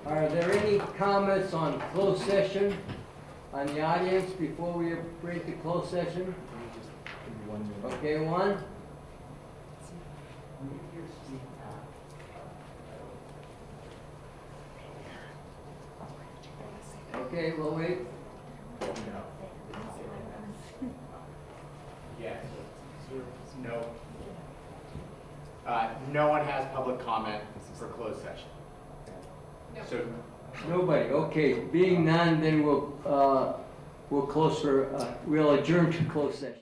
Are there any comments on closed session on the audience before we break the closed session? Okay, one. Okay, we'll wait. Yes. No. No one has public comment for closed session. So Nobody. Okay, being none, then we'll close for, we'll adjourn to closed session.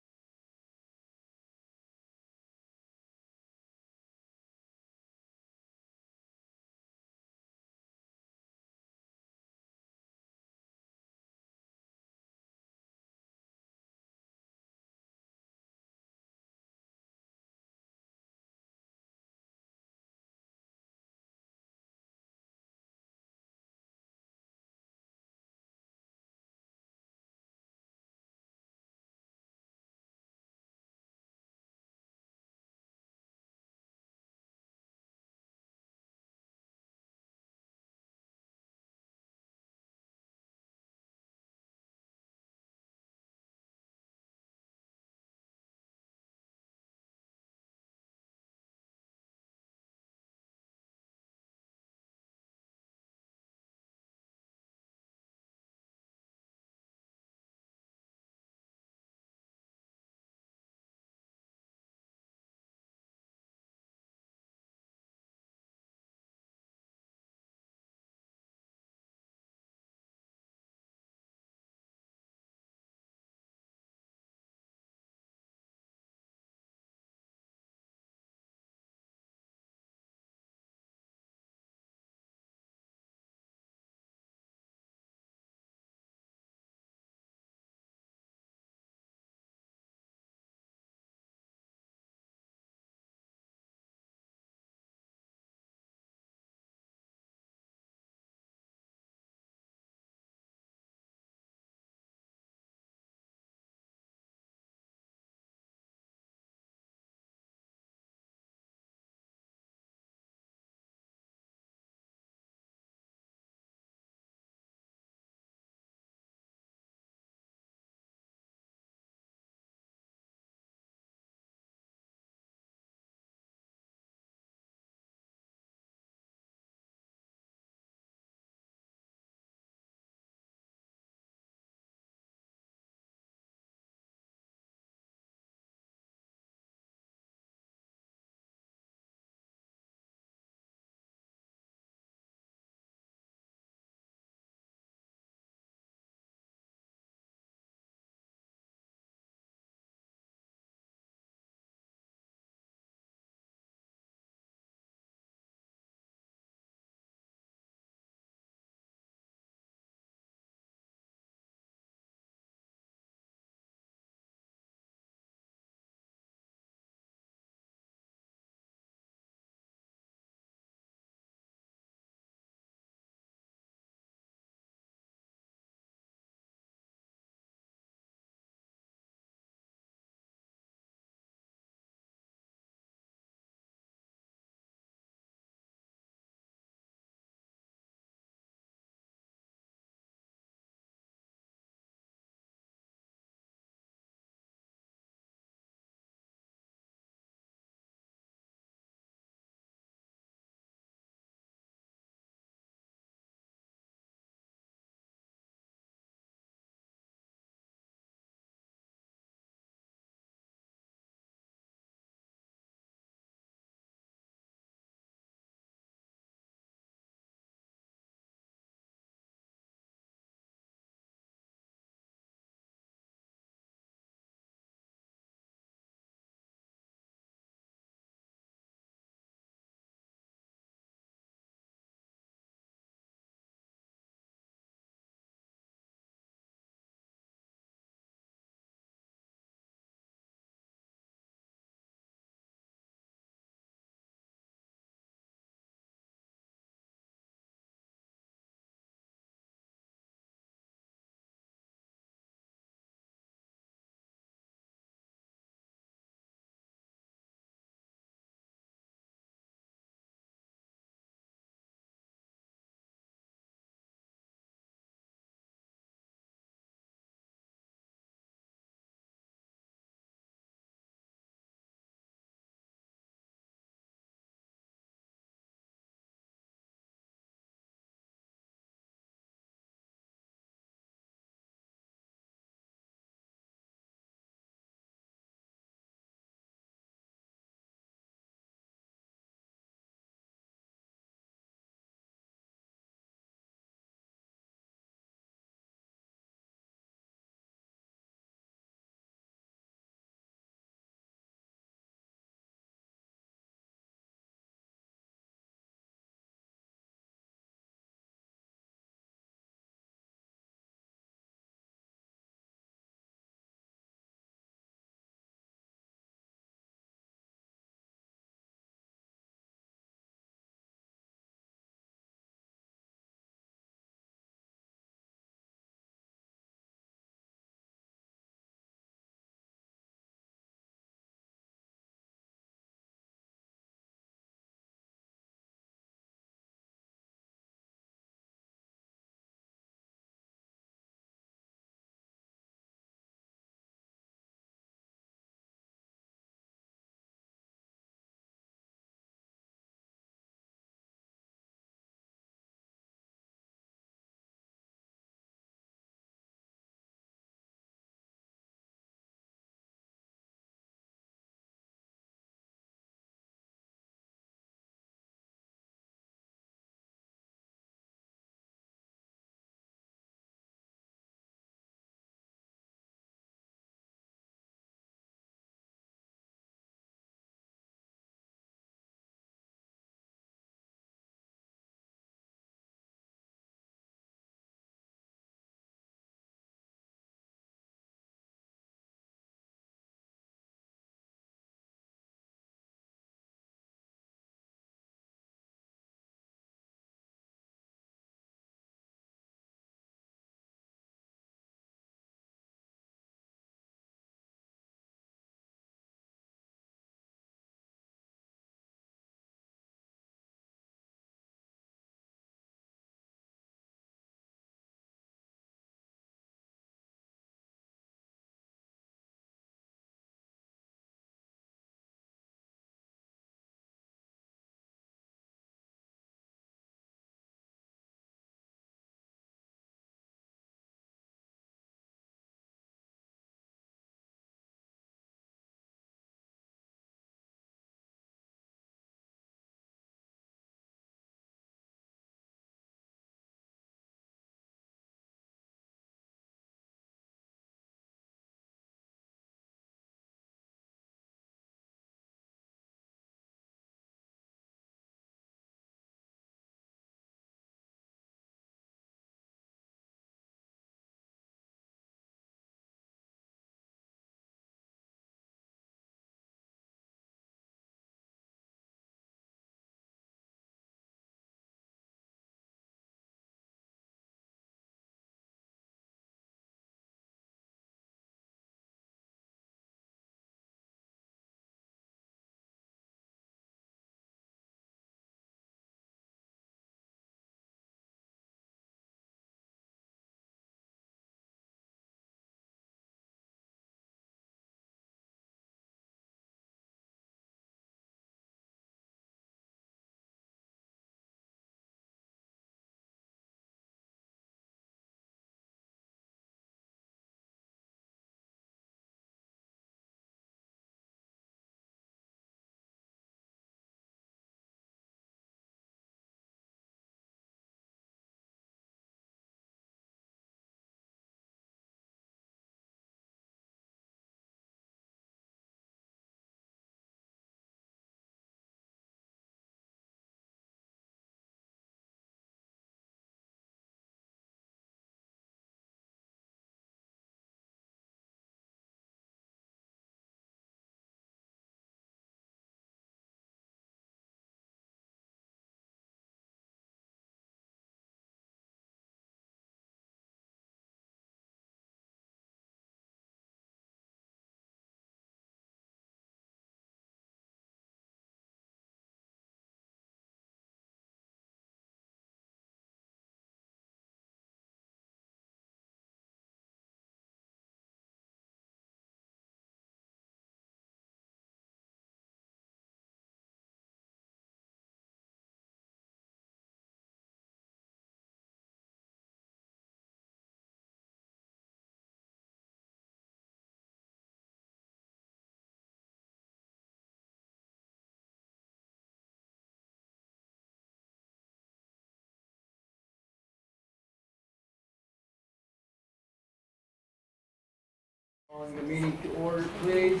Calling the meeting to order, please.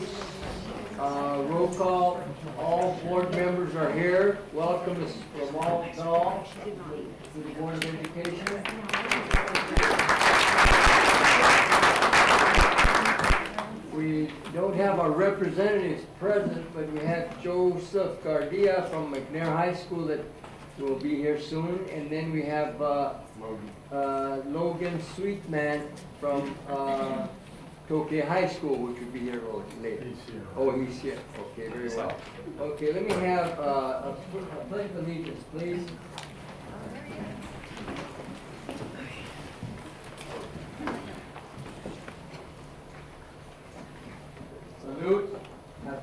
Roll call, all board members are here. Welcome, Ms. Ramal Dahl, to the Board of Education. We don't have our representatives present, but we have Joseph Gardia from McNair High School that will be here soon. And then we have Logan Sweetman from Tokyo High School, which will be here later. He's here. Oh, he's here. Okay, very well. Okay, let me have a pledge of allegiance, please. Salute.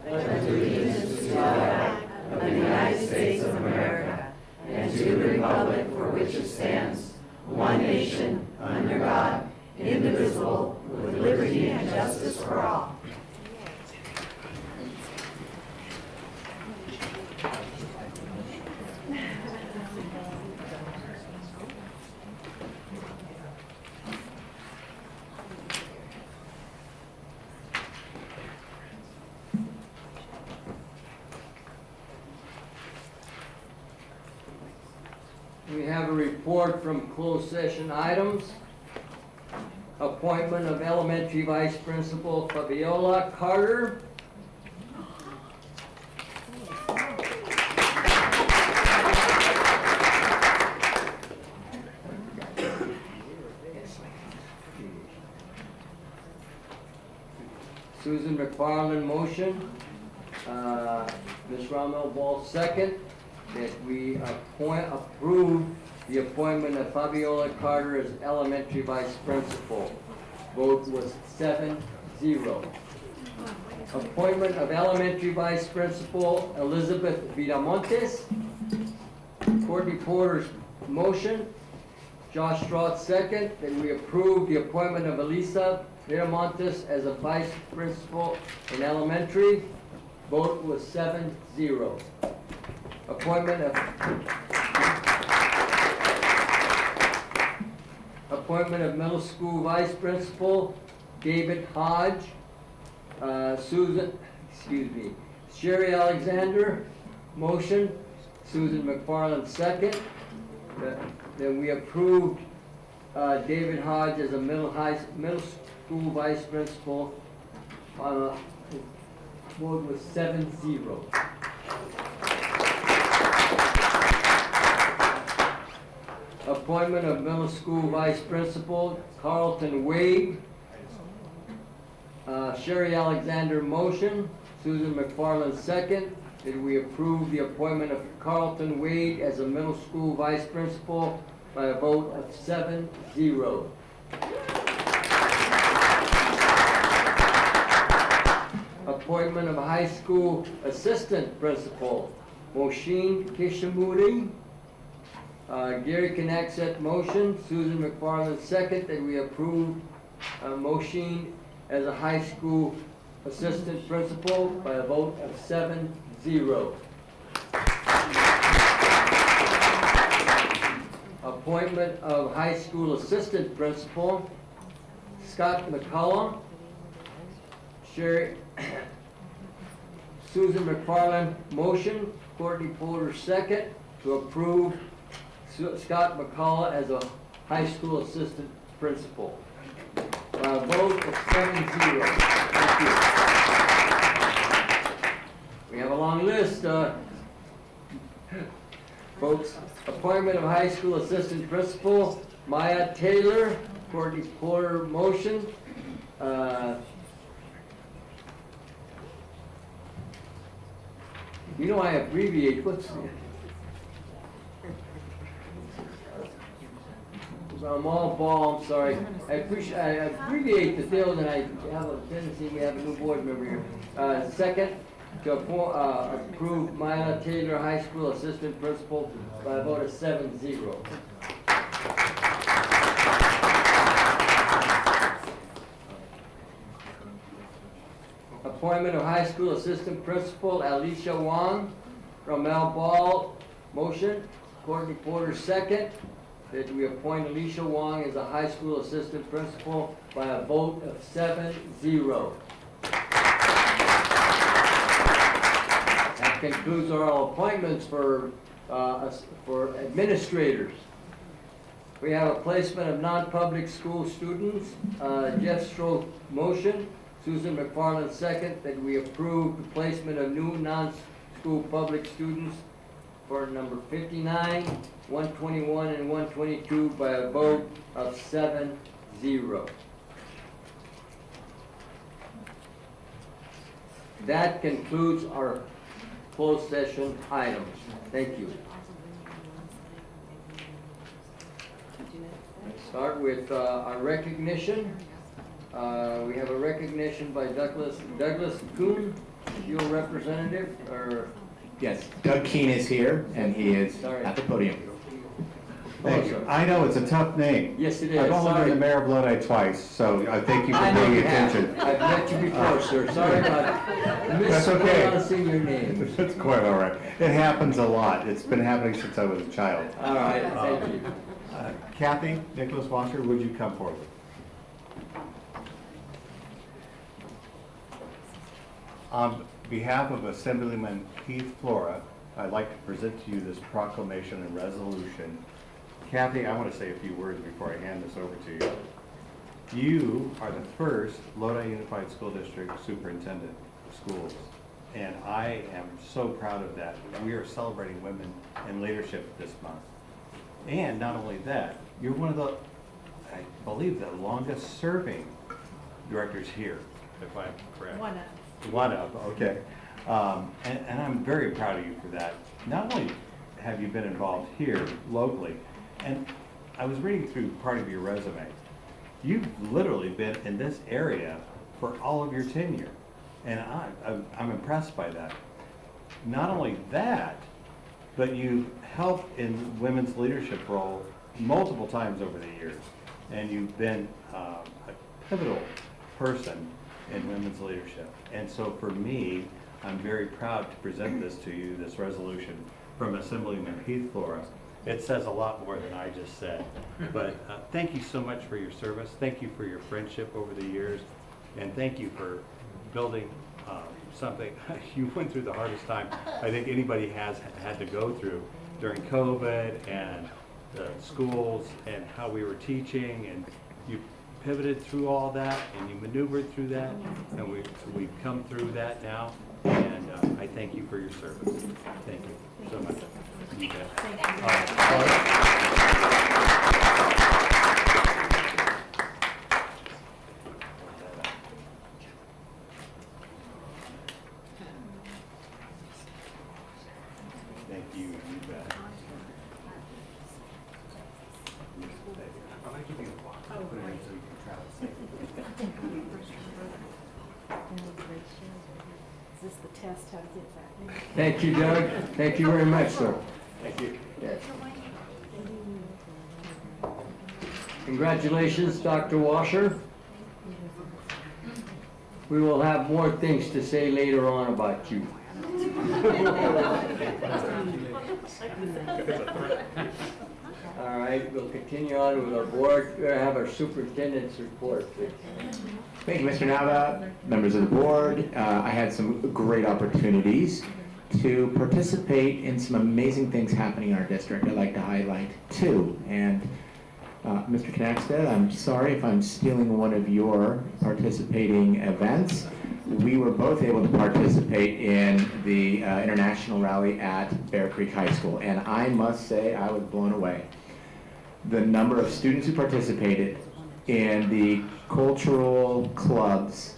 Allegiance to the flag of the United States of America and to the republic for which it stands, one nation, under God, indivisible, with liberty and justice for all. We have a report from closed session items. Appointment of elementary vice principal Fabiola Carter. Susan McFarland motion. Ms. Ramel Ball second. That we approve the appointment of Fabiola Carter as elementary vice principal. Vote was 7-0. Appointment of elementary vice principal Elizabeth Vidamontes. Courtney Porter's motion. Josh Strauss second. That we approve the appointment of Elisa Vidamontes as a vice principal in elementary. Vote was 7-0. Appointment of middle school vice principal David Hodge, Sherry Alexander, motion, Susan McFarland second. Then we approved David Hodge as a middle school vice principal. Vote was 7-0. Appointment of middle school vice principal Carlton Wade. Sherry Alexander motion, Susan McFarland second. Did we approve the appointment of Carlton Wade as a middle school vice principal by a vote of 7-0. Appointment of high school assistant principal Moshin Kishamuri. Gary Knackset motion, Susan McFarland second, that we approve Moshin as a high school assistant principal by a vote of 7-0. Appointment of high school assistant principal Scott McCullum. Susan McFarland motion, Courtney Porter second, to approve Scott McCullough as a high school assistant principal. Vote of 7-0. Thank you. We have a long list, folks. Appointment of high school assistant principal Maya Taylor, Courtney Porter motion. You know I abbreviate, what's Ramal Ball, I'm sorry. I abbreviate the deal, and I have a tendency, we have a new board member here. Second, to approve Maya Taylor, high school assistant principal by a vote of 7-0. Appointment of high school assistant principal Alicia Wong, Ramel Ball, motion, Courtney Porter second, that we appoint Alicia Wong as a high school assistant principal by a vote of 7-0. That concludes our appointments for administrators. We have a placement of non-public school students. Jeff Stroh motion, Susan McFarland second, that we approve the placement of new non-school public students for number 59, 121, and 122 by a vote of 7-0. That concludes our closed session items. Thank you. Start with our recognition. We have a recognition by Douglas Kuhn, your representative, or? Yes, Doug Keene is here, and he is at the podium. Thank you. I know it's a tough name. Yes, it is. I've only Sorry. been the mayor of Lodi twice, so I thank you for I know paying you have. attention. I've met you before, sir. Sorry about That's okay. mispronouncing your name. It's quite all right. It happens a lot. It's been happening since I was a child. All right, thank you. Kathy, Nicholas Washer, would you come forward? On behalf of Assemblyman Keith Flora, I'd like to present to you this proclamation and resolution. Kathy, I want to say a few words before I hand this over to you. You are the first Lodi Unified School District Superintendent of Schools, and I am so proud of that. We are celebrating women in leadership this month. And not only that, you're one of the, I believe, the longest serving directors here, if I'm correct. One of, okay. And I'm very proud of you for that. Not only have you been involved here locally, and I was reading through part of your resume. You've literally been in this area for all of your tenure, and I'm impressed by that. Not only that, but you've helped in women's leadership role multiple times over the years, and you've been a pivotal person in women's leadership. And so for me, I'm very proud to present this to you, this resolution from Assemblyman Keith Flora. It says a lot more than I just said, but thank you so much for your service. Thank you for your friendship over the years, and thank you for building something. You went through the hardest time I think anybody has had to go through during COVID and the schools and how we were teaching, and you pivoted through all that and you maneuvered through that, and we've come through that now, and I thank you for your service. Thank you so much. You bet. Thank you. You bet. I'm gonna give you a walk. Put it in so you can travel safely. Is this the test, how to get that? Thank you, Doug. Thank you very much, sir. Thank you. Yes. Congratulations, Dr. Washer. We will have more things to say later on about you. All right, we'll continue on with our board. We're gonna have our superintendent's report, please. Thank you, Mr. Nava, members of the board. I had some great opportunities to participate in some amazing things happening in our district. I'd like to highlight two. And Mr. Knackstead, I'm sorry if I'm stealing one of your participating events. We were both able to participate in the international rally at Bear Creek High School, and I must say I was blown away. The number of students who participated in the cultural clubs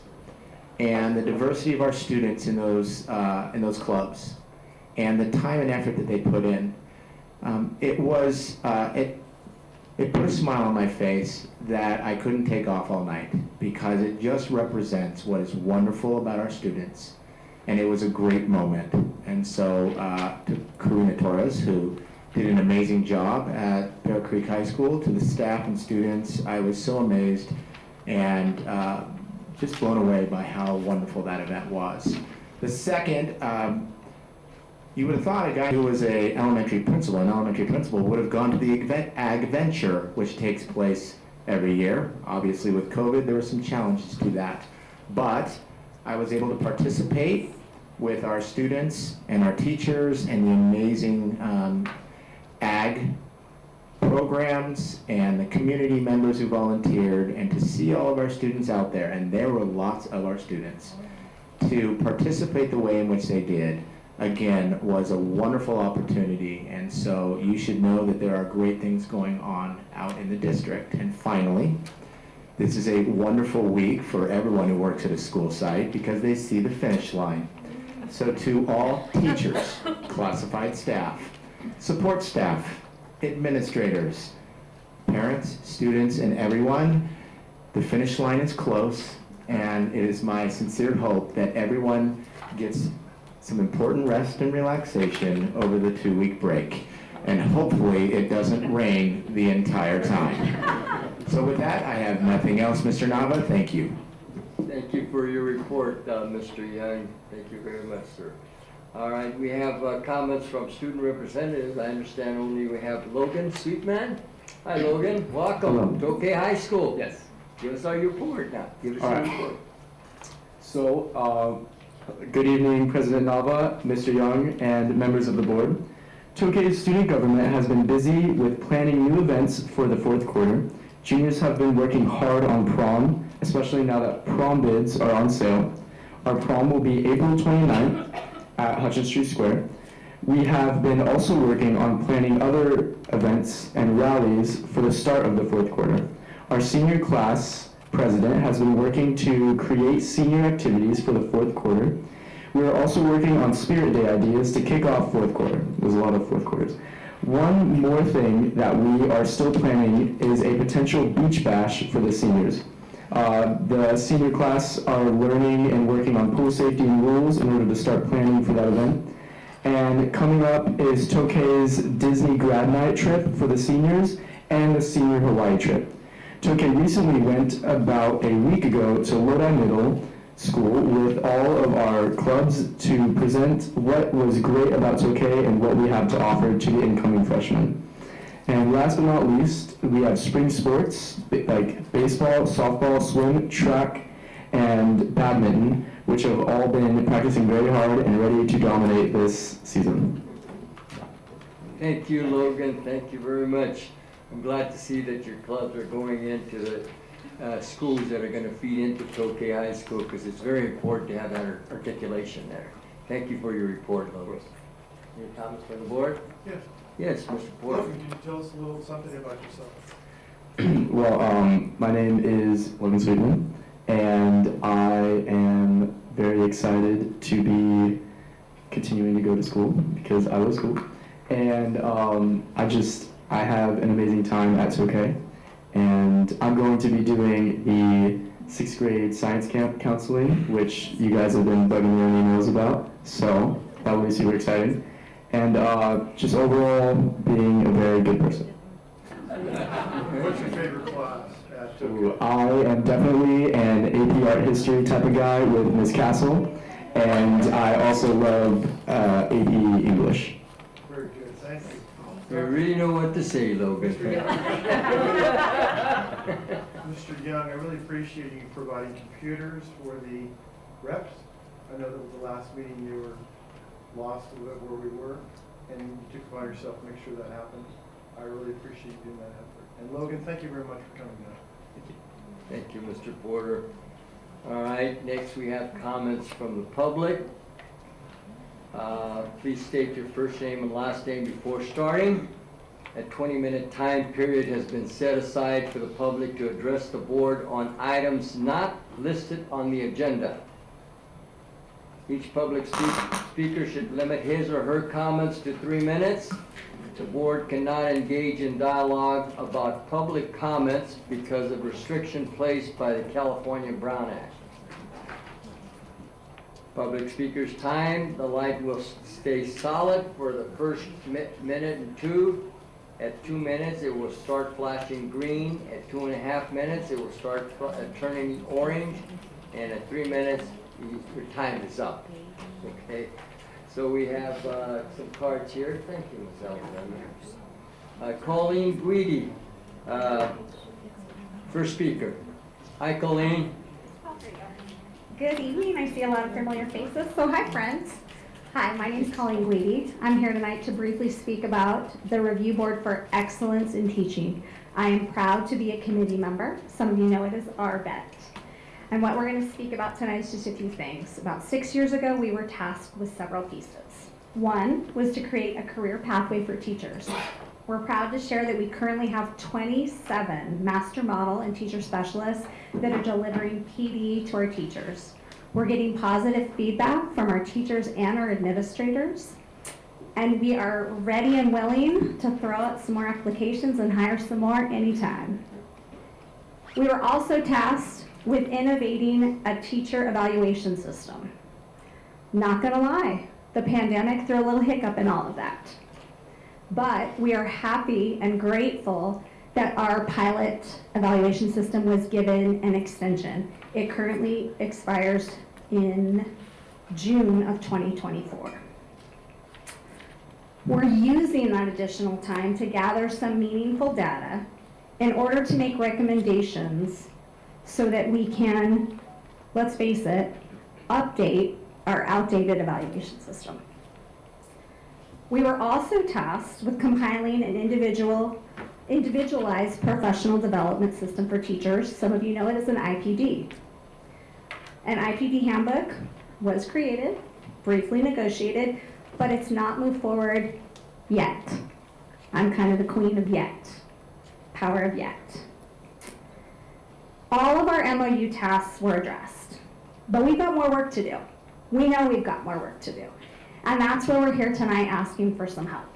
and the diversity of our students in those clubs and the time and effort that they put in, it put a smile on my face that I couldn't take off all night, because it just represents what is wonderful about our students, and it was a great moment. And so to Karina Torres, who did an amazing job at Bear Creek High School, to the staff and students, I was so amazed and just blown away by how wonderful that event was. The second, You would have thought a guy who was an elementary principal would have gone to the Ag Venture, which takes place every year. Obviously with COVID, there were some challenges to that. But I was able to participate with our students and our teachers and the amazing ag programs and the community members who volunteered, and to see all of our students out there, and there were lots of our students, to participate the way in which they did, again, was a wonderful opportunity. And so you should know that there are great things going on out in the district. And finally, this is a wonderful week for everyone who works at a school site because they see the finish line. So to all teachers, classified staff, support staff, administrators, parents, students, and everyone, the finish line is close, and it is my sincere hope that everyone gets some important rest and relaxation over the 2-week break. And hopefully it doesn't rain the entire time. So with that, I have nothing else, Mr. Nava. Thank you. Thank you for your report, Mr. Young. Thank you very much, sir. All right, we have comments from student representatives. I understand only we have Logan Sweetman. Hi, Logan. Welcome to OK High School. Yes. Give us our report now. Give us All your right. report. So, good evening, President Nava, Mr. Young, and members of the board. Tokay's student government has been busy with planning new events for the fourth quarter. Juniors have been working hard on prom, especially now that prom bids are on sale. Our prom will be April 29th at Hutchins Street Square. We have been also working on planning other events and rallies for the start of the fourth quarter. Our senior class president has been working to create senior activities for the fourth quarter. We are also working on Spirit Day ideas to kick off fourth quarter. There's a lot of fourth quarters. One more thing that we are still planning is a potential beach bash for the seniors. The senior class are learning and working on pool safety and rules in order to start planning for that event. And coming up is Tokay's Disney grad night trip for the seniors and the senior Hawaii trip. Tokay recently went about a week ago to Lodi Middle School with all of our clubs to present what was great about Tokay and what we have to offer to the incoming freshmen. And last but not least, we have spring sports like baseball, softball, swim, track, and badminton, which have all been practicing very hard and ready to dominate this season. Thank you, Logan. Thank you very much. I'm glad to see that your clubs are going into the schools that are going to feed into Tokay High School, because it's very important to have that articulation there. Thank you for your report, Logan. Any comments from the board? Yes. Yes, Mr. Porter. Logan, can you tell us a little something about yourself? Well, my name is Logan Sweetman, and I am very excited to be continuing to go to school because I love school. And I have an amazing time at Tokay, and I'm going to be doing the 6th grade science camp counseling, which you guys have been bugging me on emails about, so that will be super exciting. And just overall being a very good person. What's your favorite class at Ooh, Tokay? I am definitely an AP art history type of guy with Ms. Castle, and I also love AP English. Very good, thank you. You really know what to say, Logan. Mr. Young, I really appreciate you providing computers for the reps. I know that was the last meeting you were lost a little bit where we were, and you took it upon yourself to make sure that happened. I really appreciate you doing that effort. And Logan, thank you very much for coming down. Thank you, Mr. Porter. All right, next we have comments from the public. Please state your first name and last name before starting. A 20-minute time period has been set aside for the public to address the board on items not listed on the agenda. Each public speaker should limit his or her comments to 3 minutes. The board cannot engage in dialogue about public comments because of restriction placed by the California Brown Act. Public speaker's time, the light will stay solid for the first minute and two. At 2 minutes, it will start flashing green. At 2.5 minutes, it will start turning orange. And at 3 minutes, your time is up. Okay? So we have some cards here. Thank you, Ms. Alexander. Colleen Guidi, first speaker. Hi, Colleen. Good evening. I see a lot of familiar faces. So hi, friends. Hi, my name is Colleen Guidi. I'm here tonight to briefly speak about the Review Board for Excellence in Teaching. I am proud to be a committee member. Some of you know it as RBET. And what we're going to speak about tonight is just a few things. About 6 years ago, we were tasked with several pieces. One was to create a career pathway for teachers. We're proud to share that we currently have 27 master model and teacher specialists that are delivering PD to our teachers. We're getting positive feedback from our teachers and our administrators. And we are ready and willing to throw out some more applications and hire some more anytime. We were also tasked with innovating a teacher evaluation system. Not gonna lie, the pandemic threw a little hiccup in all of that. But we are happy and grateful that our pilot evaluation system was given an extension. It currently expires in June of 2024. We're using that additional time to gather some meaningful data in order to make recommendations so that we can, let's face it, update our outdated evaluation system. We were also tasked with compiling an individualized professional development system for teachers. Some of you know it as an IPD. An IPD handbook was created, briefly negotiated, but it's not moved forward yet. I'm kind of the queen of yet, power of yet. All of our MOU tasks were addressed, but we've got more work to do. We know we've got more work to do. And that's where we're here tonight asking for some help.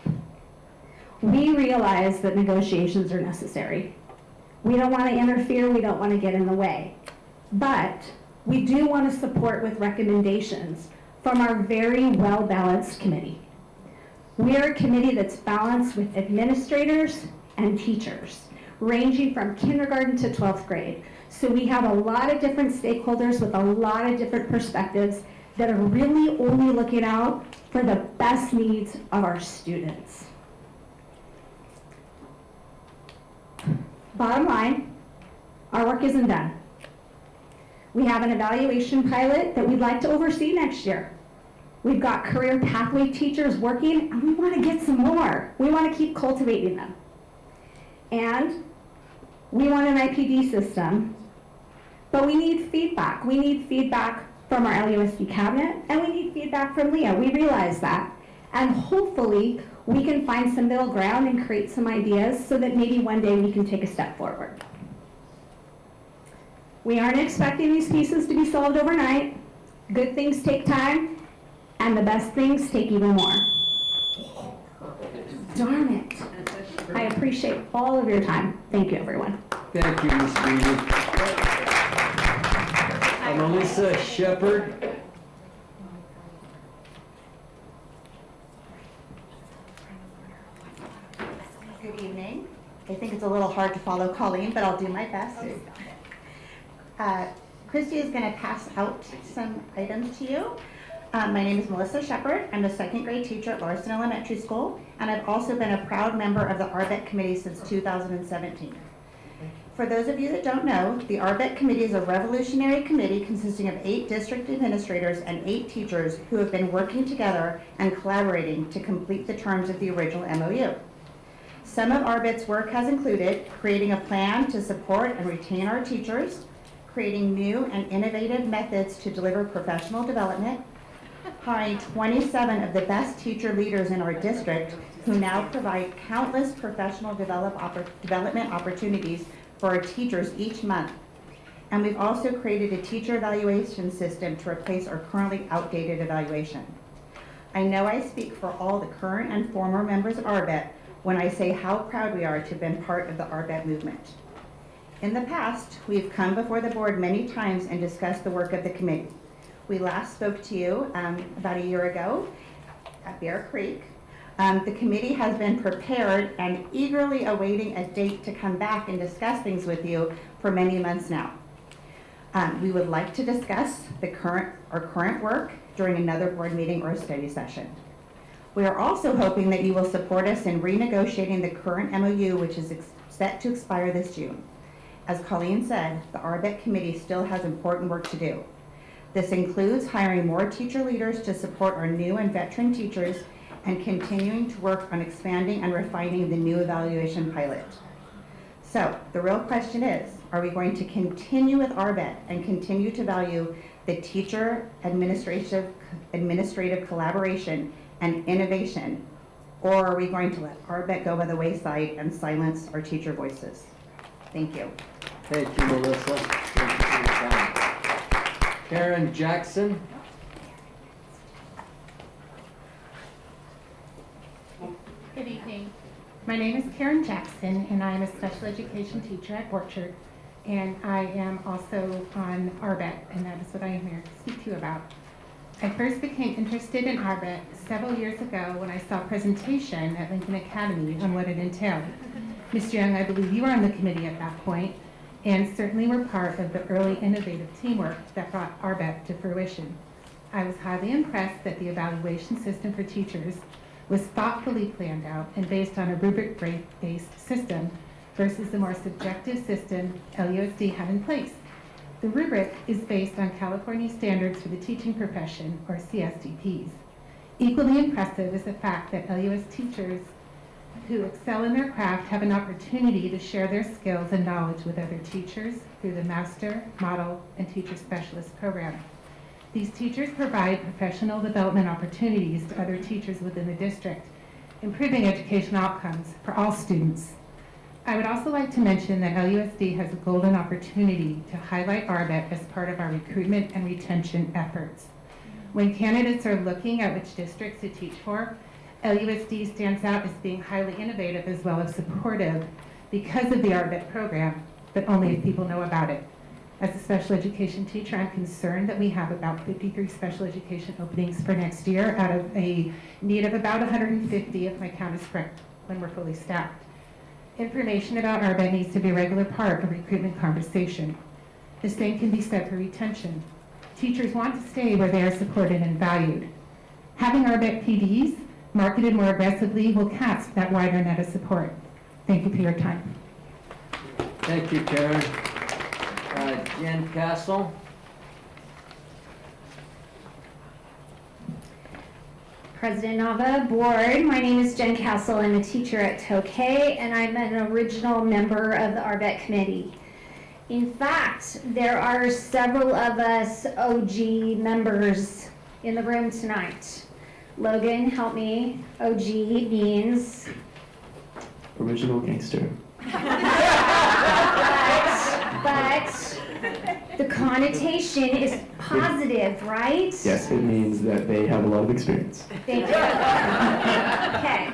We realize that negotiations are necessary. We don't want to interfere, we don't want to get in the way. But we do want to support with recommendations from our very well-balanced committee. We are a committee that's balanced with administrators and teachers, ranging from kindergarten to 12th grade. So we have a lot of different stakeholders with a lot of different perspectives that are really only looking out for the best needs of our students. Bottom line, our work isn't done. We have an evaluation pilot that we'd like to oversee next year. We've got career pathway teachers working, and we want to get some more. We want to keep cultivating them. And we want an IPD system, but we need feedback. We need feedback from our LUSD cabinet, and we need feedback from Leah. We realize that. And hopefully, we can find some middle ground and create some ideas so that maybe one day we can take a step forward. We aren't expecting these pieces to be solved overnight. Good things take time, and the best things take even more. Darn it. I appreciate all of your time. Thank you, everyone. Thank you, Ms. Reedy. Melissa Shepherd. Good evening. I think it's a little hard to follow Colleen, but I'll do my best. Christy is going to pass out some items to you. My name is Melissa Shepherd. I'm a second grade teacher at Larson Elementary School, and I've also been a proud member of the RBET committee since 2017. For those of you that don't know, the RBET committee is a revolutionary committee consisting of 8 district administrators and 8 teachers who have been working together and collaborating to complete the terms of the original MOU. Some of RBET's work has included creating a plan to support and retain our teachers, creating new and innovative methods to deliver professional development, hiring 27 of the best teacher leaders in our district who now provide countless professional development opportunities for our teachers each month. And we've also created a teacher evaluation system to replace our currently outdated evaluation. I know I speak for all the current and former members of RBET when I say how proud we are to have been part of the RBET movement. In the past, we've come before the board many times and discussed the work of the committee. We last spoke to you about a year ago at Bear Creek. The committee has been prepared and eagerly awaiting a date to come back and discuss things with you for many months now. We would like to discuss our current work during another board meeting or study session. We are also hoping that you will support us in renegotiating the current MOU, which is set to expire this June. As Colleen said, the RBEC committee still has important work to do. This includes hiring more teacher leaders to support our new and veteran teachers and continuing to work on expanding and refining the new evaluation pilot. So the real question is, are we going to continue with RBEC and continue to value the teacher administrative collaboration and innovation, or are we going to let RBEC go by the wayside and silence our teacher voices? Thank you. Thank you, Melissa. Thank you for your time. Karen Jackson. Good evening. My name is Karen Jackson, and I am a special education teacher at Orchard, and I am also on RBEC, and that is what I am here to speak to you about. I first became interested in RBEC several years ago when I saw a presentation at Lincoln Academy on what it entailed. Mr. Young, I believe you were on the committee at that point, and certainly were part of the early innovative teamwork that brought RBEC to fruition. I was highly impressed that the evaluation system for teachers was thoughtfully planned out and based on a rubric-based system versus the more subjective system LUSD had in place. The rubric is based on California Standards for the Teaching Profession, or CSTPs. Equally impressive is the fact that LUS teachers who excel in their craft have an opportunity to share their skills and knowledge with other teachers through the Master, Model, and Teacher Specialist program. These teachers provide professional development opportunities to other teachers within the district, improving educational outcomes for all students. I would also like to mention that LUSD has a golden opportunity to highlight RBEC as part of our recruitment and retention efforts. When candidates are looking at which districts to teach for, LUSD stands out as being highly innovative as well as supportive because of the RBEC program, but only if people know about it. As a special education teacher, I'm concerned that we have about 53 special education openings for next year out of a need of about 150, if my count is correct, when we're fully staffed. Information about RBEC needs to be a regular part of recruitment conversation. The same can be said for retention. Teachers want to stay where they are supported and valued. Having RBEC PDs marketed more aggressively will cast that wider net of support. Thank you for your time. Thank you, Karen. Jen Castle. President Nava, board, my name is Jen Castle. I'm a teacher at Tokay, and I'm an original member of the RBEC committee. In fact, there are several of us OG members in the room tonight. Logan, help me. OG means? Original gangster. But the connotation is positive, right? Yes, it means that they have a lot of experience. Thank you. Okay.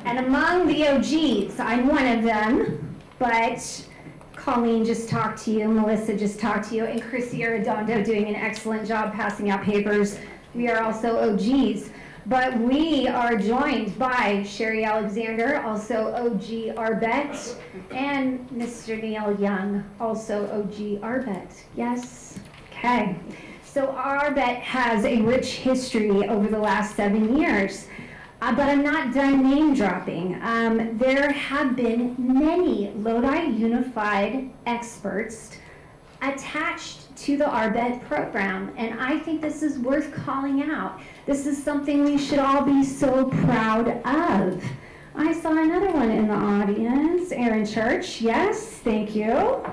And among the OGs, I'm one of them, but Colleen just talked to you, Melissa just talked to you, and Chrissy Arredondo doing an excellent job passing out papers. We are also OGs. But we are joined by Sherry Alexander, also OG RBEC, and Mr. Neil Young, also OG RBEC. Yes? Okay. So RBEC has a rich history over the last 7 years. But I'm not done name dropping. There have been many Lodi Unified experts attached to the RBEC program, and I think this is worth calling out. This is something we should all be so proud of. I saw another one in the audience, Aaron Church. Yes, thank you.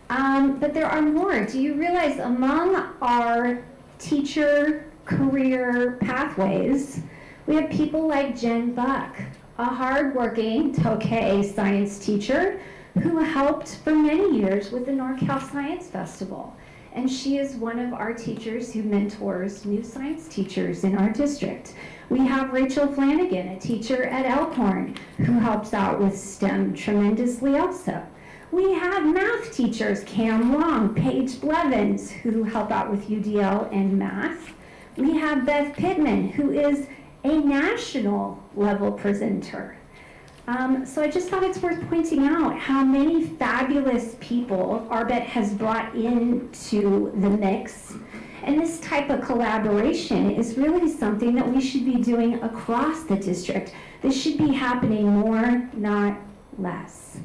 But there are more. Do you realize among our teacher career pathways, we have people like Jen Buck, a hardworking Tokay science teacher who helped for many years with the NorCal Science Festival. And she is one of our teachers who mentors new science teachers in our district. We have Rachel Flanagan, a teacher at Elkhorn, who helps out with STEM tremendously also. We have math teachers, Cam Long, Paige Blevins, who help out with UDL and math. We have Beth Pittman, who is a national level presenter. So I just thought it's worth pointing out how many fabulous people ARBET has brought into the mix. And this type of collaboration is really something that we should be doing across the district. This should be happening more, not less.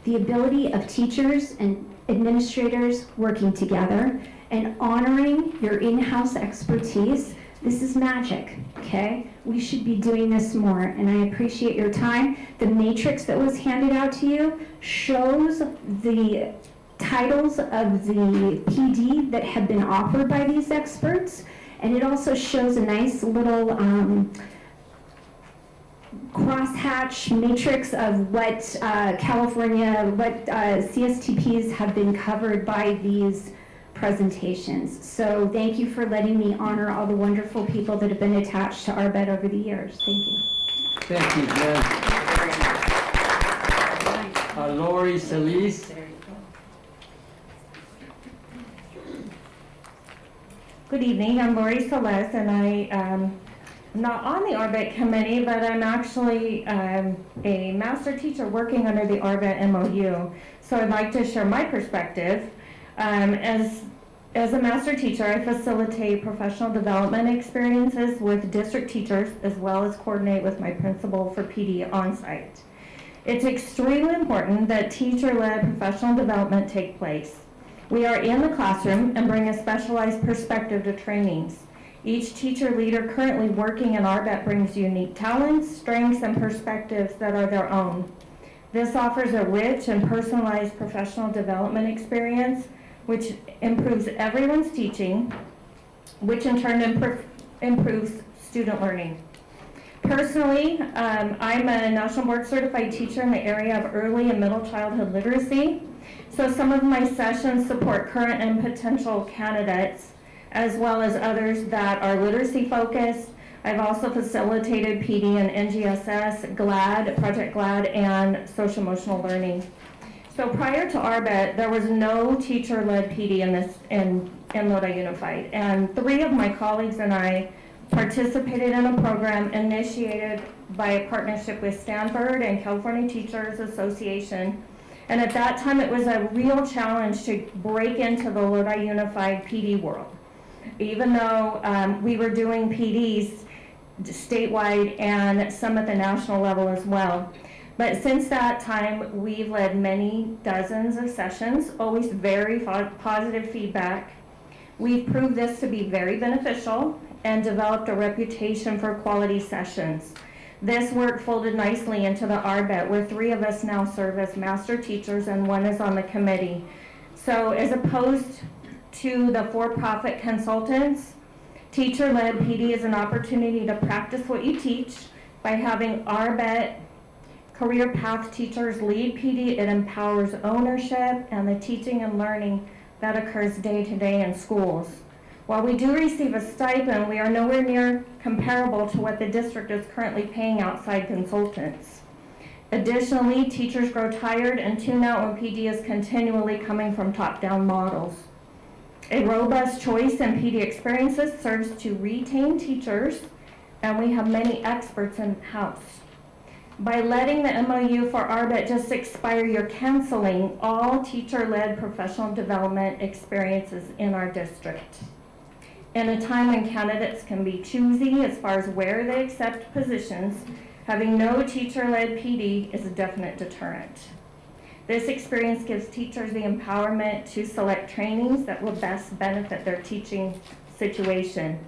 The ability of teachers and administrators working together and honoring your in-house expertise, this is magic, okay? We should be doing this more, and I appreciate your time. The matrix that was handed out to you shows the titles of the PD that have been offered by these experts, and it also shows a nice little crosshatch matrix of what CSTPs have been covered by these presentations. So thank you for letting me honor all the wonderful people that have been attached to ARBET over the years. Thank you. Thank you, Jen. Lori Solis. Good evening, I'm Lori Celeste, and I'm not on the ARBET committee, but I'm actually a master teacher working under the ARBET MOU. So I'd like to share my perspective. As a master teacher, I facilitate professional development experiences with district teachers, as well as coordinate with my principal for PD on-site. It's extremely important that teacher-led professional development take place. We are in the classroom and bring a specialized perspective to trainings. Each teacher leader currently working in ARBET brings unique talents, strengths, and perspectives that are their own. This offers a rich and personalized professional development experience, which improves everyone's teaching, which in turn improves student learning. Personally, I'm a National Board Certified Teacher in the area of early and middle childhood literacy. So some of my sessions support current and potential candidates, as well as others that are literacy focused. I've also facilitated PD and NGSS, GLAD, Project GLAD, and social emotional learning. So prior to ARBET, there was no teacher-led PD in Lodi Unified, and 3 of my colleagues and I participated in a program initiated by a partnership with Stanford and California Teachers Association. And at that time, it was a real challenge to break into the Lodi Unified PD world, even though we were doing PDs statewide and some at the national level as well. But since that time, we've led many dozens of sessions, always very positive feedback. We've proved this to be very beneficial and developed a reputation for quality sessions. This work folded nicely into the ARBET, where 3 of us now serve as master teachers and 1 is on the committee. So as opposed to the for-profit consultants, teacher-led PD is an opportunity to practice what you teach by having ARBET career path teachers lead PD. It empowers ownership and the teaching and learning that occurs day to day in schools. While we do receive a stipend, we are nowhere near comparable to what the district is currently paying outside consultants. Additionally, teachers grow tired and tune out when PD is continually coming from top-down models. A robust choice in PD experiences serves to retain teachers, and we have many experts in-house. By letting the MOU for ARBET just expire, you're canceling all teacher-led professional development experiences in our district. In a time when candidates can be choosy as far as where they accept positions, having no teacher-led PD is a definite deterrent. This experience gives teachers the empowerment to select trainings that will best benefit their teaching situation.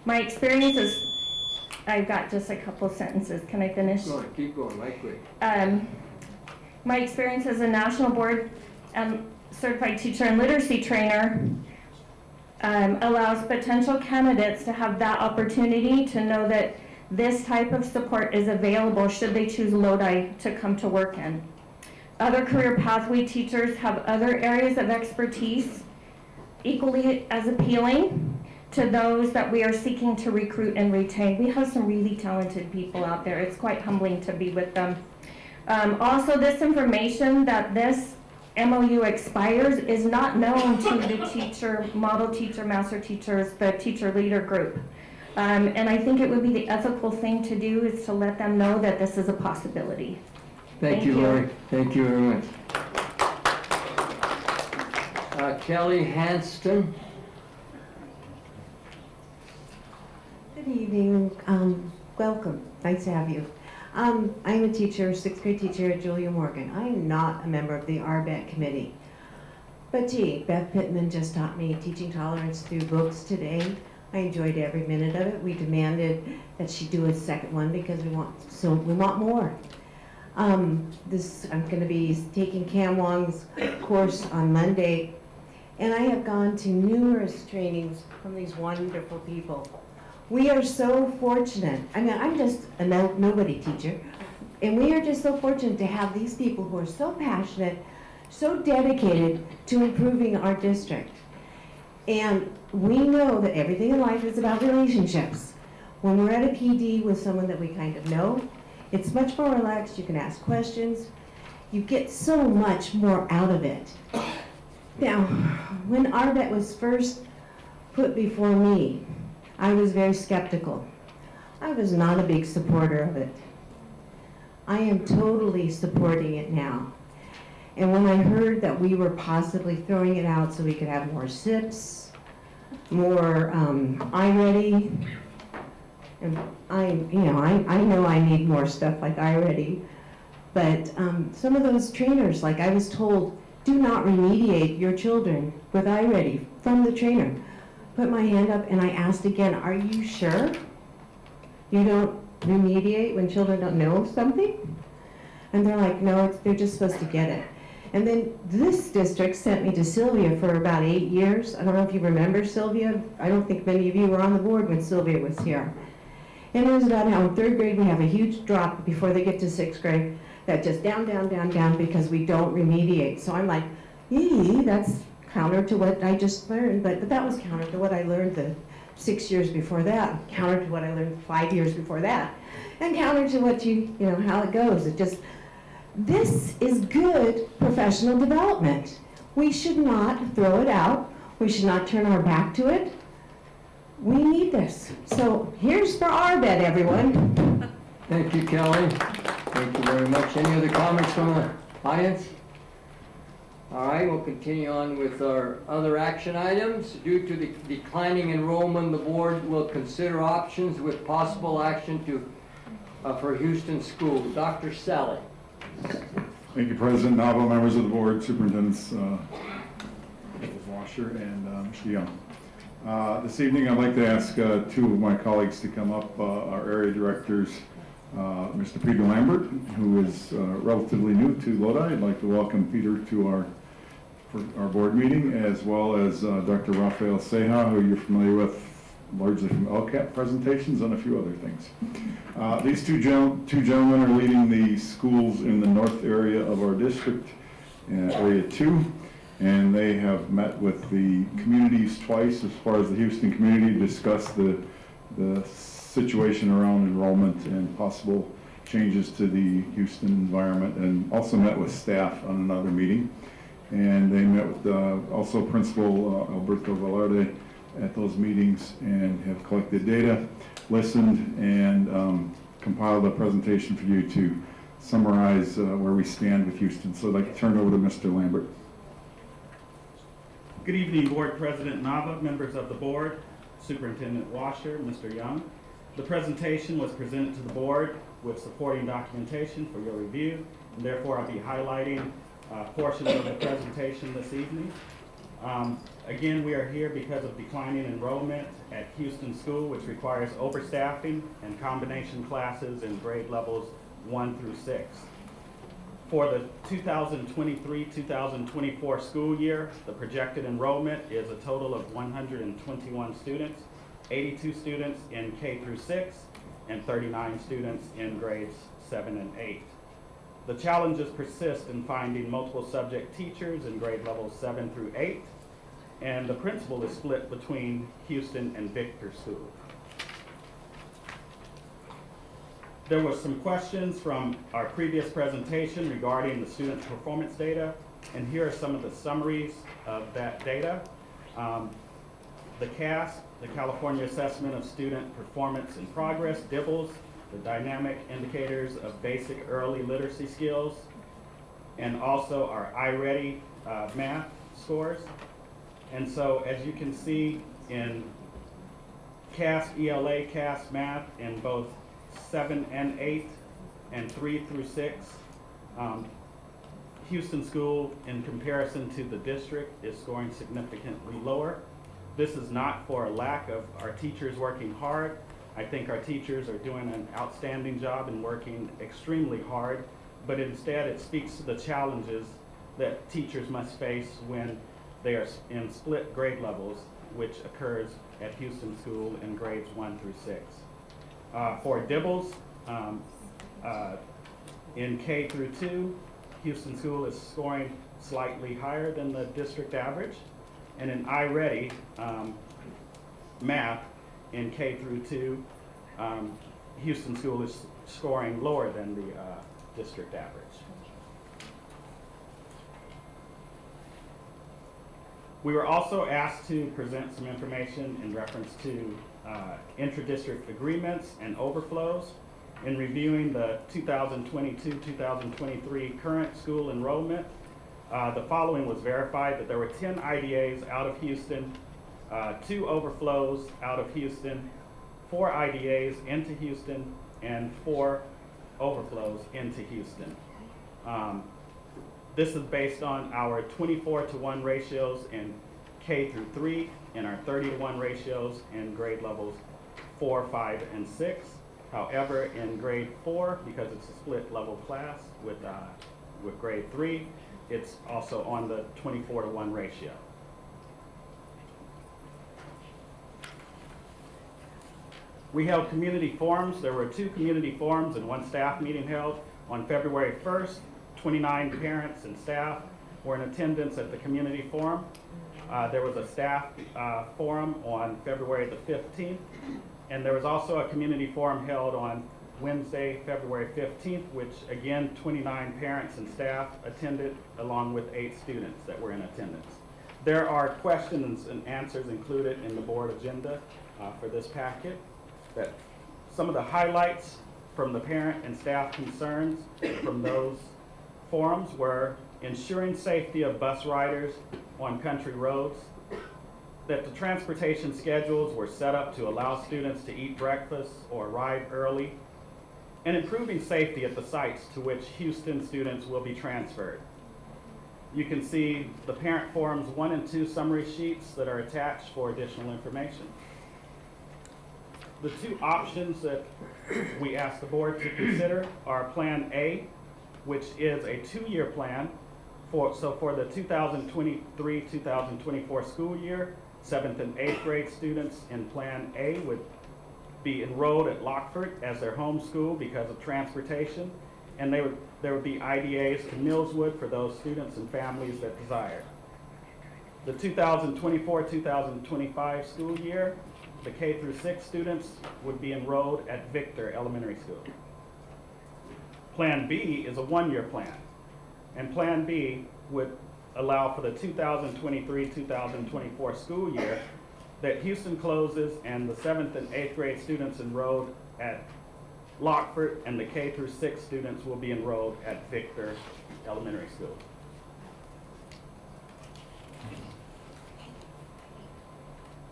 My experience is, I've got just a couple sentences. Can I finish? Go on, keep going, right quick. My experience as a national board certified teacher and literacy trainer allows potential candidates to have that opportunity to know that this type of support is available should they choose Lodi to come to work in. Other career pathway teachers have other areas of expertise equally as appealing to those that we are seeking to recruit and retain. We have some really talented people out there. It's quite humbling to be with them. Also, this information that this MOU expires is not known to the teacher, model teacher, master teachers, the teacher leader group. And I think it would be the ethical thing to do is to let them know that this is a possibility. Thank you, Lori. Thank you very much. Kelly Hanston. Good evening. Welcome. Nice to have you. I'm a teacher, sixth grade teacher at Julia Morgan. I am not a member of the RBET committee. But gee, Beth Pittman just taught me teaching tolerance through books today. I enjoyed every minute of it. We demanded that she do a second one because we want more. I'm going to be taking Cam Wong's course on Monday, and I have gone to numerous trainings from these wonderful people. We are so fortunate. I mean, I'm just a nobody teacher, and we are just so fortunate to have these people who are so passionate, so dedicated to improving our district. And we know that everything in life is about relationships. When we're at a PD with someone that we kind of know, it's much more relaxed. You can ask questions. You get so much more out of it. Now, when RBET was first put before me, I was very skeptical. I was not a big supporter of it. I am totally supporting it now. And when I heard that we were possibly throwing it out so we could have more SIPs, more iReady, and I know I need more stuff like iReady, but some of those trainers, like I was told, do not remediate your children with iReady from the trainer. Put my hand up and I asked again, are you sure you don't remediate when children don't know something? And they're like, no, they're just supposed to get it. And then this district sent me to Sylvia for about 8 years. I don't know if you remember Sylvia. I don't think many of you were on the board when Sylvia was here. And it was about how in third grade we have a huge drop before they get to sixth grade, that just down, down, down, down because we don't remediate. So I'm like, that's counter to what I just learned, but that was counter to what I learned the 6 years before that, counter to what I learned 5 years before that, and counter to what how it goes. This is good professional development. We should not throw it out. We should not turn our back to it. We need this. So here's for RBET, everyone. Thank you, Kelly. Thank you very much. Any other comments from the audience? All right, we'll continue on with our other action items. Due to the declining enrollment, the board will consider options with possible action for Houston School. Dr. Sally. Thank you, President Nava, members of the board, superintendents, Mrs. Washer and Mr. Young. This evening, I'd like to ask two of my colleagues to come up, our area directors, Mr. Peter Lambert, who is relatively new to Lodi. I'd like to welcome Peter to our board meeting, as well as Dr. Rafael Ceja, who you're familiar with largely from LCAP presentations and a few other things. These two gentlemen are leading the schools in the north area of our district, Area 2, and they have met with the communities twice as far as the Houston community to discuss the situation around enrollment and possible changes to the Houston environment, and also met with staff on another meeting. And they met with also Principal Alberto Velarde at those meetings and have collected data, listened, and compiled a presentation for you to summarize where we stand with Houston. So I'd like to turn it over to Mr. Lambert. Good evening, Board President Nava, members of the board, Superintendent Washer, Mr. Young. The presentation was presented to the board with supporting documentation for your review, and therefore I'll be highlighting portions of the presentation this evening. Again, we are here because of declining enrollment at Houston School, which requires overstaffing and combination classes in grade levels 1 through 6. For the 2023-2024 school year, the projected enrollment is a total of 121 students, 82 students in K through 6, and 39 students in grades 7 and 8. The challenges persist in finding multiple subject teachers in grade levels 7 through 8, and the principal is split between Houston and Victor School. There were some questions from our previous presentation regarding the student performance data, and here are some of the summaries of that data. the CAS, the California Assessment of Student Performance and Progress, DIBELS, the Dynamic Indicators of Basic Early Literacy Skills, and also our iReady math scores. And so as you can see in CAS, ELA, CAS math in both 7 and 8 and 3 through 6, Houston School in comparison to the district is scoring significantly lower. This is not for a lack of our teachers working hard. I think our teachers are doing an outstanding job and working extremely hard, but instead it speaks to the challenges that teachers must face when they are in split grade levels, which occurs at Houston School in grades 1 through 6. For DIBELS, in K through 2, Houston School is scoring slightly higher than the district average. And in iReady math in K through 2, Houston School is scoring lower than the district average. We were also asked to present some information in reference to intra-district agreements and overflows. In reviewing the 2022-2023 current school enrollment, the following was verified: that there were 10 IDAs out of Houston, 2 overflows out of Houston, 4 IDAs into Houston, and 4 overflows into Houston. This is based on our 24-to-1 ratios in K through 3 and our 30-to-1 ratios in grade levels 4, 5, and 6. However, in grade 4, because it's a split level class with grade 3, it's also on the 24-to-1 ratio. We held community forums. There were 2 community forums and 1 staff meeting held on February 1st. 29 parents and staff were in attendance at the community forum. There was a staff forum on February the 15th, and there was also a community forum held on Wednesday, February 15th, which again, 29 parents and staff attended, along with 8 students that were in attendance. There are questions and answers included in the board agenda for this packet. That some of the highlights from the parent and staff concerns from those forums were ensuring safety of bus riders on country roads, that the transportation schedules were set up to allow students to eat breakfast or arrive early, and improving safety at the sites to which Houston students will be transferred. You can see the parent forums 1 and 2 summary sheets that are attached for additional information. The 2 options that we asked the board to consider are Plan A, which is a 2-year plan for the 2023-2024 school year. 7th and 8th grade students in Plan A would be enrolled at Lockford as their home school because of transportation, and there would be IDAs to Millswood for those students and families that desire. The 2024-2025 school year, the K through 6 students would be enrolled at Victor Elementary School. Plan B is a 1-year plan, and Plan B would allow for the 2023-2024 school year that Houston closes and the 7th and 8th grade students enrolled at Lockford and the K through 6 students will be enrolled at Victor Elementary School.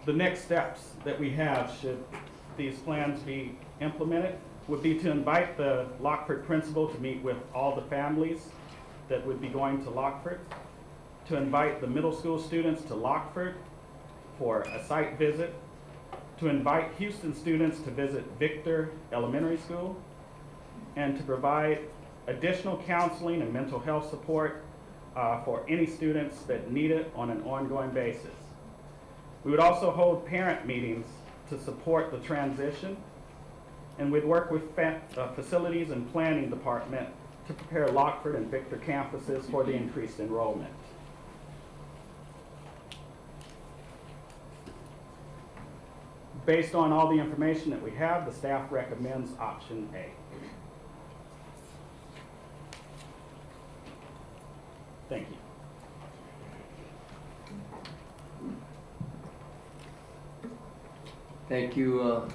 The next steps that we have, should these plans be implemented, would be to invite the Lockford principal to meet with all the families that would be going to Lockford, to invite the middle school students to Lockford for a site visit, to invite Houston students to visit Victor Elementary School, and to provide additional counseling and mental health support for any students that need it on an ongoing basis. We would also hold parent meetings to support the transition, and we'd work with facilities and planning department to prepare Lockford and Victor campuses for the increased enrollment. Based on all the information that we have, the staff recommends option A. Thank you. Thank you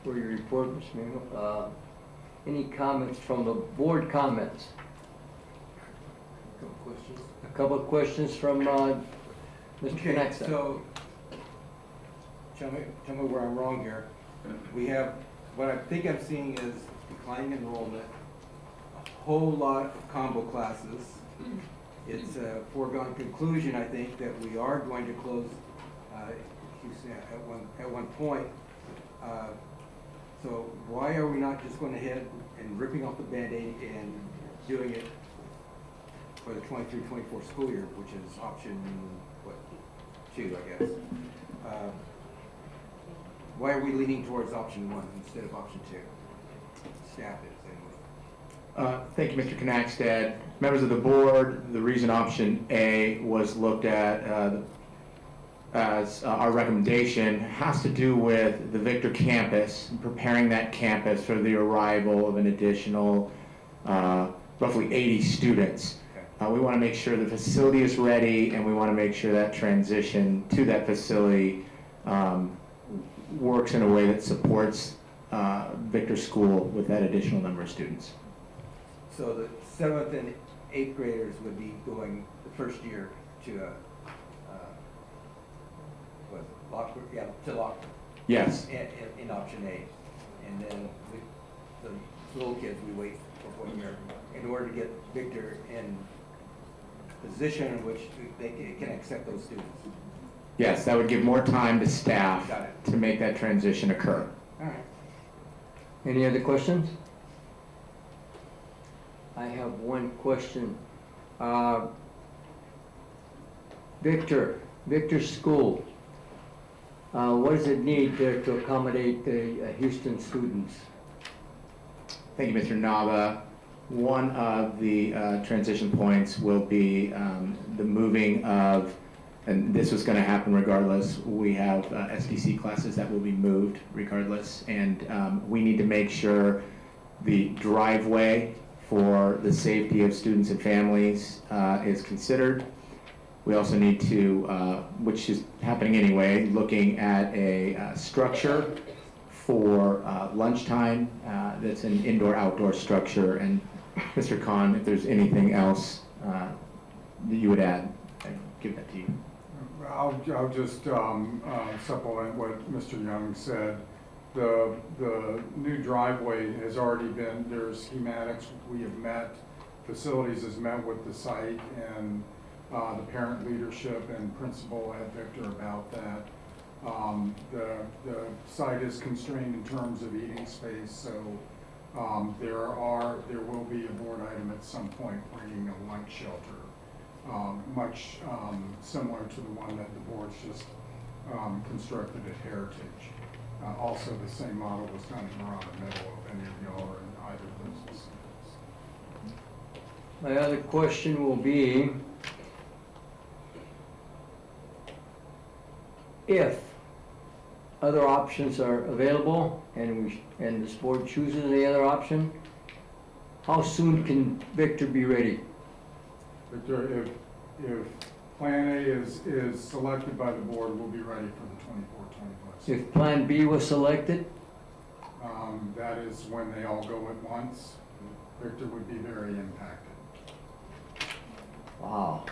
for your report, Mr. Mingo. Any comments from the board comments? A couple of questions from Mr. Okay, Knaxton. so, tell me where I'm wrong here. We have, what I think I'm seeing is declining enrollment, a whole lot of combo classes. It's a foregone conclusion, I think, that we are going to close Houston at one point. So why are we not just going ahead and ripping off the Band-Aid and doing it for the 23-24 school year, which is option, 2, I guess. Why are we leaning towards option 1 instead of option 2? Staff is, anyway. Thank you, Mr. Knackstead. Members of the board, the reason option A was looked at as our recommendation has to do with the Victor campus, and preparing that campus for the arrival of an additional roughly 80 students. We want to make sure the facility is ready, and we want to make sure that transition to that facility works in a way that supports Victor School with that additional number of students. So the 7th and 8th graders would be going the first year to Lockwood, to Lockwood. Yes. In option A. And then the little kids, we wait for 1 year in order to get Victor in position in which they can accept those students. Yes, that would give more time to staff Got it. to make that transition occur. All right. Any other questions? I have one question. Victor School, what does it need to accommodate the Houston students? Thank you, Mr. Nava. One of the transition points will be the moving of, and this was going to happen regardless, we have SDC classes that will be moved regardless, and we need to make sure the driveway for the safety of students and families is considered. We also need to, which is happening anyway, looking at a structure for lunchtime that's an indoor-outdoor structure. And Mr. Khan, if there's anything else that you would add, I'd give that to you. I'll just supplement what Mr. Young said. The new driveway has already been, there's schematics, we have met, facilities has met with the site and the parent leadership and principal at Victor about that. The site is constrained in terms of eating space, so there will be a board item at some point bringing a lunch shelter, much similar to the one that the board's just constructed at Heritage. Also, the same model was done in Marana Middle, if any of y'all are in either of those facilities. My other question will be, if other options are available and this board chooses the other option, how soon can Victor be ready? Victor, if Plan A is selected by the board, we'll be ready for the 24-25 season. If Plan B was selected? That is when they all go at once. Victor would be very impacted. Wow.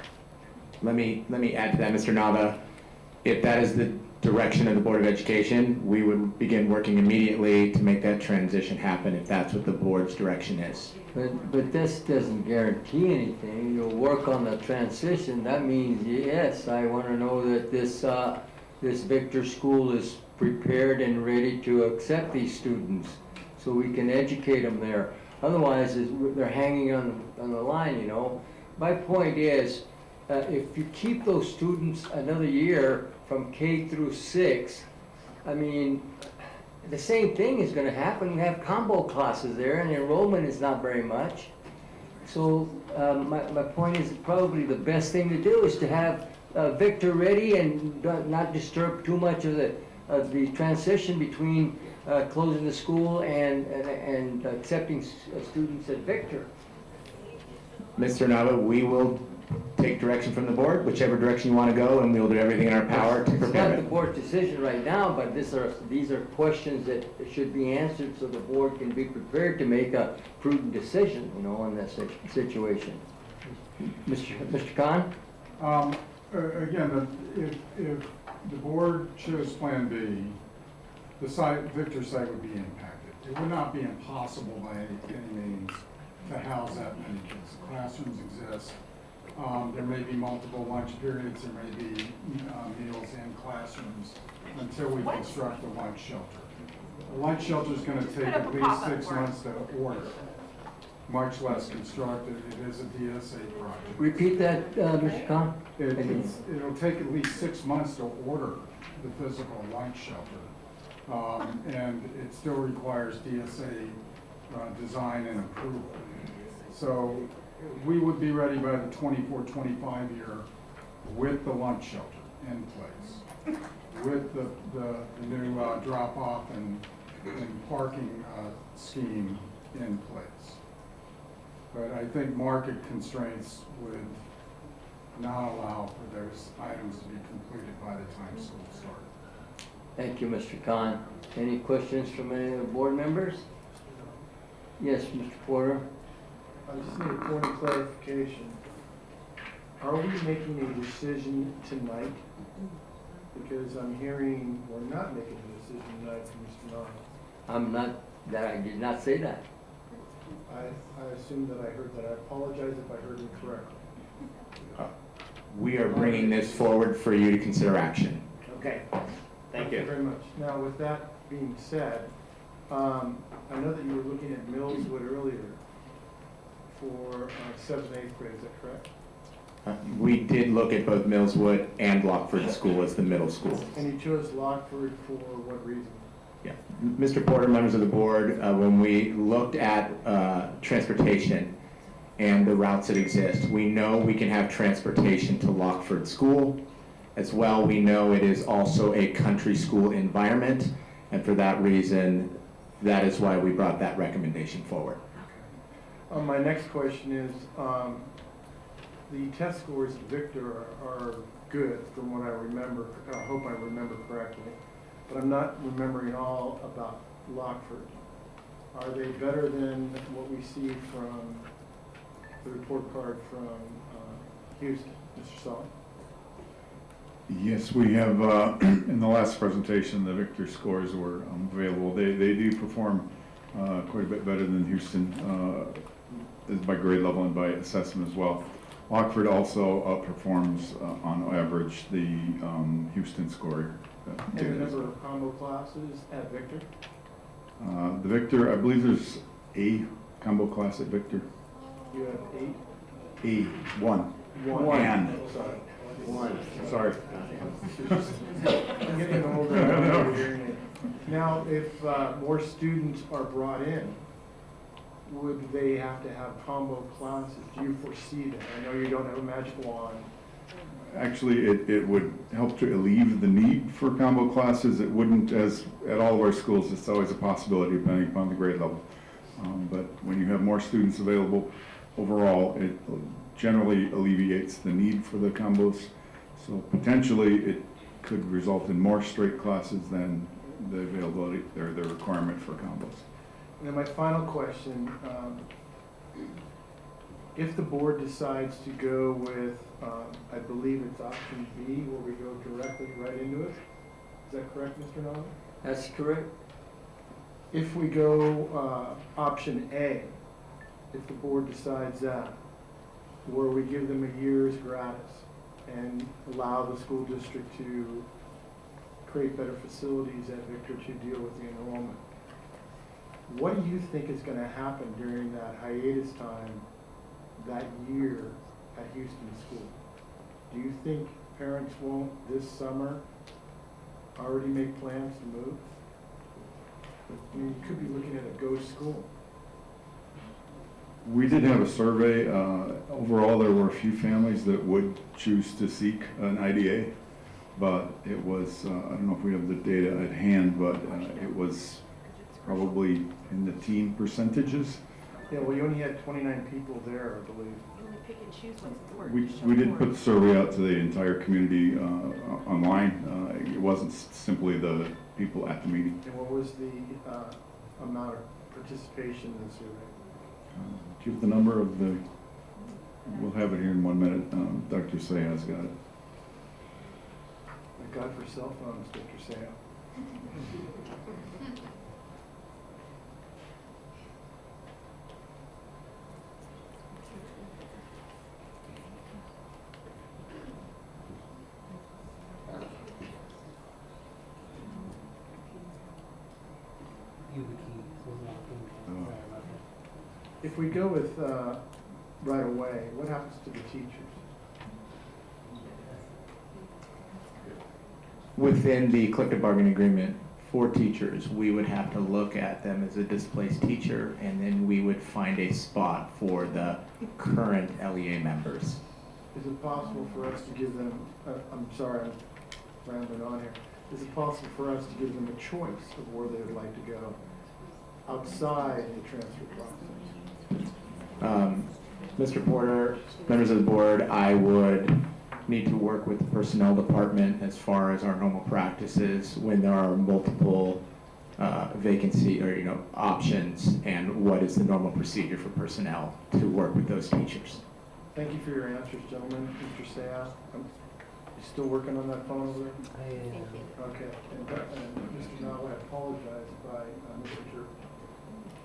Let me add to that, Mr. Nava. If that is the direction of the Board of Education, we would begin working immediately to make that transition happen if that's what the board's direction is. But this doesn't guarantee anything. You'll work on the transition. That means, yes, I want to know that this Victor School is prepared and ready to accept these students so we can educate them there. Otherwise, they're hanging on the line, you know. My point is, if you keep those students another year from K through 6, I mean, the same thing is going to happen. We have combo classes there, and enrollment is not very much. So my point is probably the best thing to do is to have Victor ready and not disturb too much of the transition between closing the school and accepting students at Victor. Mr. Nava, we will take direction from the board, whichever direction you want to go, and we'll do everything in our power to It's prepare not the it. board's decision right now, but these are questions that should be answered so the board can be prepared to make a prudent decision, you know, in that situation. Mr. Khan? Again, if the board chose Plan B, the site, Victor site would be impacted. It would not be impossible by any means to house that many kids. Classrooms exist. There may be multiple lunch periods, there may be meals in classrooms until we construct the lunch shelter. The lunch shelter is going to take at least 6 months to order, much less construct it. It is a DSA project. Repeat that, Mr. Khan? It'll take at least 6 months to order the physical lunch shelter. And it still requires DSA design and approval. So we would be ready by the 24-25 year with the lunch shelter in place, with the new drop-off and parking scheme in place. But I think market constraints would not allow for those items to be completed by the time school started. Thank you, Mr. Khan. Any questions from any of the board members? Yes, Mr. Porter? I just need a point of clarification. Are we making a decision tonight? Because I'm hearing we're not making a decision tonight from Mr. Nara. I did not say that. I assume that I heard that. I apologize if I heard incorrectly. We are bringing this forward for you to consider action. Okay, Thank you very much. Now, with that being said, I know that you were looking at Millswood earlier for 7th and 8th grade, is that correct? We did look at both Millswood and Lockford School as the middle schools. And you chose Lockford for what reason? Yeah. Mr. Porter, members of the board, when we looked at transportation and the routes that exist, we know we can have transportation to Lockford School. As well, we know it is also a country school environment, and for that reason, that is why we brought that recommendation forward. My next question is, the test scores at Victor are good from what I remember. I hope I remember correctly, but I'm not remembering all about Lockford. Are they better than what we see from the report card from Houston, Mr. Sully? Yes, we have, in the last presentation, the Victor scores were available. They do perform quite a bit better than Houston by grade level and by assessment as well. Lockford also outperforms on average the Houston score. And the number of combo classes at Victor? The Victor, I believe there's a combo class at Victor. You have 1. eight? One. And. Sorry. One. Sorry. I'm getting older. I'm not hearing it. Now, if more students are brought in, would they have to have combo classes? Do you foresee that? I know you don't have a magic wand. Actually, it would help to alleviate the need for combo classes. It wouldn't, as at all of our schools, it's always a possibility depending upon the grade level. But when you have more students available, overall, it generally alleviates the need for the combos. So potentially, it could result in more straight classes than the availability or the requirement for combos. And then my final question, if the board decides to go with, I believe it's option B, where we go directly right into it, is that correct, Mr. Nolan? That's correct. If we go option A, if the board decides that, where we give them a year's gratis and allow the school district to create better facilities at Victor to deal with the enrollment, what do you think is going to happen during that hiatus time that year at Houston School? Do you think parents won't this summer already make plans to move? I mean, you could be looking at a ghost school. We did have a survey. Overall, there were a few families that would choose to seek an IDA, but it was, I don't know if we have the data at hand, but it was probably in the teen percentages Yeah, well, you only had 29 people there, I believe. You only pick and choose what's important. We did put the survey out to the entire community online. It wasn't simply the people at the meeting. And what was the amount of participation in the survey? Do you have the number of the, we'll have it here in 1 minute. Dr. Sayah's got it. Thank God for cell phones, Dr. Sayah. If we go with right away, what happens to the teachers? Within the collective bargaining agreement for teachers, we would have to look at them as a displaced teacher, and then we would find a spot for the current LEA members. Is it possible for us to give them, I'm sorry, I'm rambling on here. Is it possible for us to give them a choice of where they would like to go outside the transfer process? Mr. Porter, members of the board, I would need to work with the personnel department as far as our normal practices when there are multiple vacancy or options, and what is the normal procedure for personnel to work with those teachers. Thank you for your answers, gentlemen. Mr. Sayah, you still working on that phone over there? Thank you. Okay. And Mr. Nava, I apologize by Mr. Jerk.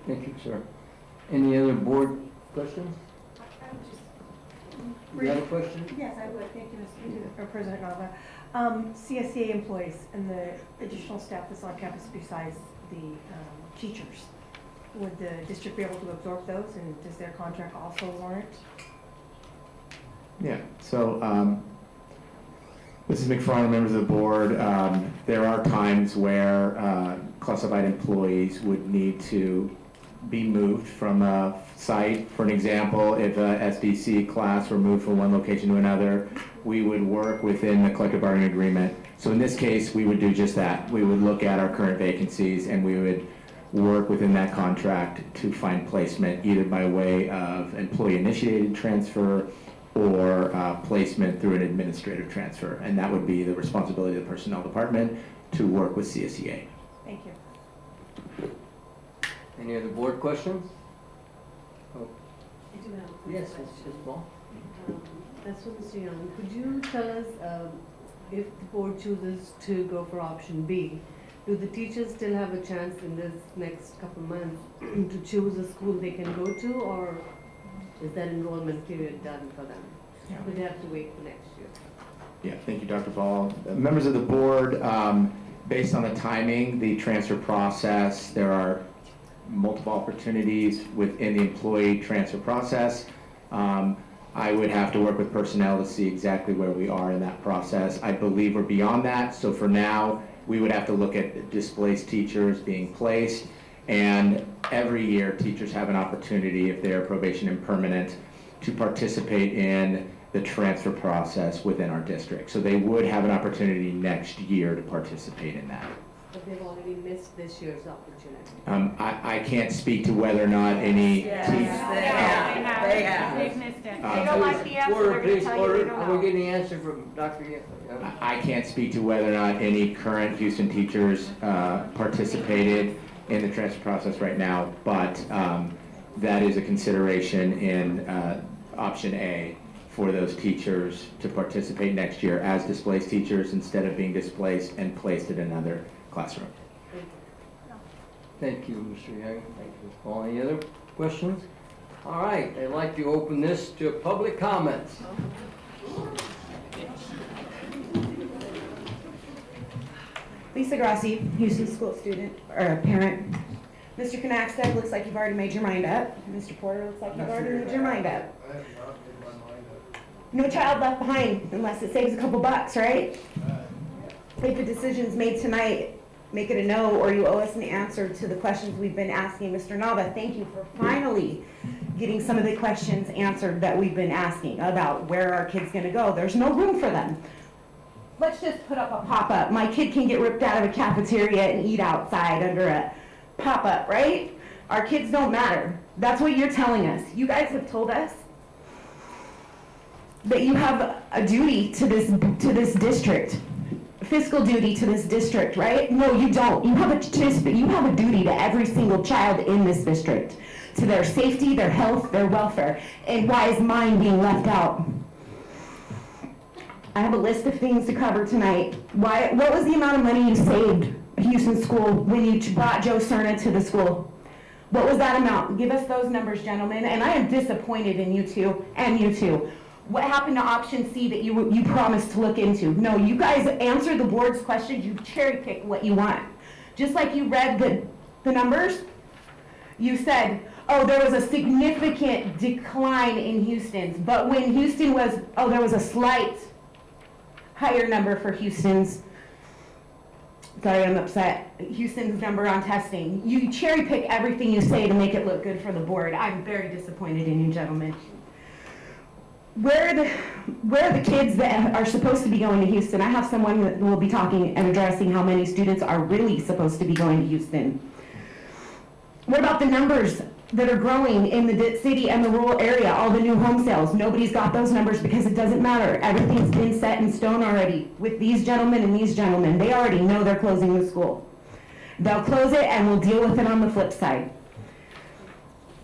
Thank you, sir. Any other board questions? You have a question? Yes, I would. Thank you, President Nava. CSEA employees and the additional staff that's on campus besides the teachers, would the district be able to absorb those, and does their contract also warrant? Yeah, so Mrs. McFarland, members of the board, there are times where classified employees would need to be moved from a site. For an example, if a SDC class were moved from one location to another, we would work within the collective bargaining agreement. So in this case, we would do just that. We would look at our current vacancies and we would work within that contract to find placement, either by way of employee-initiated transfer or placement through an administrative transfer. And that would be the responsibility of the personnel department to work with CSEA. Thank you. Any other board questions? Oh, I do have a yes, question. Ms. Ball. That's for Mr. Young. Could you tell us if the board chooses to go for option B, do the teachers still have a chance in this next couple months to choose a school they can go to, or is that enrollment period done for them? Yeah. Would they have to wait for next year? Yeah, thank you, Dr. Ball. Members of the board, based on the timing, the transfer process, there are multiple opportunities within the employee transfer process. I would have to work with personnel to see exactly where we are in that process. I believe we're beyond that, so for now, we would have to look at displaced teachers being placed, and every year, teachers have an opportunity, if they are probation and permanent, to participate in the transfer process within our district. So they would have an opportunity next year to participate in that. But they've already missed this year's opportunity. I can't speak to whether or not any Yes, teachers. they have. They've missed it. They don't like the answer, Order, they're gonna please, tell you order. they don't Are we know. getting the answer from Dr. Young? I can't speak to whether or not any current Houston teachers participated in the transfer process right now, but that is a consideration in option A for those teachers to participate next year as displaced teachers instead of being displaced and placed in another classroom. Thank you, Mr. Young. Thank you, Ms. Paul. Any other questions? All right, I'd like to open this to public comments. Lisa Grassi, Houston school student, or parent. Mr. Knackstead, looks like you've already made your mind up. Mr. Porter, looks like you've already made your mind up. I have not made my mind up. No child left behind unless it saves a couple bucks, right? If a decision's made tonight, make it a no, or you owe us an answer to the questions we've been asking. Mr. Nava, thank you for finally getting some of the questions answered that we've been asking about where our kid's gonna go. There's no room for them. Let's just put up a pop-up. My kid can get ripped out of a cafeteria and eat outside under a pop-up, right? Our kids don't matter. That's what you're telling us. You guys have told us that you have a duty to this district, fiscal duty to this district, right? No, you don't. You have a duty to every single child in this district, to their safety, their health, their welfare. And why is mine being left out? I have a list of things to cover tonight. What was the amount of money you saved Houston School when you brought Joe Cerna to the school? What was that amount? Give us those numbers, gentlemen. And I am disappointed in you two, and you two. What happened to option C that you promised to look into? No, you guys answer the board's questions. You cherry pick what you want. Just like you read the numbers, you said, oh, there was a significant decline in Houston's. But when Houston was, oh, there was a slight higher number for Houston's. Sorry, I'm upset. Houston's number on testing. You cherry pick everything you say to make it look good for the board. I'm very disappointed in you, gentlemen. Where are the kids that are supposed to be going to Houston? I have someone that will be talking and addressing how many students are really supposed to be going to Houston. What about the numbers that are growing in the city and the rural area, all the new home sales? Nobody's got those numbers because it doesn't matter. Everything's been set in stone already with these gentlemen and these gentlemen. They already know they're closing the school. They'll close it and we'll deal with it on the flip side.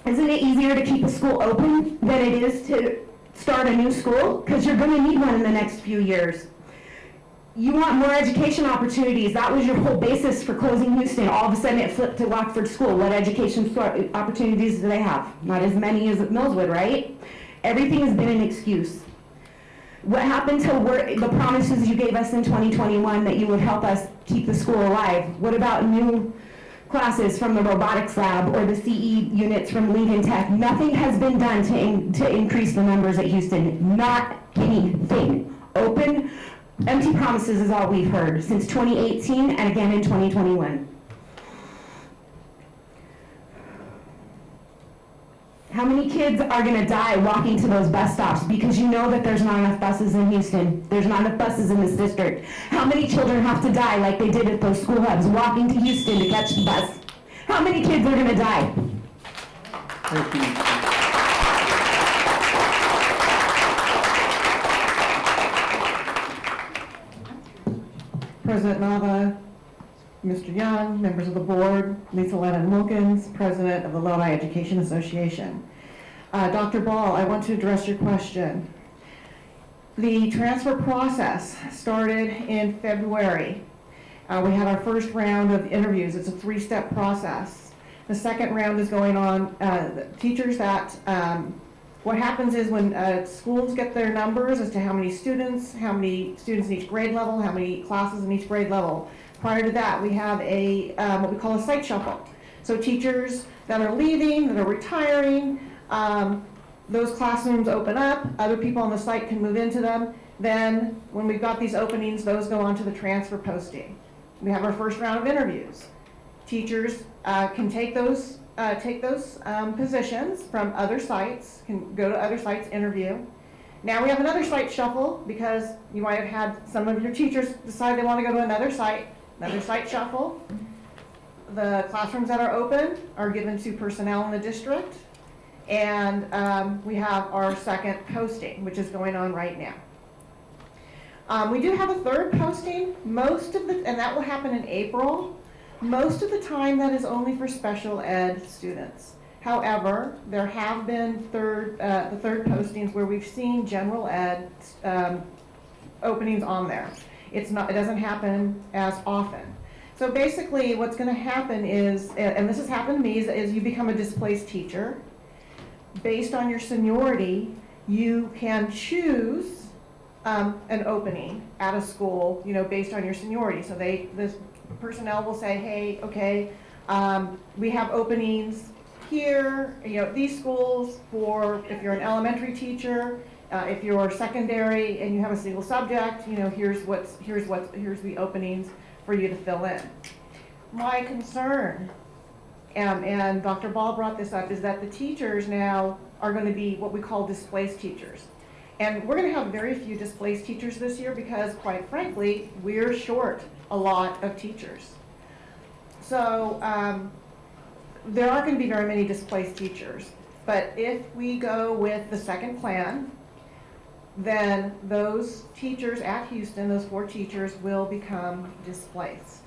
Isn't it easier to keep a school open than it is to start a new school? Because you're going to need one in the next few years. You want more education opportunities. That was your whole basis for closing Houston. All of a sudden it flipped to Rockford School. What education opportunities do they have? Not as many as at Millswood, right? Everything has been an excuse. What happened to the promises you gave us in 2021 that you would help us keep the school alive? What about new classes from the robotics lab or the CE units from Lincoln Tech? Nothing has been done to increase the numbers at Houston. Not anything. Empty promises is all we've heard since 2018 and again in 2021. How many kids are going to die walking to those bus stops because you know that there's not enough buses in Houston? There's not enough buses in this district. How many children have to die like they did at those school hubs walking to Houston to catch the bus? How many kids are going to die? Thank you. President Nava, Mr. Young, members of the board, Lisa Lennon-Wilkins, President of the Lodi Education Association. Dr. Ball, I want to address your question. The transfer process started in February. We had our first round of interviews. It's a 3-step process. The second round is going on. Teachers that what happens is when schools get their numbers as to how many students in each grade level, how many classes in each grade level. Prior to that, we have a what we call a site shuffle. So teachers that are leaving, that are retiring, those classrooms open up, other people on the site can move into them. Then when we've got these openings, those go on to the transfer posting. We have our first round of interviews. Teachers can take those positions from other sites, can go to other sites, interview. Now we have another site shuffle because you might have had some of your teachers decide they want to go to another site shuffle. The classrooms that are open are given to personnel in the district. And we have our second posting, which is going on right now. We do have a third posting, and that will happen in April. Most of the time, that is only for special ed students. However, there have been the third postings where we've seen general ed openings on there. It doesn't happen as often. So basically, what's going to happen is, and this has happened to me, is you become a displaced teacher. Based on your seniority, you can choose an opening at a school, based on your seniority. So this personnel will say, hey, okay, we have openings here, these schools for if you're an elementary teacher, if you're secondary and you have a single subject, here's the openings for you to fill in. My concern, and Dr. Ball brought this up, is that the teachers now are going to be what we call displaced teachers. And we're going to have very few displaced teachers this year because, quite frankly, we're short a lot of teachers. So there aren't going to be very many displaced teachers. But if we go with the second plan, then those teachers at Houston, those 4 teachers, will become displaced.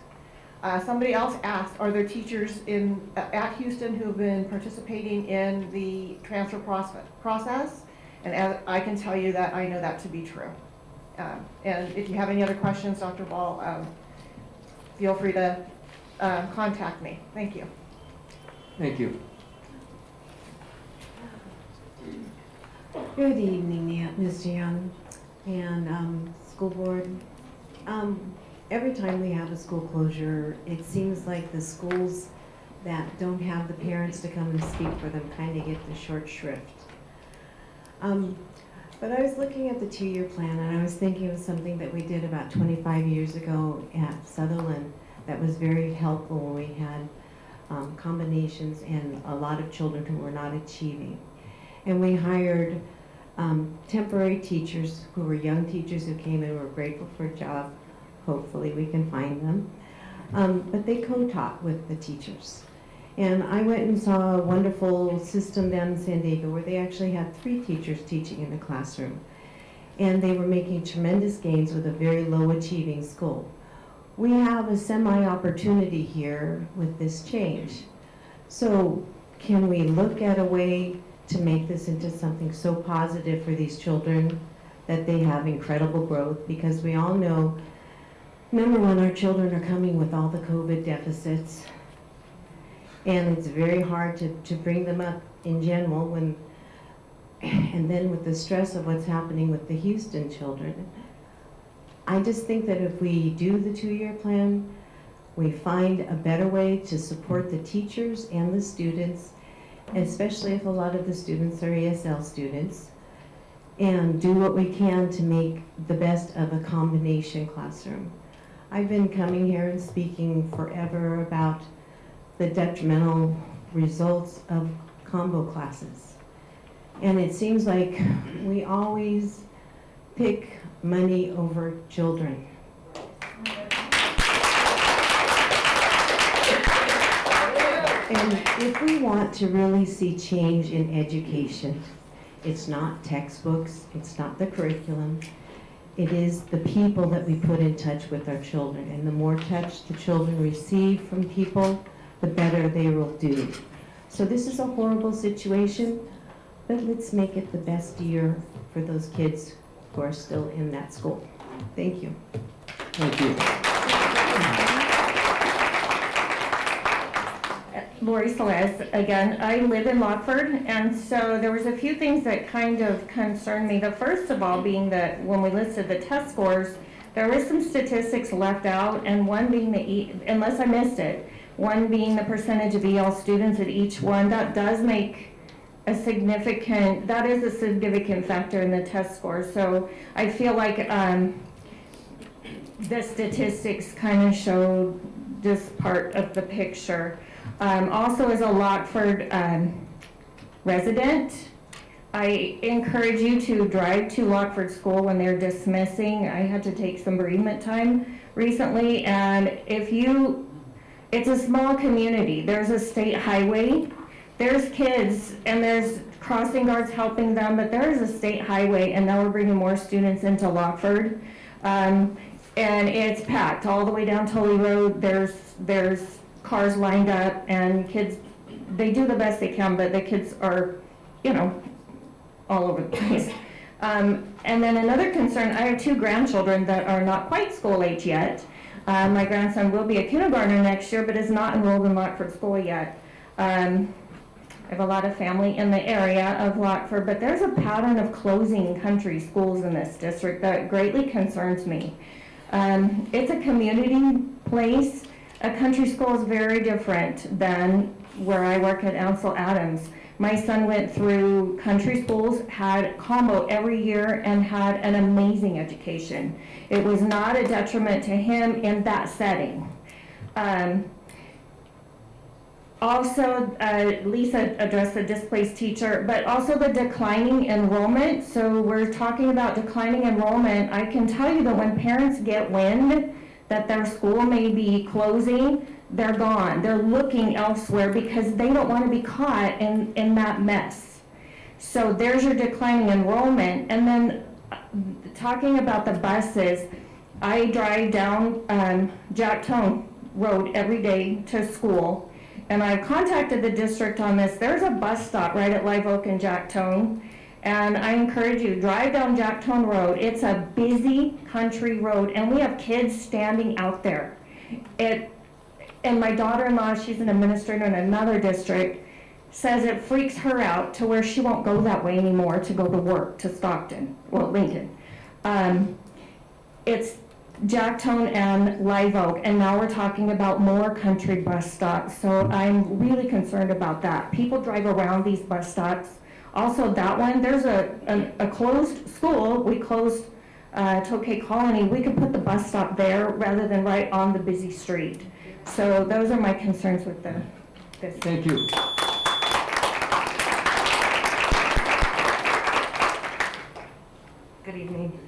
Somebody else asked, are there teachers at Houston who have been participating in the transfer process? And I can tell you that I know that to be true. And if you have any other questions, Dr. Ball, feel free to contact me. Thank you. Thank you. Good evening, Mr. Young and school board. Every time we have a school closure, it seems like the schools that don't have the parents to come and speak for them kind of get the short shrift. But I was looking at the 2-year plan, and I was thinking of something that we did about 25 years ago at Sutherland that was very helpful when we had combinations and a lot of children who were not achieving. And we hired temporary teachers who were young teachers who came in and were grateful for a job. Hopefully we can find them. But they co-taught with the teachers. And I went and saw a wonderful system down in San Diego where they actually had 3 teachers teaching in the classroom. And they were making tremendous gains with a very low achieving school. We have a semi-opportunity here with this change. So can we look at a way to make this into something so positive for these children that they have incredible growth? Because we all know, number one, our children are coming with all the COVID deficits. And it's very hard to bring them up in general when, and then with the stress of what's happening with the Houston children. I just think that if we do the 2-year plan, we find a better way to support the teachers and the students, especially if a lot of the students are ESL students, and do what we can to make the best of a combination classroom. I've been coming here and speaking forever about the detrimental results of combo classes. And it seems like we always pick money over children. And if we want to really see change in education, it's not textbooks, it's not the curriculum, it is the people that we put in touch with our children. And the more touch the children receive from people, the better they will do. So this is a horrible situation, but let's make it the best year for those kids who are still in that school. Thank you. Thank you. Lori Celeste, again, I live in Lockford, and so there was a few things that kind of concerned me. The first of all being that when we listed the test scores, there were some statistics left out, and one being the, unless I missed it, one being the percentage of EL students at each one. That does make a significant, that is a significant factor in the test score. So I feel like the statistics kind of showed this part of the picture. Also, as a Lockford resident, I encourage you to drive to Lockford School when they're dismissing. I had to take some bereavement time recently, and it's a small community. There's a state highway, there's kids, and there's crossing guards helping them, but there is a state highway, and now we're bringing more students into Lockford. And it's packed all the way down Tully Road. There's cars lined up, and kids, they do the best they can, but the kids are, all over the place. And then another concern, I have 2 grandchildren that are not quite school age yet. My grandson will be a kindergartner next year, but is not enrolled in Lockford School yet. I have a lot of family in the area of Lockford, but there's a pattern of closing country schools in this district that greatly concerns me. It's a community place. A country school is very different than where I work at Ansel Adams. My son went through country schools, had combo every year, and had an amazing education. It was not a detriment to him in that setting. Also, Lisa addressed the displaced teacher, but also the declining enrollment. So we're talking about declining enrollment. I can tell you that when parents get wind that their school may be closing, they're gone. They're looking elsewhere because they don't want to be caught in that mess. So there's your declining enrollment. And then talking about the buses, I drive down Jack Tone Road every day to school, and I've contacted the district on this. There's a bus stop right at Live Oak and Jack Tone, and I encourage you, drive down Jack Tone Road. It's a busy country road, and we have kids standing out there. And my daughter-in-law, she's an administrator in another district, says it freaks her out to where she won't go that way anymore to go to work to Stockton, well, Lincoln. It's Jack Tone and Live Oak, and now we're talking about more country bus stops. So I'm really concerned about that. People drive around these bus stops. Also, that one, there's a closed school. We closed Tokay Colony. We could put the bus stop there rather than right on the busy street. So those are my concerns with this. Thank you. Good evening.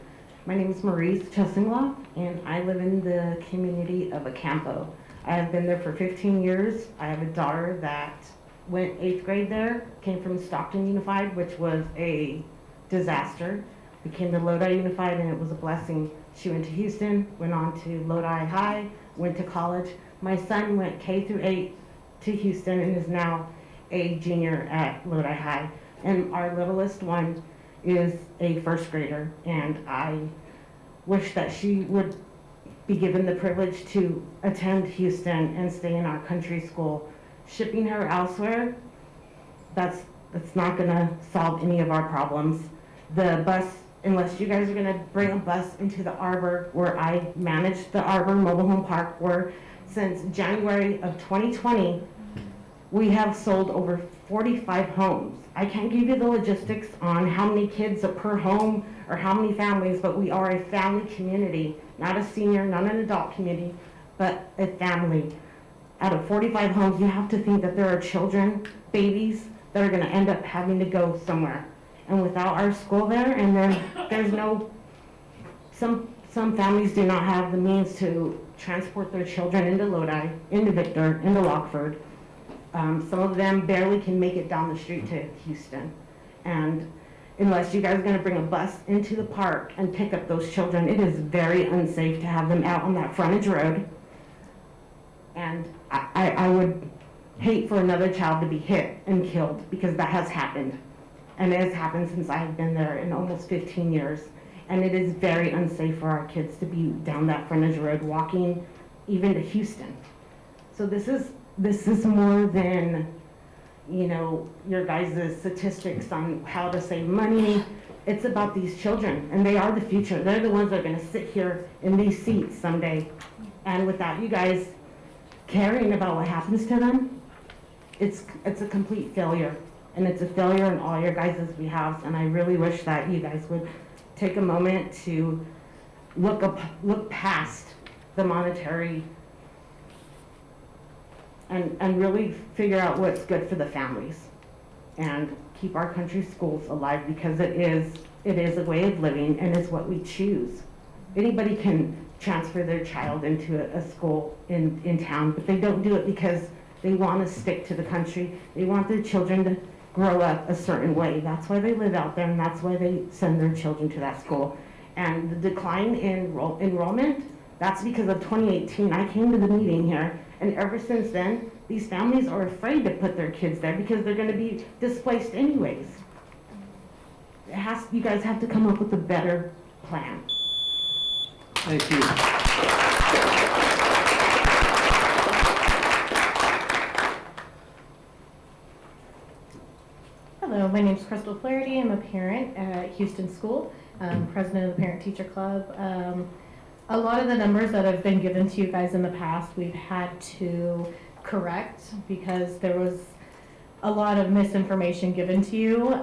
My name is Maurice Chessinglaw, and I live in the community of Acampo. I have been there for 15 years. I have a daughter that went 8th grade there, came from Stockton Unified, which was a disaster. We came to Lodi Unified, and it was a blessing. She went to Houston, went on to Lodi High, went to college. My son went K through 8 to Houston and is now a junior at Lodi High. And our littlest one is a 1st grader, and I wish that she would be given the privilege to attend Houston and stay in our country school. Shipping her elsewhere, that's not gonna solve any of our problems. The bus, unless you guys are gonna bring a bus into the Arbor, where I manage the Arbor Mobile Home Park, where since January of 2020, we have sold over 45 homes. I can't give you the logistics on how many kids are per home or how many families, but we are a family community, not a senior, not an adult community, but a family. Out of 45 homes, you have to think that there are children, babies, that are gonna end up having to go somewhere. And without our school there, and then there's no, some families do not have the means to transport their children into Lodi, into Victor, into Lockford. Some of them barely can make it down the street to Houston. And unless you guys are gonna bring a bus into the park and pick up those children, it is very unsafe to have them out on that frontage road. And I would hate for another child to be hit and killed, because that has happened. And it has happened since I've been there in almost 15 years. And it is very unsafe for our kids to be down that frontage road walking even to Houston. So this is more than, you know, your guys' statistics on how to save money. It's about these children, and they are the future. They're the ones that are gonna sit here in these seats someday. And without you guys caring about what happens to them, it's a complete failure. And it's a failure in all your guys' behalves, and I really wish that you guys would take a moment to look past the monetary and really figure out what's good for the families and keep our country schools alive, because it is a way of living and it's what we choose. Anybody can transfer their child into a school in town, but they don't do it because they want to stick to the country. They want their children to grow up a certain way. That's why they live out there, and that's why they send their children to that school. And the decline in enrollment, that's because of 2018. I came to the meeting here, and ever since then, these families are afraid to put their kids there because they're going to be displaced anyways. You guys have to come up with a better plan. Thank you. Hello, my name is Crystal Flaherty. I'm a parent at Houston School, president of the Parent Teacher Club. A lot of the numbers that have been given to you guys in the past, we've had to correct because there was a lot of misinformation given to you.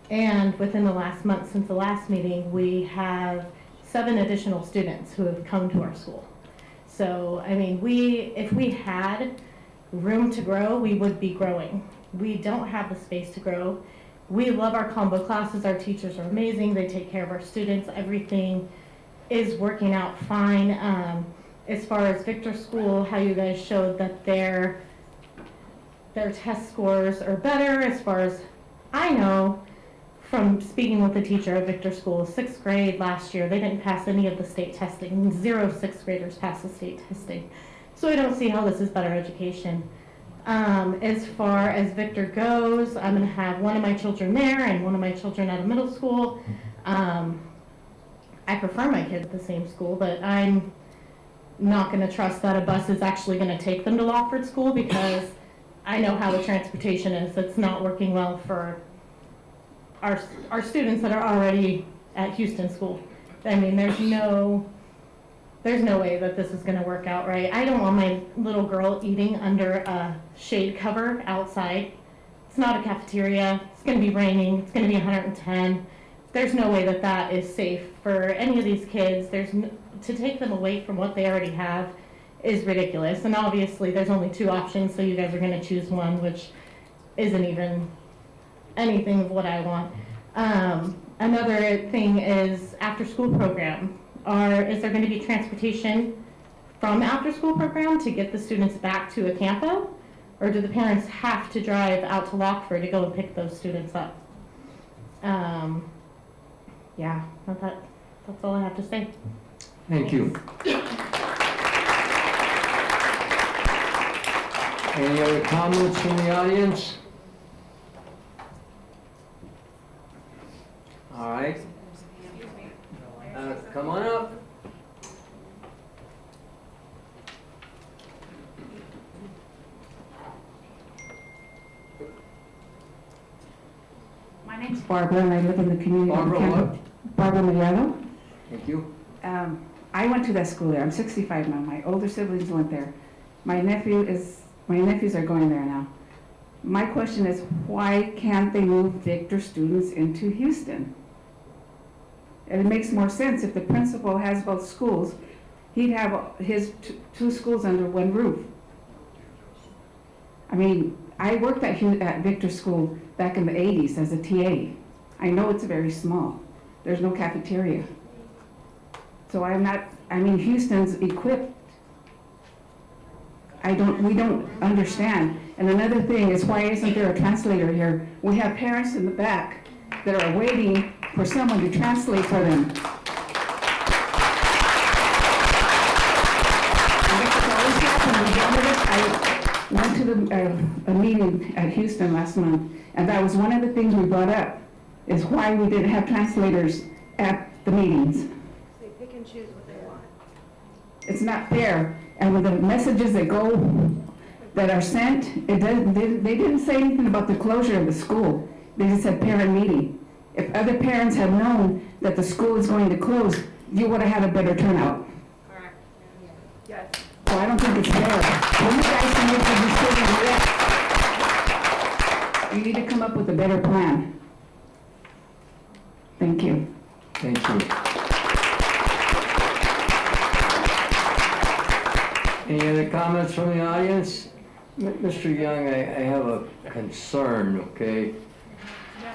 And within the last month since the last meeting, we have 7 additional students who have come to our school. So, I mean, if we had room to grow, we would be growing. We don't have the space to grow. We love our combo classes. Our teachers are amazing. They take care of our students. Everything is working out fine. as far as Victor School, how you guys showed that their test scores are better. As far as I know, from speaking with the teacher at Victor School, 6th grade last year, they didn't pass any of the state testing. 0 6th graders passed the state testing. So I don't see how this is better education. As far as Victor goes, I'm going to have one of my children there and one of my children at a middle school. I prefer my kids at the same school, but I'm not going to trust that a bus is actually going to take them to Lockford School, because I know how the transportation is. It's not working well for our students that are already at Houston School. I mean, there's no way that this is going to work out right. I don't want my little girl eating under a shade cover outside. It's not a cafeteria. It's going to be raining. It's going to be 110. There's no way that that is safe for any of these kids. To take them away from what they already have is ridiculous. And obviously there's only 2 options, so you guys are going to choose one, which isn't even anything of what I want. Another thing is after-school program. Is there going to be transportation from after-school program to get the students back to a campo? Or do the parents have to drive out to Lockford to go and pick those students up? Yeah, that's all I have to say. Thank you. Any other comments from the audience? All right. Come on up. My name's Barbara, and I live in the community. Barbara what? Barbara Mariano. Thank you. I went to that school there. I'm 65 now. My older siblings went there. My nephews are going there now. My question is, why can't they move Victor students into Houston? And it makes more sense if the principal has both schools. He'd have his 2 schools under one roof. I mean, I worked at Victor School back in the 80s as a TA. I know it's very small. There's no cafeteria. So Houston's equipped. We don't understand. And another thing is, why isn't there a translator here? We have parents in the back that are waiting for someone to translate for them. And this has always happened. I went to a meeting at Houston last month, and that was one of the things we brought up, is why we didn't have translators at the meetings. They pick and choose what they want. It's not fair. And with the messages that are sent, they didn't say anything about the closure of the school. They just said parent meeting. If other parents had known that the school is going to close, you would have had a better turnout. Correct. Yes. So I don't think it's fair. When you guys can make the decision, you need to come up with a better plan. Thank you. Thank you. Any other comments from the audience? Mr. Young, I have a concern, okay?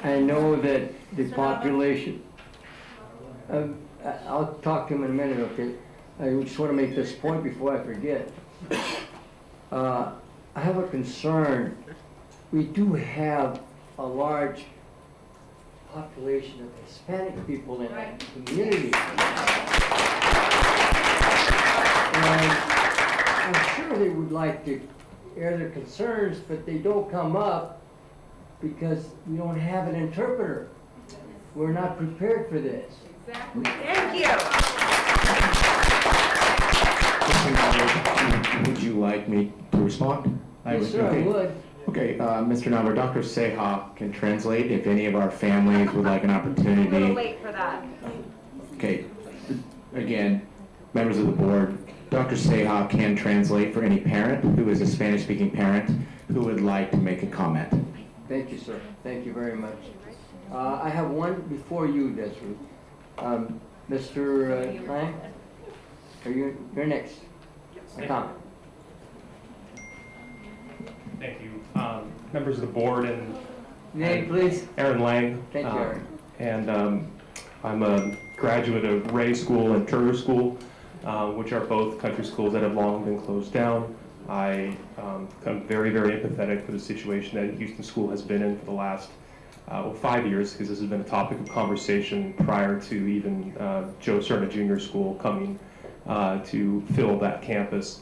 I know that the population, I'll talk to him in a minute, okay? I just want to make this point before I forget. I have a concern. We do have a large population of Hispanic people in that community. And I'm sure they would like to air their concerns, but they don't come up because we don't have an interpreter. We're not prepared for this. Exactly. Thank you. Mr. Navar, would you like me to respond? Yes, sir, I would. Okay, Mr. Navar, Dr. Seha can translate if any of our families would like an opportunity. I'm a little late for that. Okay, again, members of the board, Dr. Seha can translate for any parent who is a Spanish-speaking parent who would like to make a comment. Thank you, sir. Thank you very much. I have one before you, Desiree. Mr. Lang, you're next. A comment. Thank you. Members of the board and... Name, please. Aaron Lang. Thank you, Aaron. And I'm a graduate of Ray School and Turner School. which are both country schools that have long been closed down. I am very, very empathetic for the situation that Houston School has been in for the last 5 years, because this has been a topic of conversation prior to even Joe Cerna Junior School coming to fill that campus.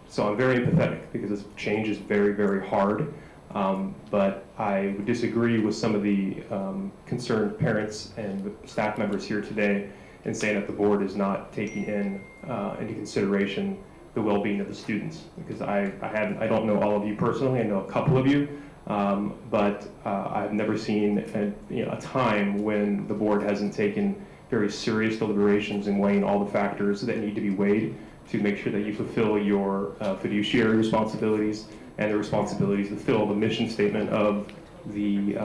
So I'm very empathetic because this change is very, very hard. But I would disagree with some of the concerned parents and the staff members here today in saying that the board is not taking into consideration the well-being of the students. Because I don't know all of you personally. I know a couple of you, but I've never seen a time when the board hasn't taken very serious deliberations and weighing all the factors that need to be weighed to make sure that you fulfill your fiduciary responsibilities and the responsibilities to fulfill the mission statement of the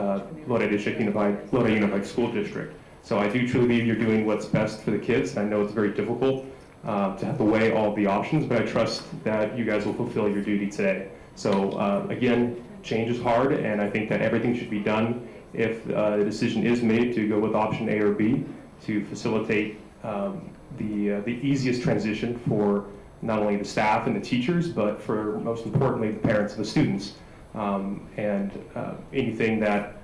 Lodi Unified School District. So I do truly believe you're doing what's best for the kids, and I know it's very difficult to have to weigh all the options, but I trust that you guys will fulfill your duty today. So again, change is hard, and I think that everything should be done if the decision is made to go with option A or B to facilitate the easiest transition for not only the staff and the teachers, but for most importantly, the parents and the students. And anything that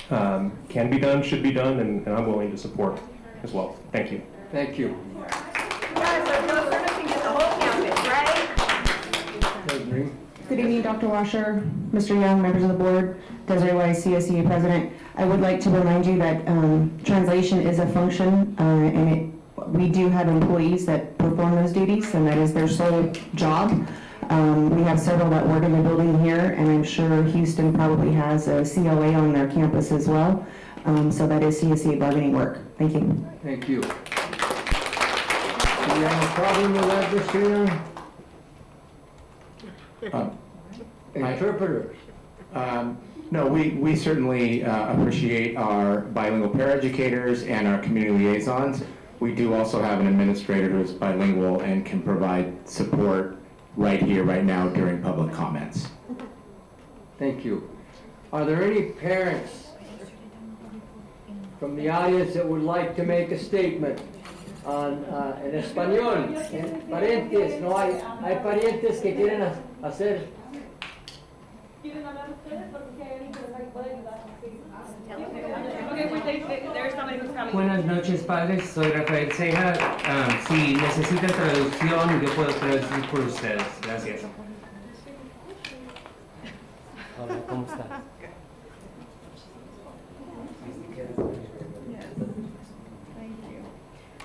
can be done should be done, and I'm willing to support as well. Thank you. Thank you. Good evening, Dr. Washer, Mr. Young, members of the board, Desiree Weiss, CSEA president. I would like to remind you that translation is a function, and we do have employees that perform those duties, and that is their sole job. We have several that work in the building here, and I'm sure Houston probably has a CLA on their campus as well. So that is CSEA bargaining work. Thank you. Thank you. Do you have a problem with that, Mr. Young? Interpreters. No, we certainly appreciate our bilingual paraeducators and our community liaisons. We do also have an administrator who is bilingual and can provide support right here, right now, during public comments. Thank you. Are there any parents from the audience that would like to make a statement on, en español? Parientes, no hay parientes que quieren hacer. ¿Quieren hablar ustedes? Porque si hay alguien que les puede ayudar. Buenas noches, padres. Soy Rafael Ceja. Si necesitan traducción, yo puedo traducir por ustedes. Gracias. Hola, ¿cómo estás?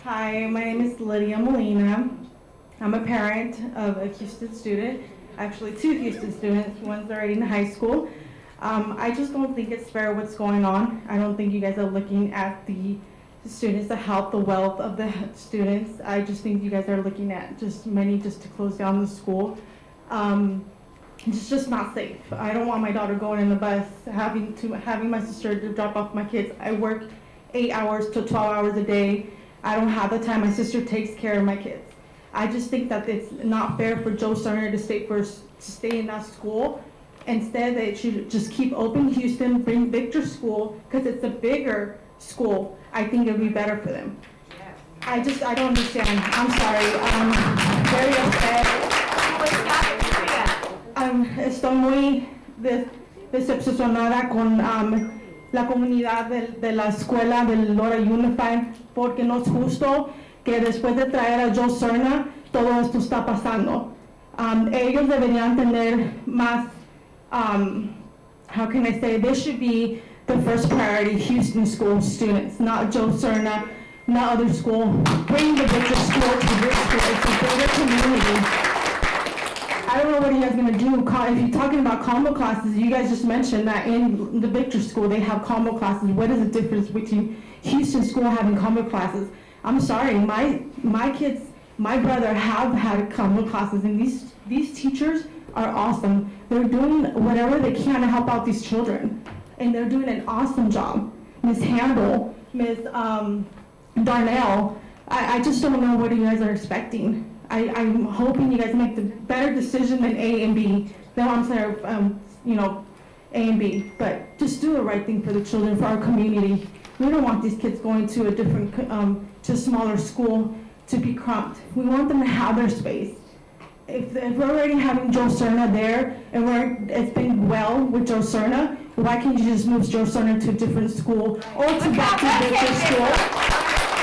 Hi, my name is Lydia Molina. I'm a parent of a Houston student, actually 2 Houston students, one's already in high school. I just don't think it's fair what's going on. I don't think you guys are looking at the students, the health, the wealth of the students. I just think you guys are looking at just to close down the school. It's just not safe. I don't want my daughter going in the bus, having my sister to drop off my kids. I work 8 hours to 12 hours a day. I don't have the time. My sister takes care of my kids. I just think that it's not fair for Joe Cerner to stay in that school. Instead, they should just keep open Houston, bring Victor School, because it's a bigger school. I think it would be better for them. I don't understand. I'm sorry. I'm very upset. Estoy muy decepcionada con la comunidad de la escuela del Lodi Unified, porque no es justo que después de traer a Joe Cerna, todo esto está pasando. Ellos deberían tener más, how can I say, this should be the first priority, Houston school students, not Joe Cerna, not other school. Bring the Victor School to this school. It's a bigger community. I don't know what you guys are going to do. If you're talking about combo classes, you guys just mentioned that in the Victor School they have combo classes. What is the difference between Houston School having combo classes? I'm sorry, my kids, my brother have had combo classes, and these teachers are awesome. They're doing whatever they can to help out these children, and they're doing an awesome job. Ms. Handel, Ms. Darnell, I just don't know what you guys are expecting. I'm hoping you guys make the better decision than A and B. No, I'm sorry, A and B. But just do the right thing for the children, for our community. We don't want these kids going to a different, to a smaller school. to be cramped. We want them to have their space. If we're already having Joe Cerna there, and it's been well with Joe Cerna, why can't you just move Joe Cerna to a different school, or to back to Victor School,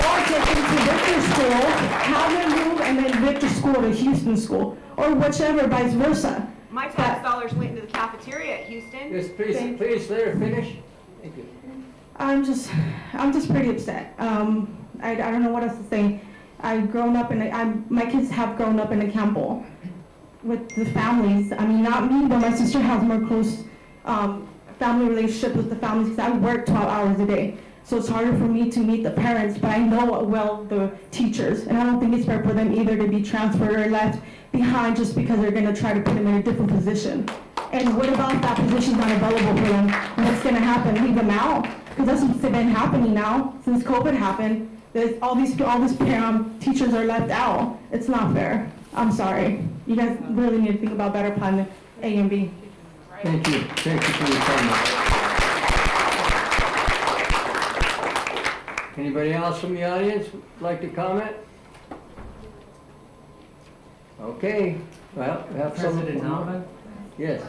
or take him to Victor School, have him move, and then Victor School to Houston School, or whichever, vice versa. My tax dollars went into the cafeteria at Houston. Yes, please let her finish. Thank you. I'm just pretty upset. I don't know what else to say. My kids have grown up in a Campbell with the families. I mean, not me, but my sister has more close family relationship with the families because I work 12 hours a day. So it's harder for me to meet the parents, but I know well the teachers, and I don't think it's fair for them either to be transferred or left behind just because they're going to try to put them in a different position. And what about if that position's not available for them? What's going to happen? Leave them out? Because that's what's been happening now since COVID happened. There's all these teachers are left out. It's not fair. I'm sorry. You guys really need to think about better plan A and B. Thank you. Thank you for your comment. Anybody else from the audience like to comment? Okay. Well, we have some. President Nava? Yes.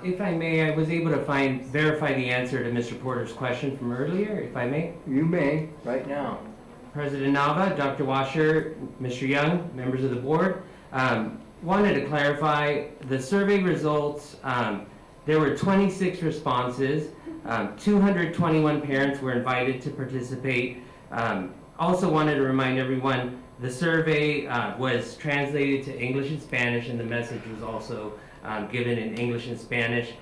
If I may, I was able to verify the answer to Mr. Porter's question from earlier, if I may. You may, right now. President Nava, Dr. Washer, Mr. Young, members of the board, wanted to clarify the survey results. There were 26 responses. 221 parents were invited to participate. Also wanted to remind everyone the survey was translated to English and Spanish, and the message was also given in English and Spanish.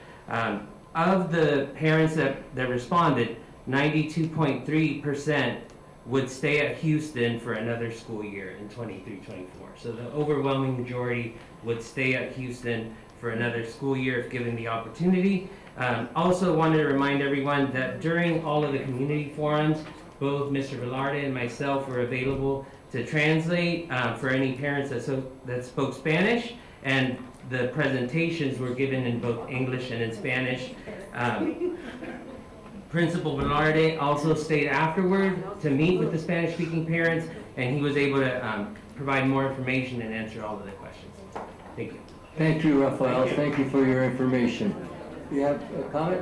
Of the parents that responded, 92.3% would stay at Houston for another school year in 23-24. So the overwhelming majority would stay at Houston for another school year if given the opportunity. Also wanted to remind everyone that during all of the community forums, both Mr. Velarde and myself were available to translate for any parents that spoke Spanish, and the presentations were given in both English and in Spanish. Principal Velarde also stayed afterward to meet with the Spanish-speaking parents, and he was able to provide more information and answer all of the questions. Thank you. Thank you, Rafael. Thank you for your information. You have a comment?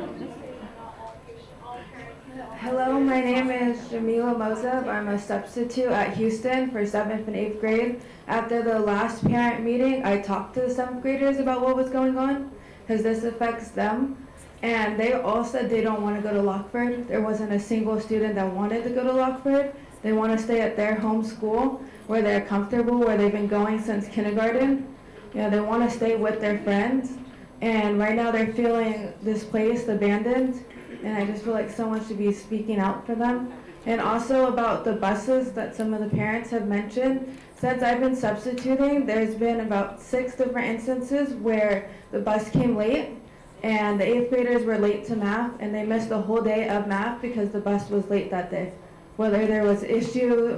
Hello, my name is Jamila Mozeb. I'm a substitute at Houston for 7th and 8th grade. After the last parent meeting, I talked to the 7th graders about what was going on, because this affects them. And they all said they don't want to go to Lockford. There wasn't a single student that wanted to go to Lockford. They want to stay at their home school where they're comfortable, where they've been going since kindergarten. You know, they want to stay with their friends. And right now they're feeling displaced, abandoned. And I just feel like someone should be speaking out for them. And also about the buses that some of the parents have mentioned. Since I've been substituting, there's been about 6 different instances where the bus came late. And the 8th graders were late to math, and they missed the whole day of math because the bus was late that day. Whether there was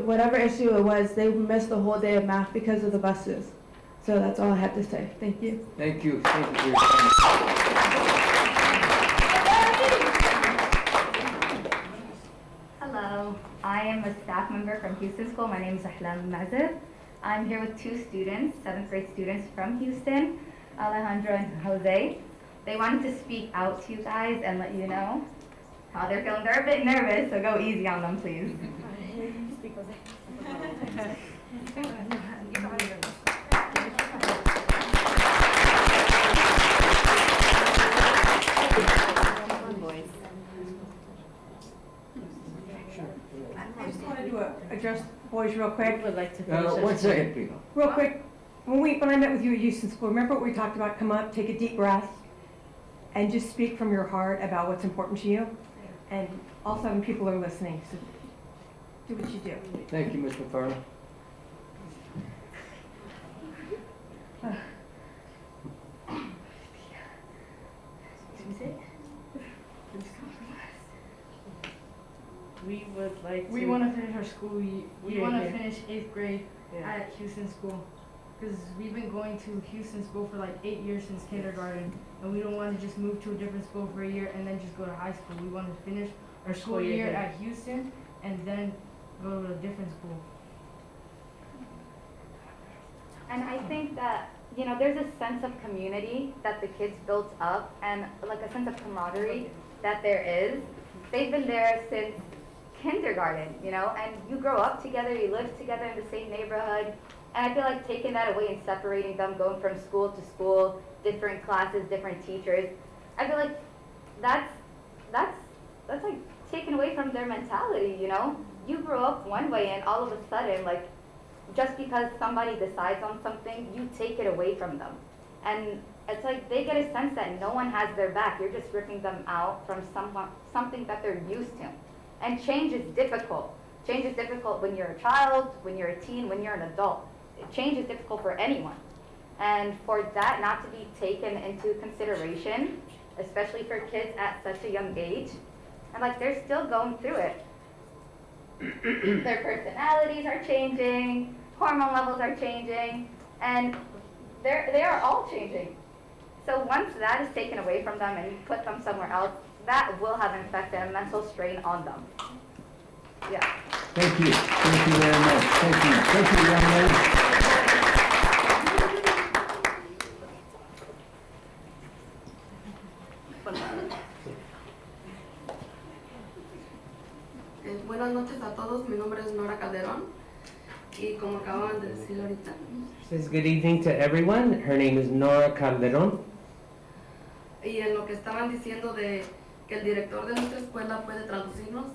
whatever issue it was, they missed the whole day of math because of the buses. So that's all I have to say. Thank you. Thank you. Thank you for your comment. Hello, I am a staff member from Houston School. My name is Ahlam Mazib. I'm here with 2 students, 7th grade students from Houston, Alejandro and Jose. They wanted to speak out to you guys and let you know how they're feeling. They're a bit nervous, so go easy on them, please. I just wanted to address boys real quick. Would like to finish 1 second, please. Real quick, when I met with you at Houston School, remember what we talked about? Come up, take a deep breath, and just speak from your heart about what's important to you. And also when people are listening, so do what you do. Thank you, Ms. McFarland. We would like to. We want to finish our school year. We want to here. finish 8th grade Yeah. at Houston School. Because we've been going to Houston School for like 8 years since kindergarten. And we don't want to just move to a different school for a year and then just go to high school. We want to finish our school year here. at Houston and then go to a different school. And I think that, you know, there's a sense of community that the kids built up and like a sense of camaraderie that there is. They've been there since kindergarten, you know, and you grow up together, you live together in the same neighborhood. And I feel like taking that away and separating them, going from school to school, different classes, different teachers, I feel like that's like taken away from their mentality, you know? You grow up one way and all of a sudden, like, just because somebody decides on something, you take it away from them. And it's like they get a sense that no one has their back. You're just ripping them out from something that they're used to. And change is difficult. Change is difficult when you're a child, when you're a teen, when you're an adult. Change is difficult for anyone. And for that not to be taken into consideration, especially for kids at such a young age, and like they're still going through it. Their personalities are changing, hormone levels are changing, and they are all changing. So once that is taken away from them and you put them somewhere else, that will have an effect and a mental strain on them. Yeah. Thank you. Thank you very much. Thank you. Thank you, young lady. Buenas noches a todos, mi nombre es Nora Calderón y como acaban de decir ahorita. Says good evening to everyone. Her name is Nora Calderon. Y en lo que estaban diciendo de que el director de nuestra escuela puede traducirnos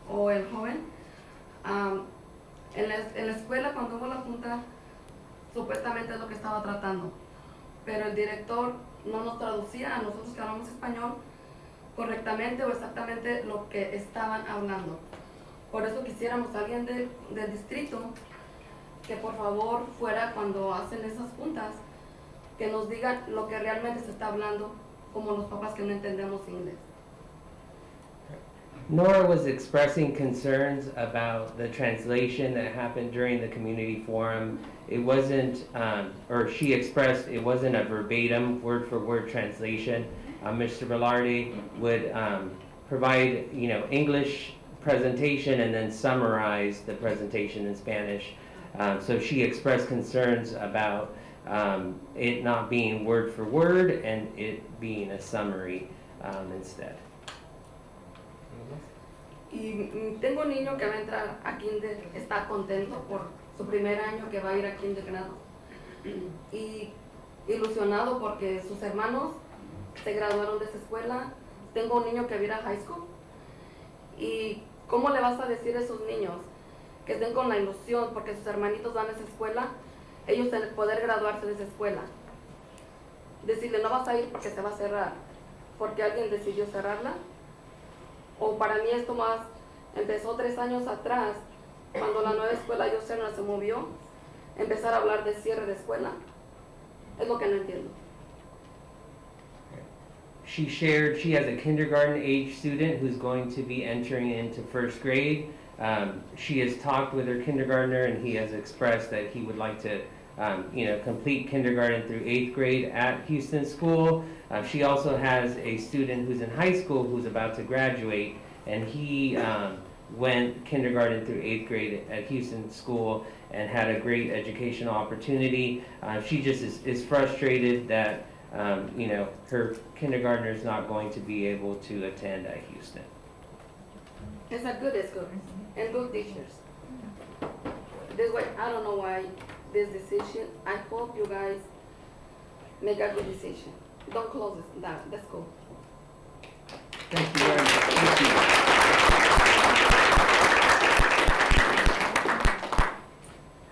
o el joven, en la escuela cuando hubo la junta supuestamente es lo que estaba tratando, pero el director no nos traducía a nosotros que hablamos español correctamente o exactamente lo que estaban hablando. Por eso quisiéramos a alguien del distrito que por favor fuera cuando hacen esas juntas, que nos digan lo que realmente se está hablando, como los papás que no entendemos inglés. Nora was expressing concerns about the translation that happened during the community forum. It wasn't, or she expressed it wasn't a verbatim word-for-word translation. Mr. Velarde would provide, you know, English presentation and then summarize the presentation in Spanish. So she expressed concerns about it not being word for word and it being a summary instead. Y tengo un niño que va a entrar a kinder, está contento por su primer año que va a ir a kindergarten y ilusionado porque sus hermanos se graduaron de esa escuela. Tengo un niño que va a ir a high school y ¿cómo le vas a decir a esos niños que estén con la ilusión porque sus hermanitos van a esa escuela, ellos poder graduarse de esa escuela? Decirle no vas a ir porque se va a cerrar, porque alguien decidió cerrarla. O para mí esto más empezó 3 años atrás, cuando la nueva escuela Yosemite se movió, empezar a hablar de cierre de escuela, es lo que no entiendo. She shared she has a kindergarten age student who's going to be entering into first grade. She has talked with her kindergartner and he has expressed that he would like to complete kindergarten through 8th grade at Houston School. She also has a student who's in high school who's about to graduate, and he went kindergarten through 8th grade at Houston School and had a great educational opportunity. She just is frustrated that her kindergartner is not going to be able to attend at Houston. It's a good school and good teachers. This way, I don't know why this decision. I hope you guys make a good decision. Don't close the school. Thank you very much. Thank you.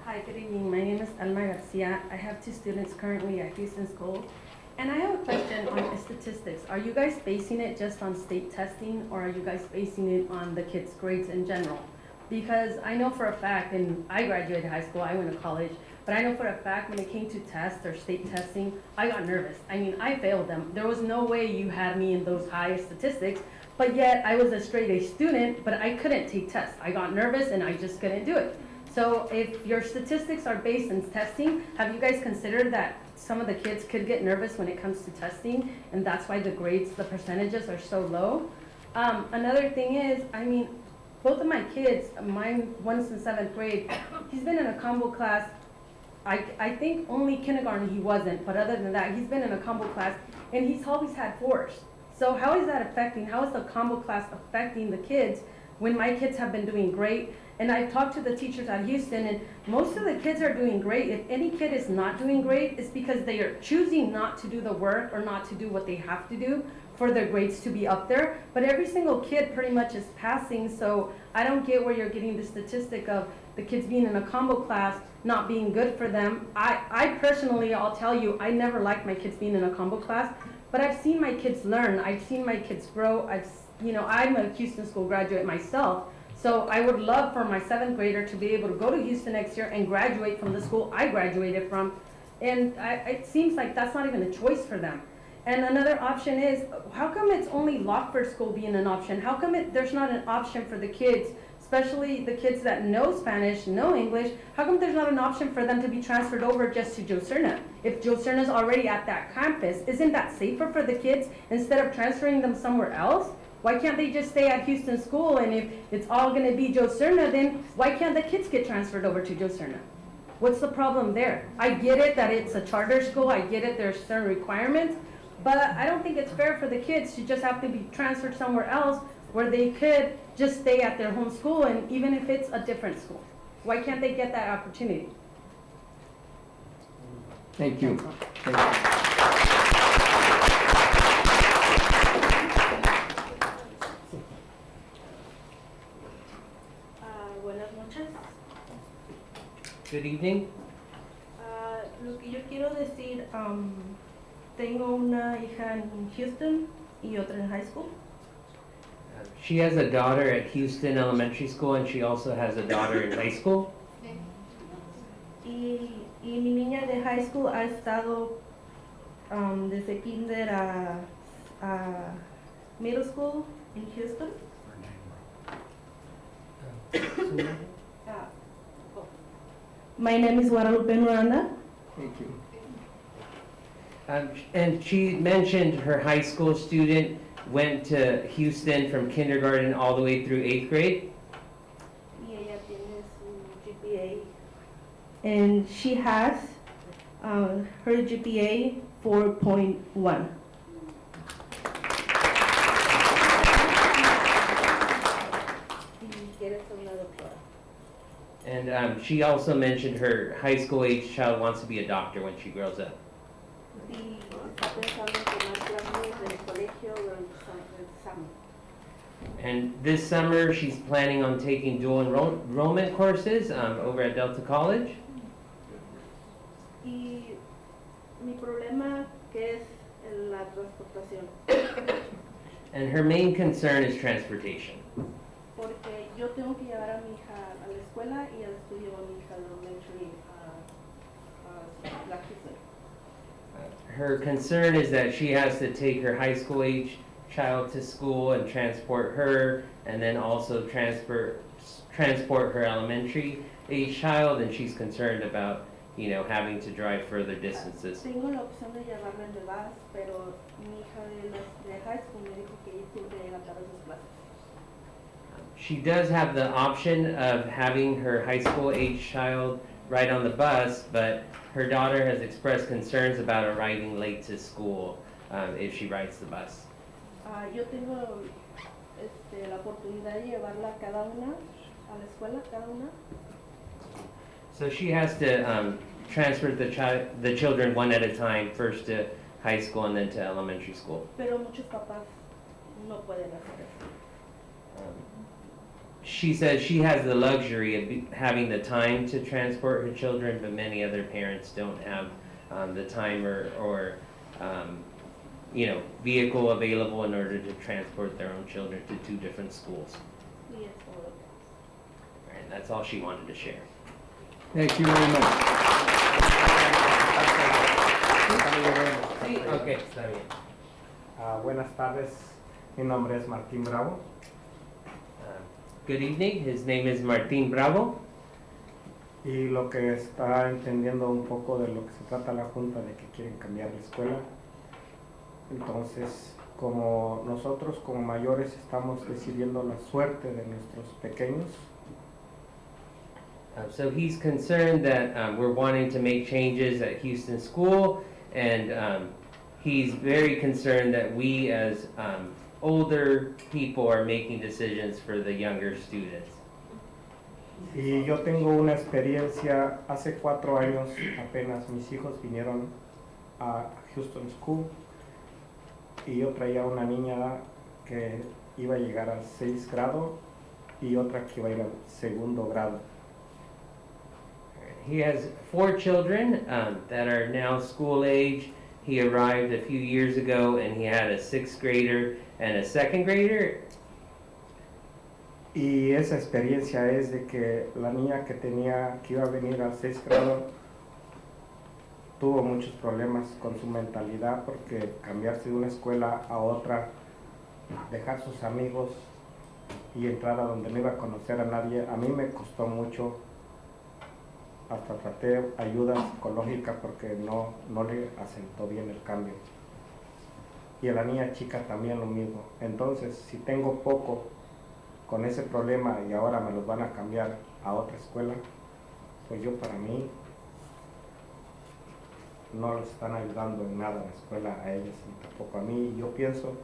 Hi, good evening. My name is Alma Garcia. I have 2 students currently at Houston School. And I have a question on statistics. Are you guys basing it just on state testing, or are you guys basing it on the kids' grades in general? Because I know for a fact, and I graduated high school, I went to college, but I know for a fact when it came to tests or state testing, I got nervous. I mean, I failed them. There was no way you had me in those high statistics, but yet I was a straight A student, but I couldn't take tests. I got nervous and I just couldn't do it. So if your statistics are based in testing, have you guys considered that some of the kids could get nervous when it comes to testing, and that's why the grades, the percentages are so low? Another thing is, I mean, both of my kids, mine, one's in 7th grade, he's been in a combo class I think only kindergarten he wasn't, but other than that, he's been in a combo class and he's always had 4s. So how is that affecting, how is the combo class affecting the kids when my kids have been doing great? And I've talked to the teachers at Houston, and most of the kids are doing great. If any kid is not doing great, it's because they are choosing not to do the work or not to do what they have to do for their grades to be up there. But every single kid pretty much is passing, so I don't get where you're getting the statistic of the kids being in a combo class not being good for them. I personally, I'll tell you, I never liked my kids being in a combo class, but I've seen my kids learn. I've seen my kids grow. I'm a Houston School graduate myself. So I would love for my 7th grader to be able to go to Houston next year and graduate from the school I graduated from. And it seems like that's not even a choice for them. And another option is, how come it's only Lockford School being an option? How come there's not an option for the kids, especially the kids that know Spanish, know English? How come there's not an option for them to be transferred over just to Joe Cerna? If Joe Cerna's already at that campus, isn't that safer for the kids instead of transferring them somewhere else? Why can't they just stay at Houston School? And if it's all going to be Joe Cerna, then why can't the kids get transferred over to Joe Cerna? What's the problem there? I get it that it's a charter school. I get it there's certain requirements. But I don't think it's fair for the kids to just have to be transferred somewhere else where they could just stay at their home school, and even if it's a different school. Why can't they get that opportunity? Thank you. Thank you. Buenas noches. Good evening. Lo que yo quiero decir, tengo una hija en Houston y otra en high school. She has a daughter at Houston Elementary School, and she also has a daughter in high school. Y mi niña de high school ha estado desde kinder a middle school in Houston. My name is Guadalupe Miranda. Thank you. And she mentioned her high school student went to Houston from kindergarten all the way through 8th grade. Y ella tiene su GPA. And she has her GPA 4.1. And she also mentioned her high school age child wants to be a doctor when she grows up. And this summer she's planning on taking dual enrollment courses over at Delta College. Y mi problema que es la transportación. And her main concern is transportation. Porque yo tengo que llevar a mi hija a la escuela y al estudio a mi hija elementary a la Houston. Her concern is that she has to take her high school age child to school and transport her, and then also transport her elementary age child, and she's concerned about, having to drive further distances. Tengo la opción de llevarla en el bus, pero mi hija de high school me dijo que ella siempre llega tarde a sus clases. She does have the option of having her high school age child ride on the bus, but her daughter has expressed concerns about arriving late to school if she rides the bus. Yo tengo la oportunidad de llevarla cada una a la escuela, cada una. So she has to transfer the children one at a time, first to high school and then to elementary school. Pero muchos papás no pueden hacer eso. She says she has the luxury of having the time to transport her children, but many other parents don't have the time or vehicle available in order to transport their own children to 2 different schools. Yes, And that's all she wanted to share. Thank you very much. Sí, okay, está bien. Buenas tardes, mi nombre es Martín Bravo. Good evening, his name is Martín Bravo. Y lo que está entendiendo un poco de lo que se trata la Junta de que quieren cambiar la escuela. Entonces, como nosotros como mayores estamos decidiendo la suerte de nuestros pequeños, So he's concerned that we're wanting to make changes at Houston School, and he's very concerned that we as older people are making decisions for the younger students. Y yo tengo una experiencia, hace 4 años apenas mis hijos vinieron a Houston School y yo traía una niña que iba a llegar al 6º grado y otra que iba a ir al 2º grado. He has 4 children that are now school age. He arrived a few years ago and he had a 6th grader and a 2nd grader. Y esa experiencia es de que la niña que iba a venir al 6º grado tuvo muchos problemas con su mentalidad porque cambiarse de una escuela a otra, dejar sus amigos y entrar a donde no iba a conocer a nadie, a mí me costó mucho. Hasta traté ayuda psicológica porque no le asentó bien el cambio. Y a la niña chica también lo mismo. Entonces, si tengo poco con ese problema y ahora me los van a cambiar a otra escuela, pues yo para mí no los están ayudando en nada en la escuela a ellos ni tampoco a mí. Y yo pienso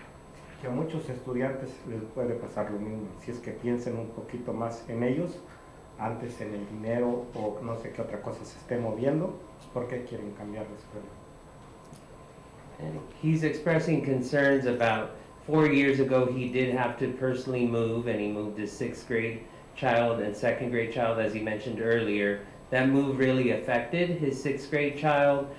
que a muchos estudiantes les puede pasar lo mismo, si es que piensen un poquito más en ellos antes en el dinero o no sé qué otra cosa se esté moviendo, pues ¿por qué quieren cambiar de escuela? And he's expressing concerns about 4 years ago he did have to personally move, and he moved his 6th grade child and 2nd grade child, as he mentioned earlier. That move really affected his 6th grade child.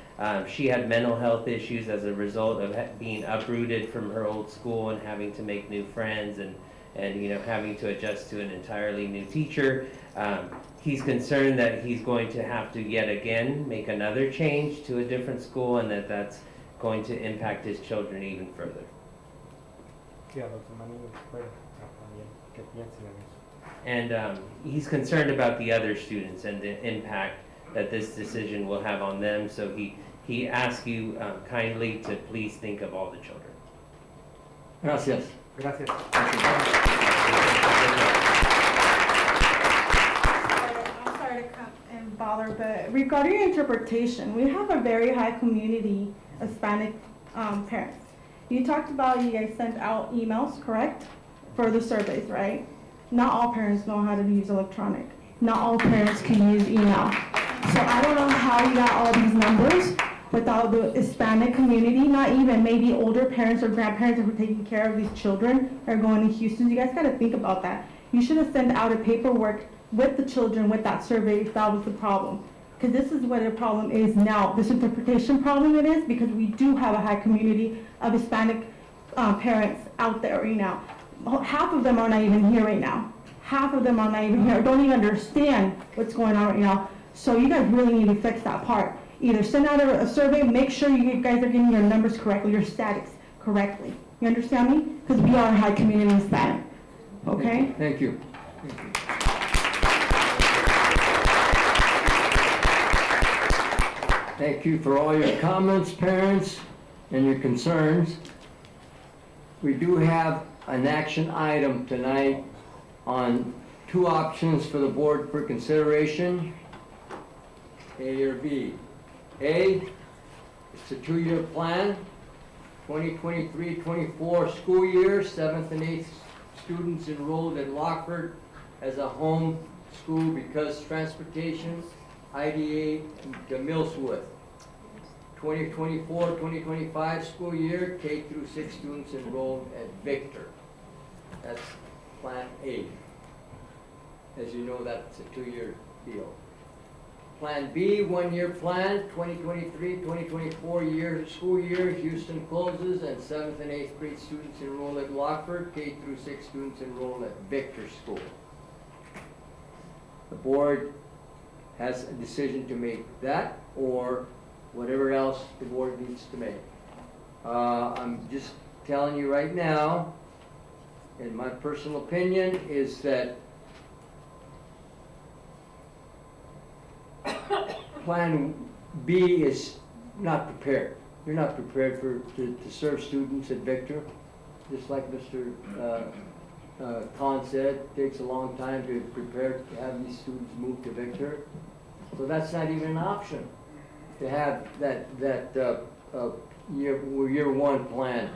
She had mental health issues as a result of being uprooted from her old school and having to make new friends and having to adjust to an entirely new teacher. He's concerned that he's going to have to yet again make another change to a different school, and that's going to impact his children even further. And he's concerned about the other students and the impact that this decision will have on them, so he asks you kindly to please think of all the children. Gracias. Gracias. I'm sorry to come and bother, but regarding interpretation, we have a very high community of Hispanic parents. You talked about you guys sent out emails, correct? For the surveys, right? Not all parents know how to use electronic. Not all parents can use email. So I don't know how you got all these numbers without the Hispanic community, not even maybe older parents or grandparents that were taking care of these children are going to Houston. You guys gotta think about that. You should have sent out a paperwork with the children with that survey if that was the problem. Because this is what the problem is now. This interpretation problem it is because we do have a high community of Hispanic parents out there right now. Half of them are not even here right now. Half of them are not even here, don't even understand what's going on right now. So you guys really need to fix that part. Either send out a survey, make sure you guys are getting your numbers correctly, your statics correctly. You understand me? Because we are a high community Hispanic. Okay? Thank you. Thank you for all your comments, parents, and your concerns. We do have an action item tonight on 2 options for the board for consideration, A or B. A, it's a 2-year plan, 2023-24 school year, 7th and 8th students enrolled at Lockford as a home school because transportation, IDA to Millsworth. 2024-2025 school year, K through 6 students enrolled at Victor. That's Plan A. As you know, that's a 2-year deal. Plan B, 1-year plan, 2023-2024 school year, Houston closes, and 7th and 8th grade students enroll at Lockford, K through 6 students enroll at Victor School. The board has a decision to make that or whatever else the board needs to make. I'm just telling you right now, in my personal opinion, is that Plan B is not prepared. You're not prepared to serve students at Victor, just like Mr. Con said, takes a long time to prepare to have these students move to Victor. So that's not even an option to have that year one plan.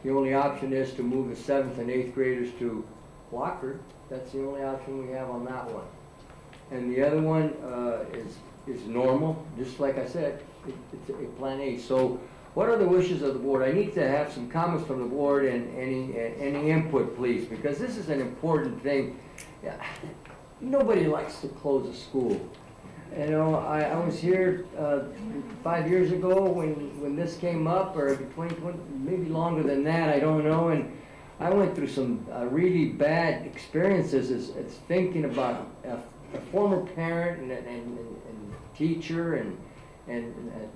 The only option is to move the 7th and 8th graders to Lockford. That's the only option we have on that one. And the other one is normal, just like I said, it's a plan A. So what are the wishes of the board? I need to have some comments from the board and any input, please, because this is an important thing. Yeah, nobody likes to close a school. You know, I was here 5 years ago when this came up, or 20, maybe longer than that, I don't know, and I went through some really bad experiences as thinking about a former parent and teacher and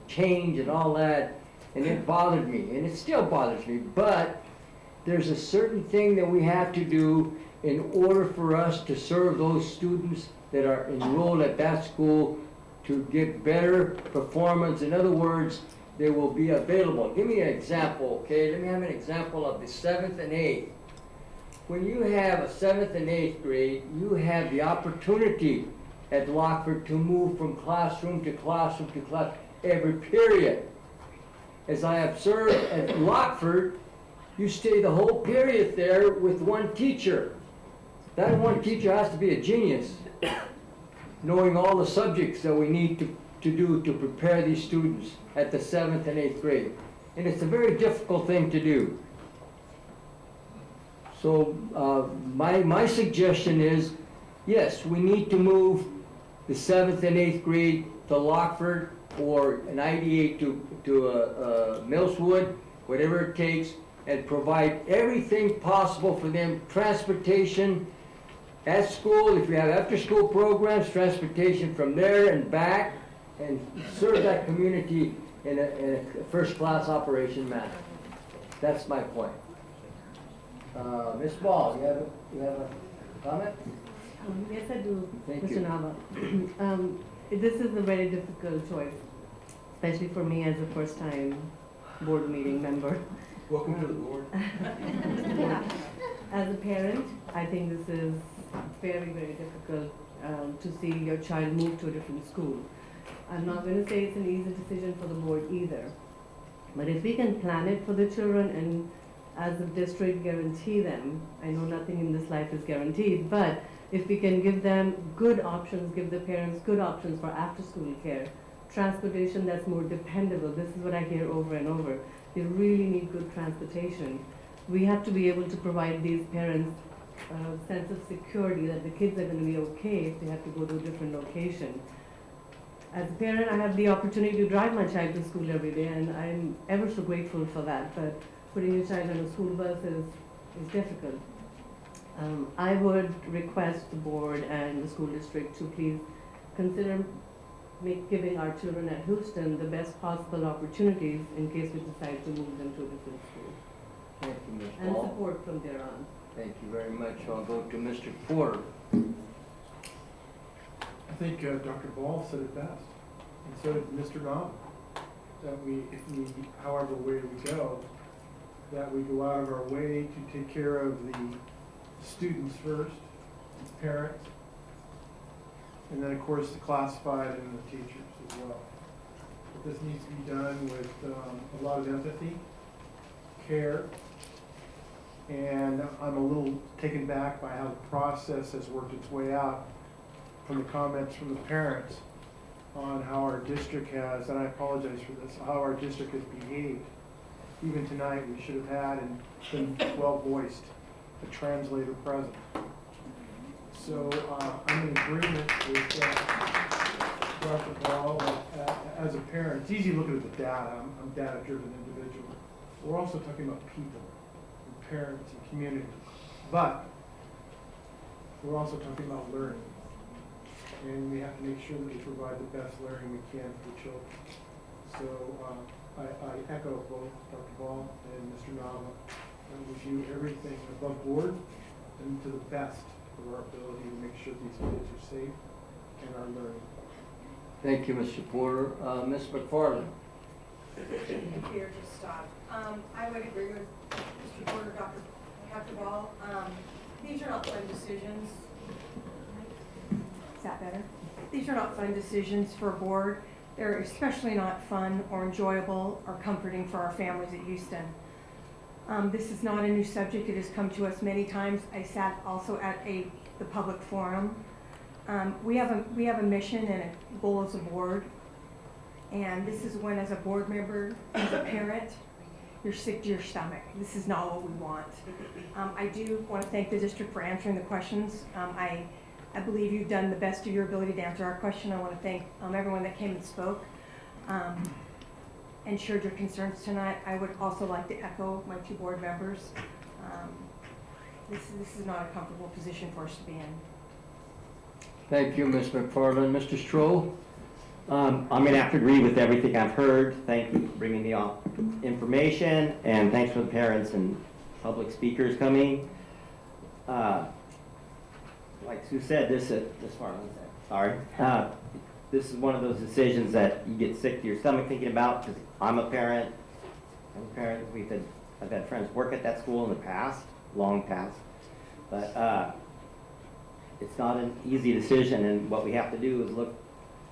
change and all that, and it bothered me, and it still bothers me, but there's a certain thing that we have to do in order for us to serve those students that are enrolled at that school to get better performance. In other words, they will be available. Give me an example, okay? Let me have an example of the 7th and 8th. When you have a 7th and 8th grade, you have the opportunity at Lockford to move from classroom to classroom to class every period. As I observed at Lockford, you stay the whole period there with one teacher. That one teacher has to be a genius, knowing all the subjects that we need to do to prepare these students at the 7th and 8th grade. And it's a very difficult thing to do. So my suggestion is, yes, we need to move the 7th and 8th grade to Lockford or an IDA to Millswood, whatever it takes, and provide everything possible for them, transportation at school, if we have after-school programs, transportation from there and back, and serve that community in a first-class operation manner. That's my point. Ms. Ball, you have a comment? Yes, I do, Thank Mr. you. Nava. This is a very difficult choice, especially for me as a first-time board meeting member. Welcome to the board. As a parent, I think this is very, very difficult to see your child move to a different school. I'm not going to say it's an easy decision for the board either. But if we can plan it for the children and as a district guarantee them, I know nothing in this life is guaranteed, but if we can give them good options, give the parents good options for after-school care, transportation that's more dependable, this is what I hear over and over. They really need good transportation. We have to be able to provide these parents a sense of security that the kids are going to be okay if they have to go to a different location. As a parent, I have the opportunity to drive my child to school every day, and I'm ever so grateful for that, but putting a child on a school bus is difficult. I would request the board and the school district to please consider giving our children at Houston the best possible opportunities in case we decide to move them to a different school. Thank you, Ms. And Ball. support from there on. Thank you very much. I'll go to Mr. Porter. I think Dr. Ball said it best, and so did Mr. Knob, that however way we go, that we go out of our way to take care of the students first, parents, and then of course the classified and the teachers as well. But this needs to be done with a lot of empathy, care, and I'm a little taken back by how the process has worked its way out from the comments from the parents on how our district has, and I apologize for this, how our district has behaved. Even tonight, we should have had and been well voiced, a translator present. So I'm in agreement with Dr. Ball. As a parent, it's easy looking at the data. I'm a data-driven individual. We're also talking about people, and parents, and community. But we're also talking about learning. And we have to make sure that we provide the best learning we can for the children. So I echo both Dr. Ball and Mr. Nava, and wish you everything above board and to the best of our ability to make sure these kids are safe and are learning. Thank you, Mr. Porter. Ms. McFarland. Here to stop. I would agree with Mr. Porter, Dr. Ball. These are not fun decisions. Is that better? These are not fun decisions for a board. They're especially not fun or enjoyable or comforting for our families at Houston. This is not a new subject. It has come to us many times. I sat also at the public forum. We have a mission and a goal as a board. And this is when, as a board member, as a parent, you're sick to your stomach. This is not what we want. I do want to thank the district for answering the questions. I believe you've done the best of your ability to answer our question. I want to thank everyone that came and spoke and shared your concerns tonight. I would also like to echo my two board members. This is not a comfortable position for us to be in. Thank you, Ms. McFarland. Mr. Stroll? I'm going to have to agree with everything I've heard. Thank you for bringing the information, and thanks for the parents and public speakers coming. Like Sue said, this is one of those decisions that you get sick to your stomach thinking about, because I'm a parent. I've had friends work at that school in the past, long past, but it's not an easy decision, and what we have to do is look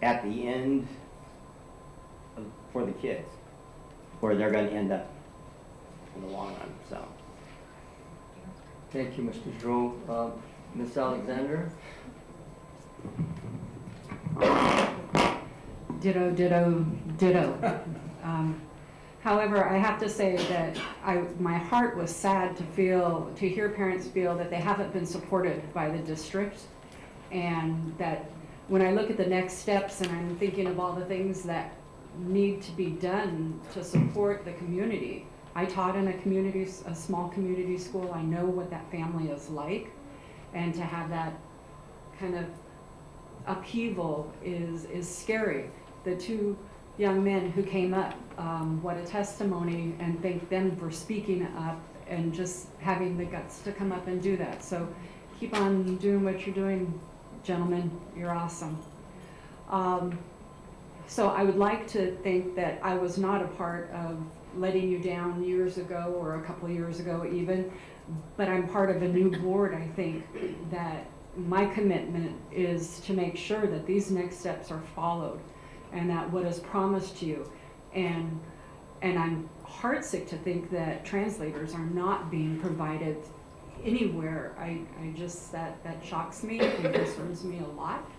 at the end for the kids, where they're going to end up in the long run. So, thank you, Mr. Stroll. Ms. Alexander? Ditto, ditto, ditto. However, I have to say that my heart was sad to hear parents feel that they haven't been supported by the district, and that when I look at the next steps and I'm thinking of all the things that need to be done to support the community. I taught in a small community school. I know what that family is like, and to have that kind of upheaval is scary. The two young men who came up, what a testimony, and thank them for speaking up and just having the guts to come up and do that. So keep on doing what you're doing, gentlemen. You're awesome. So I would like to think that I was not a part of letting you down years ago, or a couple of years ago even, but I'm part of a new board. I think that my commitment is to make sure that these next steps are followed, and that what is promised to you, and I'm heartsick to think that translators are not being provided anywhere. I just, that shocks me and concerns me a lot,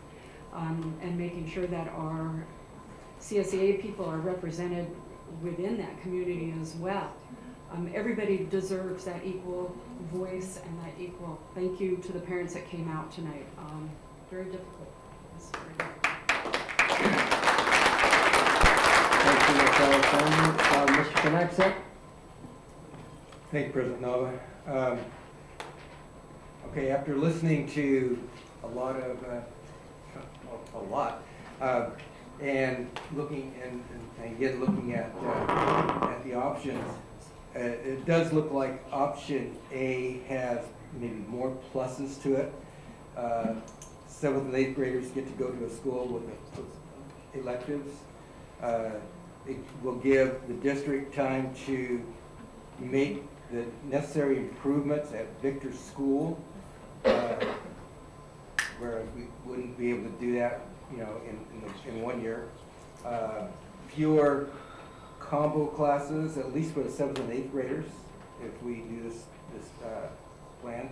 and making sure that our CSEA people are represented within that community as well. Everybody deserves that equal voice and that equal thank you to the parents that came out tonight. Very difficult. It's very difficult. Thank you, Ms. Alexander. Mr. Knaxet? Thank you, President Nava. Okay, after listening to a lot, and looking and again looking at the options, it does look like option A has maybe more pluses to it. 7th and 8th graders get to go to a school with electives. It will give the district time to make the necessary improvements at Victor's school, whereas we wouldn't be able to do that, in 1 year. Fewer combo classes, at least for the 7th and 8th graders, if we do this plan.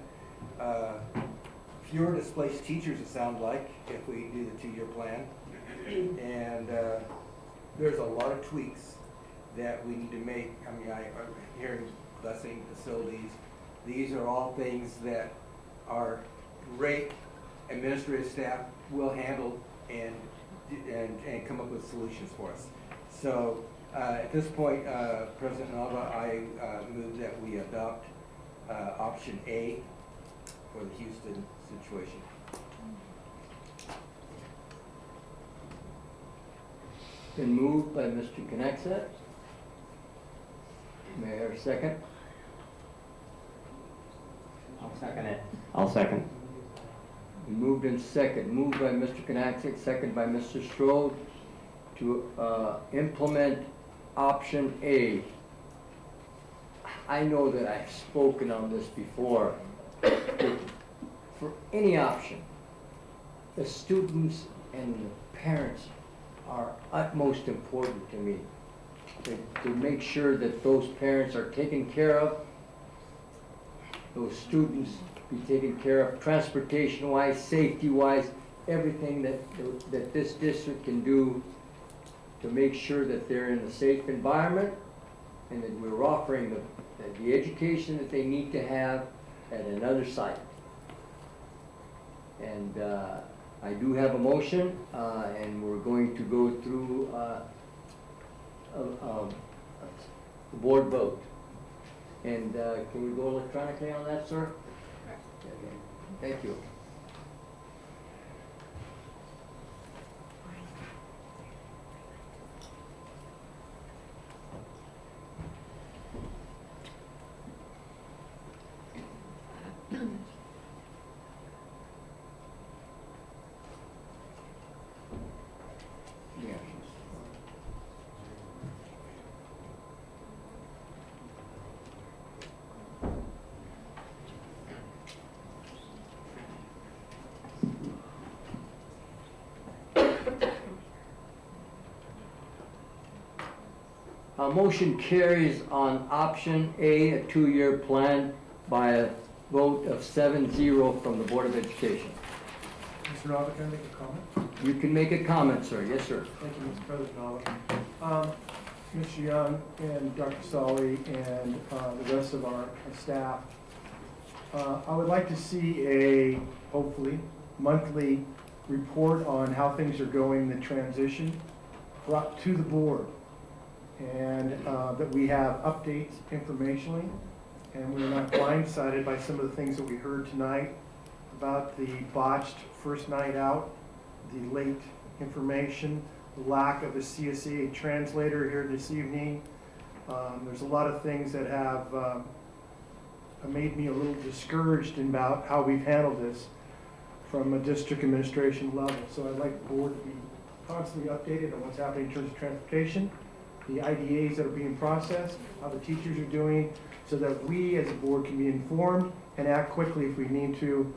Fewer displaced teachers, it sounds like, if we do the 2-year plan. And there's a lot of tweaks that we need to make. I mean, I'm hearing busing facilities. These are all things that our great administrative staff will handle and come up with solutions for us. So at this point, President Nava, I move that we adopt option A for the Houston situation. Been moved by Mr. Knaxet. May I have a second? I'll second it. I'll second. Moved and second. Moved by Mr. Knaxet, second by Mr. Strode to implement option A. I know that I've spoken on this before. any option, the students and the parents are utmost important to me. To make sure that those parents are taken care of, those students be taken care of, transportation-wise, safety-wise, everything that this district can do to make sure that they're in a safe environment and that we're offering the education that they need to have at another site. And I do have a motion, and we're going to go through a board vote. And can we go electronically on that, sir? Okay. Thank you. Motion carries on option A, a 2-year plan, by a vote of 7-0 from the Board of Education. Mr. Nava, can I make a comment? You can make a comment, sir. Yes, sir. Thank you, Mr. President Nava. Mr. Young and Dr. Solly and the rest of our staff, I would like to see a, hopefully, monthly report on how things are going, the transition, brought to the board. And that we have updates informationally, and we're not blindsided by some of the things that we heard tonight about the botched first night out, the late information, the lack of a CSEA translator here this evening. There's a lot of things that have made me a little discouraged about how we've handled this from a district administration level. So I'd like the board to be constantly updated on what's happening in terms of transportation, the IDAs that are being processed, how the teachers are doing, so that we as a board can be informed and act quickly if we need to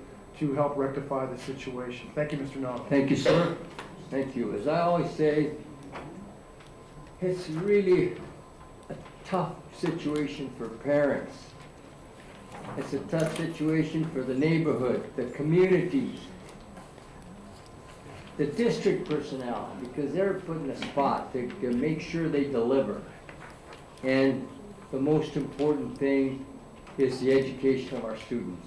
help rectify the situation. Thank you, Mr. Nava. Thank you, sir. Thank you. As I always say, it's really a tough situation for parents. It's a tough situation for the neighborhood, the communities, the district personnel, because they're put in a spot to make sure they deliver. And the most important thing is the education of our students.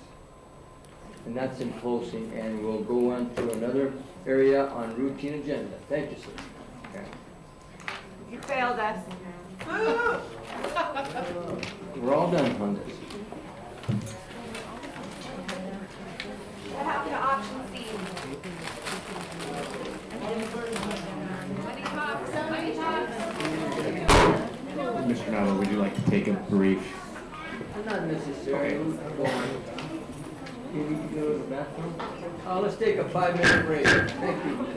And that's in closing, and we'll go on to another area on routine agenda. Thank you, sir. Okay. You failed us. We're all done on this. What happened to option C? Money talks. Mr. Nava, would you like to take a brief? Not necessary. Go on. You need to go to the bathroom? Let's take a 5-minute break. Thank you.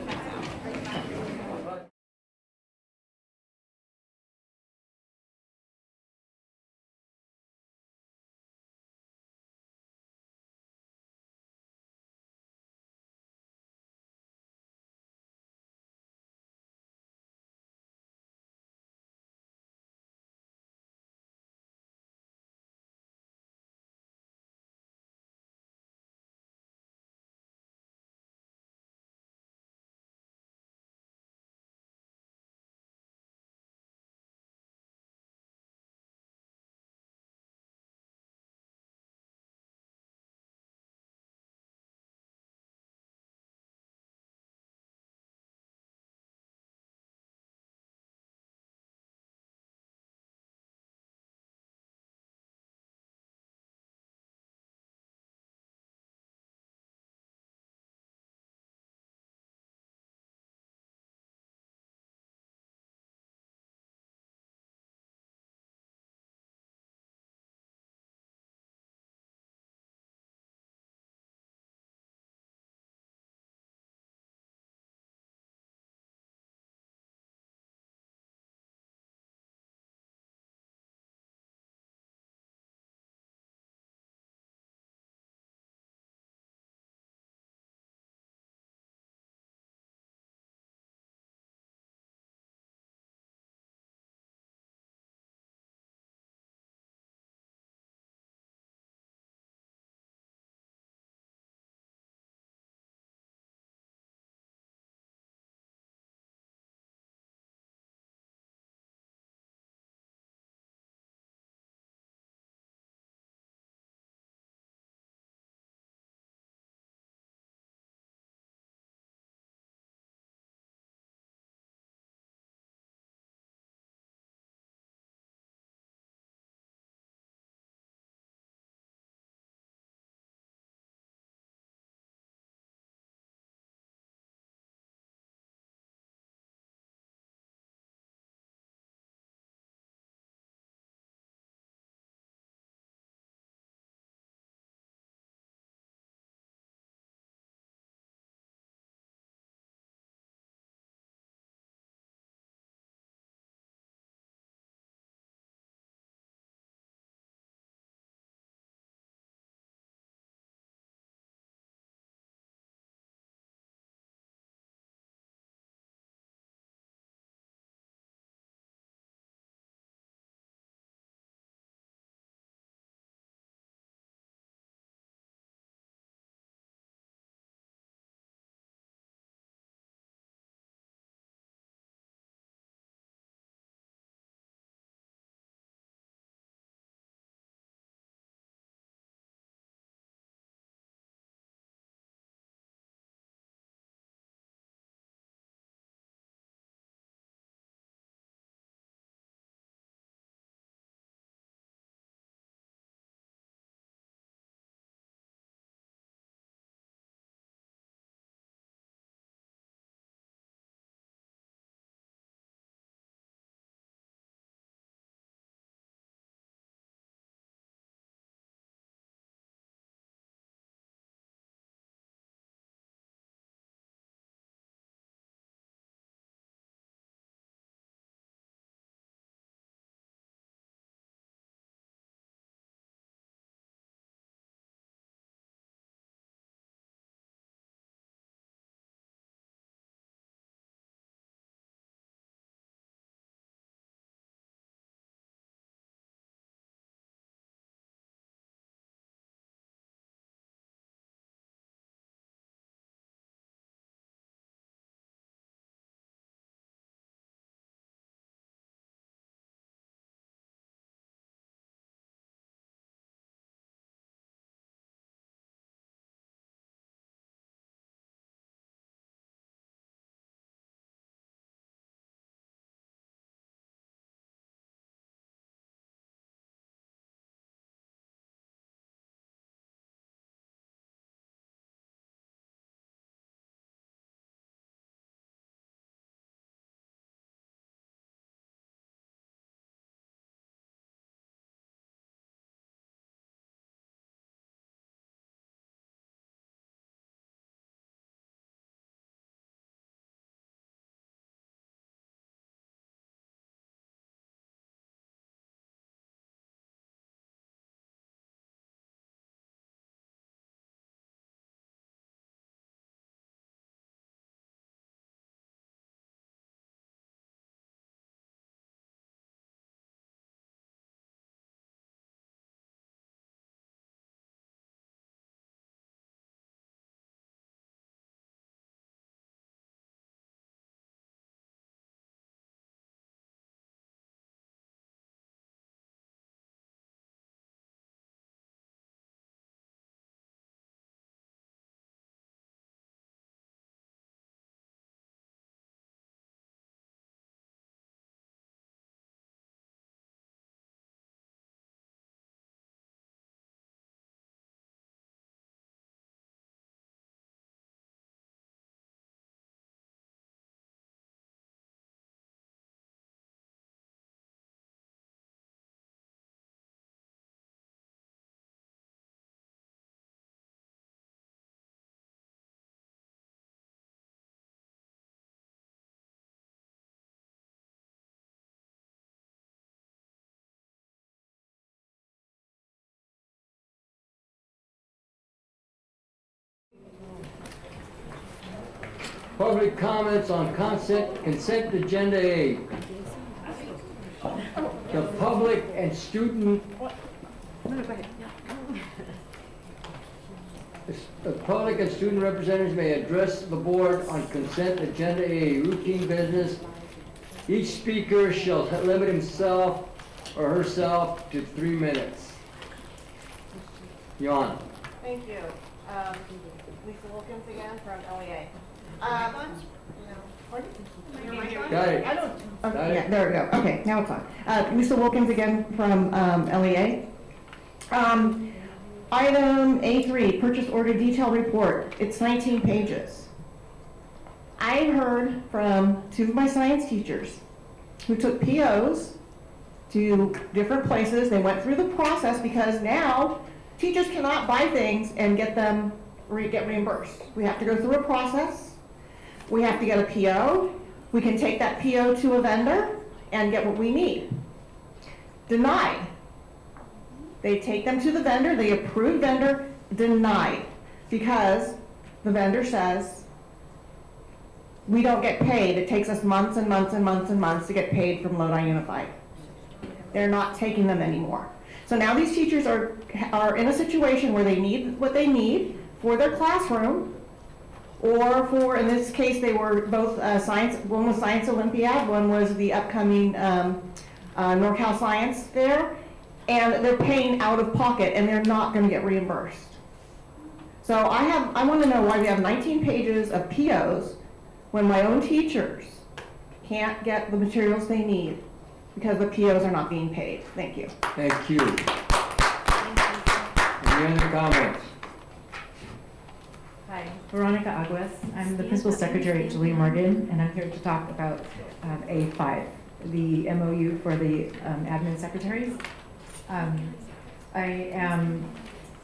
Public comments on consent agenda A. The public and student representatives may address the board on consent agenda A, routine business. Each speaker shall limit himself or herself to 3 minutes. Jan. Thank you. Lisa Wilkins again from LEA. Got it. Okay, yeah, there we go. Okay, now it's on. Lisa Wilkins again from LEA. Item A3, purchase order detail report. It's 19 pages. I heard from 2 of my science teachers who took POs to different places. They went through the process because now teachers cannot buy things and get reimbursed. We have to go through a process. We have to get a PO. We can take that PO to a vendor and get what we need. Denied. They take them to the vendor, the approved vendor, denied, because the vendor says, we don't get paid. It takes us months and months and months and months to get paid from Lodi Unified. They're not taking them anymore. So now these teachers are in a situation where they need what they need for their classroom, or for, in this case, they were both science, one was Science Olympiad, one was the upcoming NorCal Science Fair, and they're paying out of pocket and they're not gonna get reimbursed. So I wanna know why we have 19 pages of POs when my own teachers can't get the materials they need because the POs are not being paid. Thank you. Thank you. Any other comments? Hi, Veronica Aguas. I'm the Principal Secretary at Julia Morgan, and I'm here to talk about A5, the MOU for the admin secretaries. I am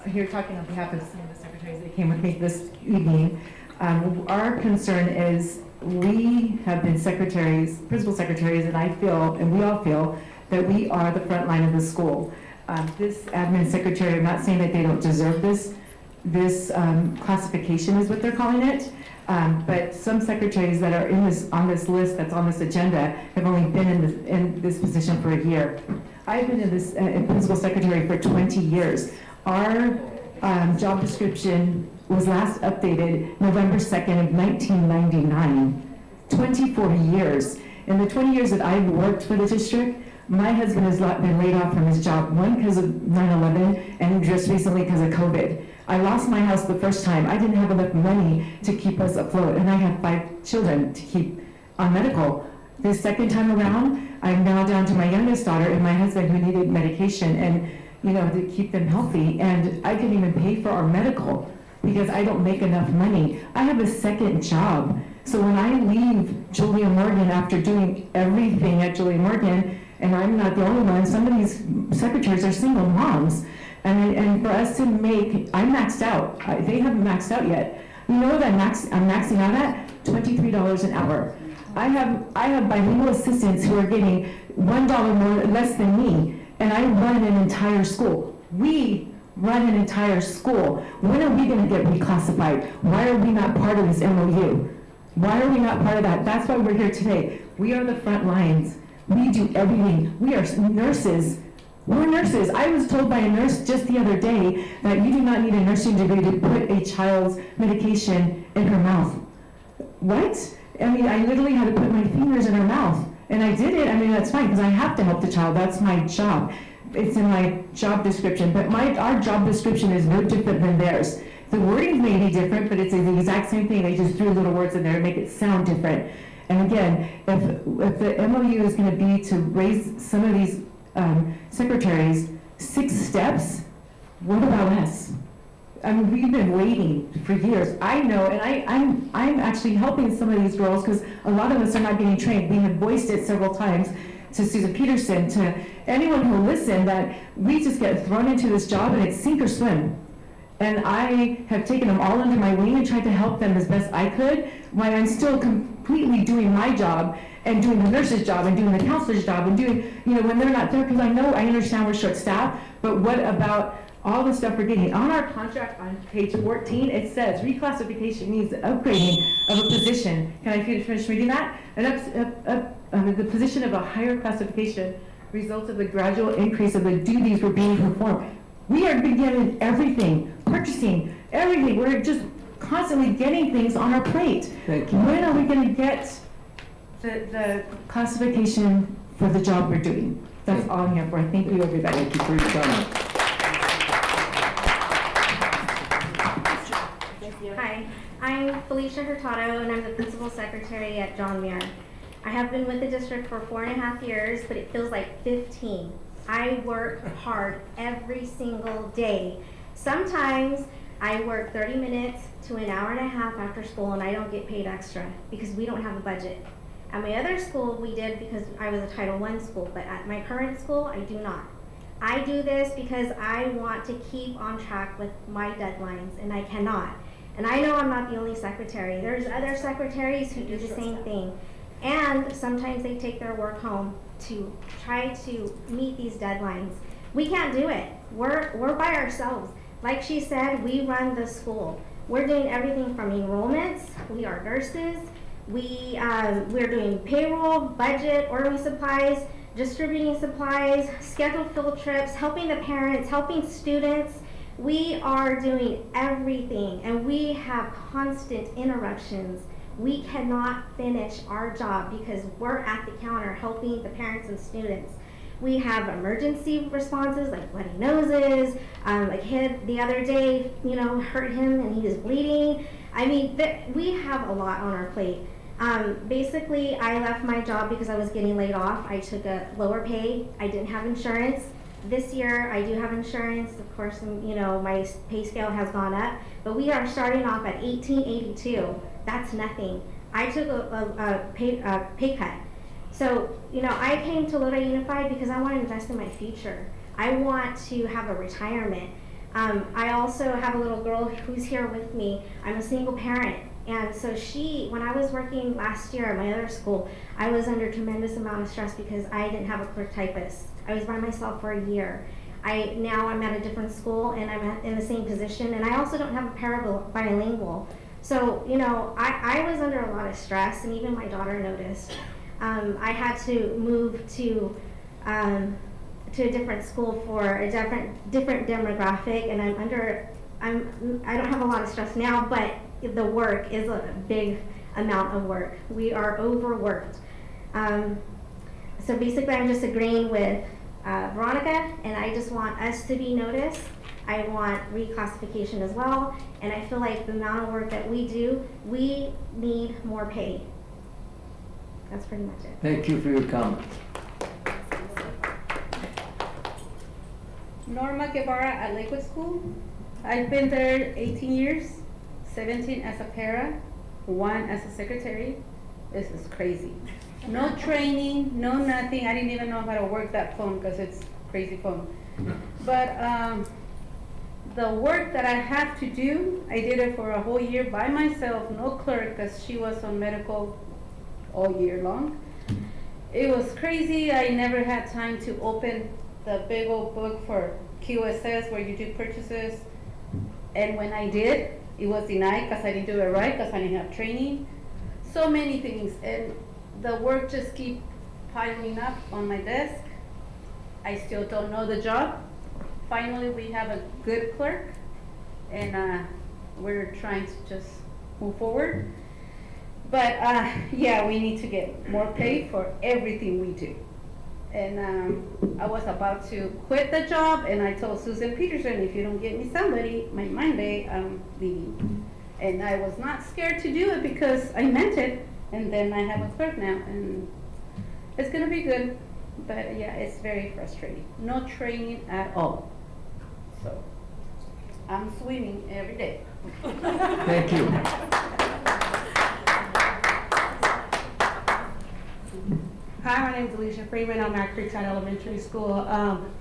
here talking on behalf of some of the secretaries that came with me this evening. Our concern is we have been secretaries, principal secretaries, and I feel, and we all feel, that we are the front line of the school. This admin secretary, I'm not saying that they don't deserve this classification is what they're calling it, but some secretaries that are on this list that's on this agenda have only been in this position for a year. I've been in this principal secretary for 20 years. Our job description was last updated November 2nd of 1999. 24 years. In the 20 years that I've worked for the district, my husband has been laid off from his job, one because of 9/11 and just recently because of COVID. I lost my house the first time. I didn't have enough money to keep us afloat, and I had 5 children to keep on medical. The second time around, I'm now down to my youngest daughter and my husband who needed medication and, to keep them healthy. And I couldn't even pay for our medical because I don't make enough money. I have a second job. So when I leave Julia Morgan after doing everything at Julia Morgan, and I'm not the only one, some of these secretaries are single moms. And for us to I'm maxed out. They haven't maxed out yet. You know what I'm maxing out at? $23 an hour. I have bilingual assistants who are getting $1 more less than me, and I run an entire school. We run an entire school. When are we going to get reclassified? Why are we not part of this MOU? Why are we not part of that? That's why we're here today. We are the front lines. We do everything. We are nurses. We're nurses. I was told by a nurse just the other day that you do not need a nursing degree to put a child's medication in her mouth. What? I literally had to put my fingers in her mouth. And I did it. That's fine because I have to help the child. That's my job. It's in my job description. But our job description is no different than theirs. The wording may be different, but it's the exact same thing. They just threw little words in there to make it sound different. And again, if the MOU is going to be to raise some of these secretaries 6 steps, what about us? We've been waiting for years. I know, and I'm actually helping some of these girls because a lot of us are not getting trained. We have voiced it several times to Susan Peterson, to anyone who will listen, that we just get thrown into this job and it's sink or swim. And I have taken them all under my wing and tried to help them as best I could while I'm still completely doing my job and doing the nurse's job and doing the counselor's job and doing, when they're not there, because I understand we're short-staffed, but what about all the stuff we're getting. On our contract on page 14, it says reclassification means the upgrading of a position. Can I finish reading that? The position of a higher classification results of the gradual increase of the duties were being performed. We are beginning everything, purchasing, everything. We're just constantly getting things on our plate. Thank you. When are we going to get the classification for the job we're doing? That's all I'm here for. Thank you, everybody. Thank you for your comment. Hi, I'm Felicia Hurtado, and I'm the principal secretary at John Muir. I have been with the district for 4.5 years, but it feels like 15. I work hard every single day. Sometimes I work 30 minutes to an hour and a half after school, and I don't get paid extra because we don't have a budget. At my other school, we did because I was a Title I school, but at my current school, I do not. I do this because I want to keep on track with my deadlines, and I cannot. And I know I'm not the only secretary. There's other secretaries who do the same thing. And sometimes they take their work home to try to meet these deadlines. We can't do it. We're by ourselves. Like she said, we run the school. We're doing everything from enrollments. We are nurses. We're doing payroll, budget, ordering supplies, distributing supplies, scheduled field trips, helping the parents, helping students. We are doing everything, and we have constant interruptions. We cannot finish our job because we're at the counter helping the parents and students. We have emergency responses like bloody noses, a kid the other day, hurt him and he was bleeding. I mean, we have a lot on our plate. Basically, I left my job because I was getting laid off. I took a lower pay. I didn't have insurance. This year, I do have insurance. Of course, my pay scale has gone up, but we are starting off at $18.82. That's nothing. I took a pay cut. So, I came to Lodi Unified because I want to invest in my future. I want to have a retirement. I also have a little girl who's here with me. I'm a single parent. And so when I was working last year at my other school, I was under a tremendous amount of stress because I didn't have a clerk typist. I was by myself for a year. Now I'm at a different school and I'm in the same position, and I also don't have a bilingual. So, I was under a lot of stress, and even my daughter noticed. I had to move to a different school for a different demographic, and I don't have a lot of stress now, but the work is a big amount of work. We are overworked. So basically, I'm just agreeing with Veronica, and I just want us to be noticed. I want reclassification as well, and I feel like the amount of work that we do, we need more pay. That's pretty much it. Thank you for your comment. Norma Guevara at Lakewood School. I've been there 18 years, 17 as a para, 1 as a secretary. This is crazy. No training, no nothing. I didn't even know how to work that phone because it's a crazy phone. But the work that I have to do, I did it for a whole year by myself, no clerk, because she was on medical all year long. It was crazy. I never had time to open the big old book for QSS where you do purchases. And when I did, it was denied because I didn't do it right, because I didn't have training. So many things. And the work just keeps piling up on my desk. I still don't know the job. Finally, we have a good clerk, and we're trying to just move forward. But yeah, we need to get more pay for everything we do. And I was about to quit the job, and I told Susan Peterson, if you don't get me somebody, my Monday, I'm leaving. And I was not scared to do it because I meant it, and then I have a clerk now, and it's gonna be good. But yeah, it's very frustrating. No training at all. So I'm swimming every day. Thank you. Hi, my name is Alicia Freeman. I'm at Creekside Elementary School.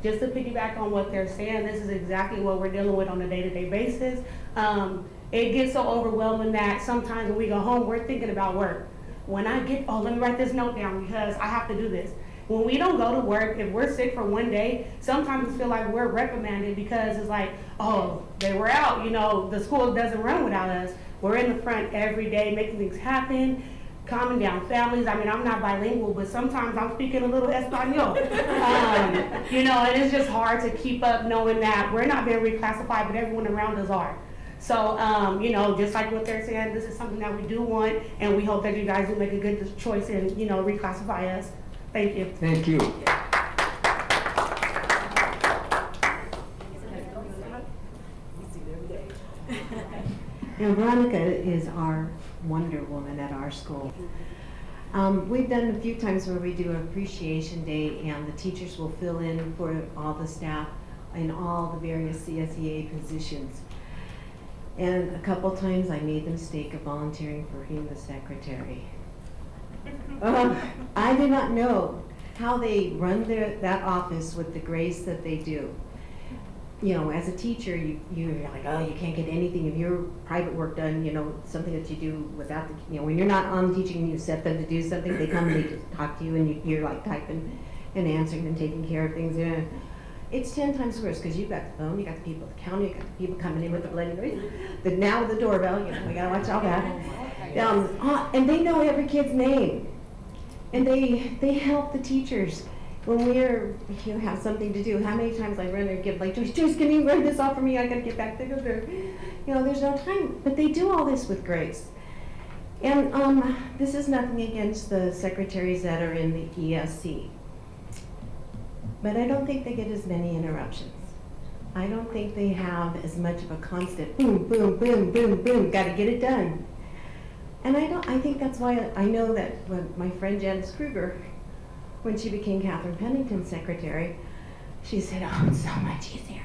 Just to piggyback on what they're saying, this is exactly what we're dealing with on a day-to-day basis. It gets so overwhelming that sometimes when we go home, we're thinking about work. When I get, let me write this note down because I have to do this. when we don't go to work, if we're sick for one day, sometimes we feel like we're reprimanded because it's like, oh, they were out, you know, the school doesn't run without us. We're in the front every day making things happen, calming down families. I mean, I'm not bilingual, but sometimes I'm speaking a little Espanol. You know, and it's just hard to keep up knowing that we're not being reclassified, but everyone around us are. So, you know, just like what they're saying, this is something that we do want, and we hope that you guys will make a good choice and, you know, reclassify us. Thank you. Thank you. Now, Veronica is our Wonder Woman at our school. We've done a few times where we do an appreciation day and the teachers will fill in for all the staff in all the various CSEA positions. And a couple times I made the mistake of volunteering for being the secretary. I did not know how they run that office with the grace that they do. You know, as a teacher, you're like, oh, you can't get anything of your private work done, you know, something that you do without the, you know, when you're not on teaching, you set them to do something, they come and they just talk to you and you're like typing and answering and taking care of things. Yeah. It's 10 times worse because you've got the phone, you got the people at the counter, you got the people coming in with the bloody nose, now with the doorbell, you know, we gotta watch all that. And they know every kid's name. And they help the teachers. When we're, you know, have something to do, how many times I run and give like, Joyce, can you run this off for me? I gotta get back there. You know, there's no time, but they do all this with grace. And this is nothing against the secretaries that are in the ESC, but I don't think they get as many interruptions. I don't think they have as much of a constant boom, boom, boom, boom, boom, gotta get it done. And I think that's why I know that when my friend Janice Kruger, when she became Catherine Pennington's secretary, she said, oh, it's so much easier.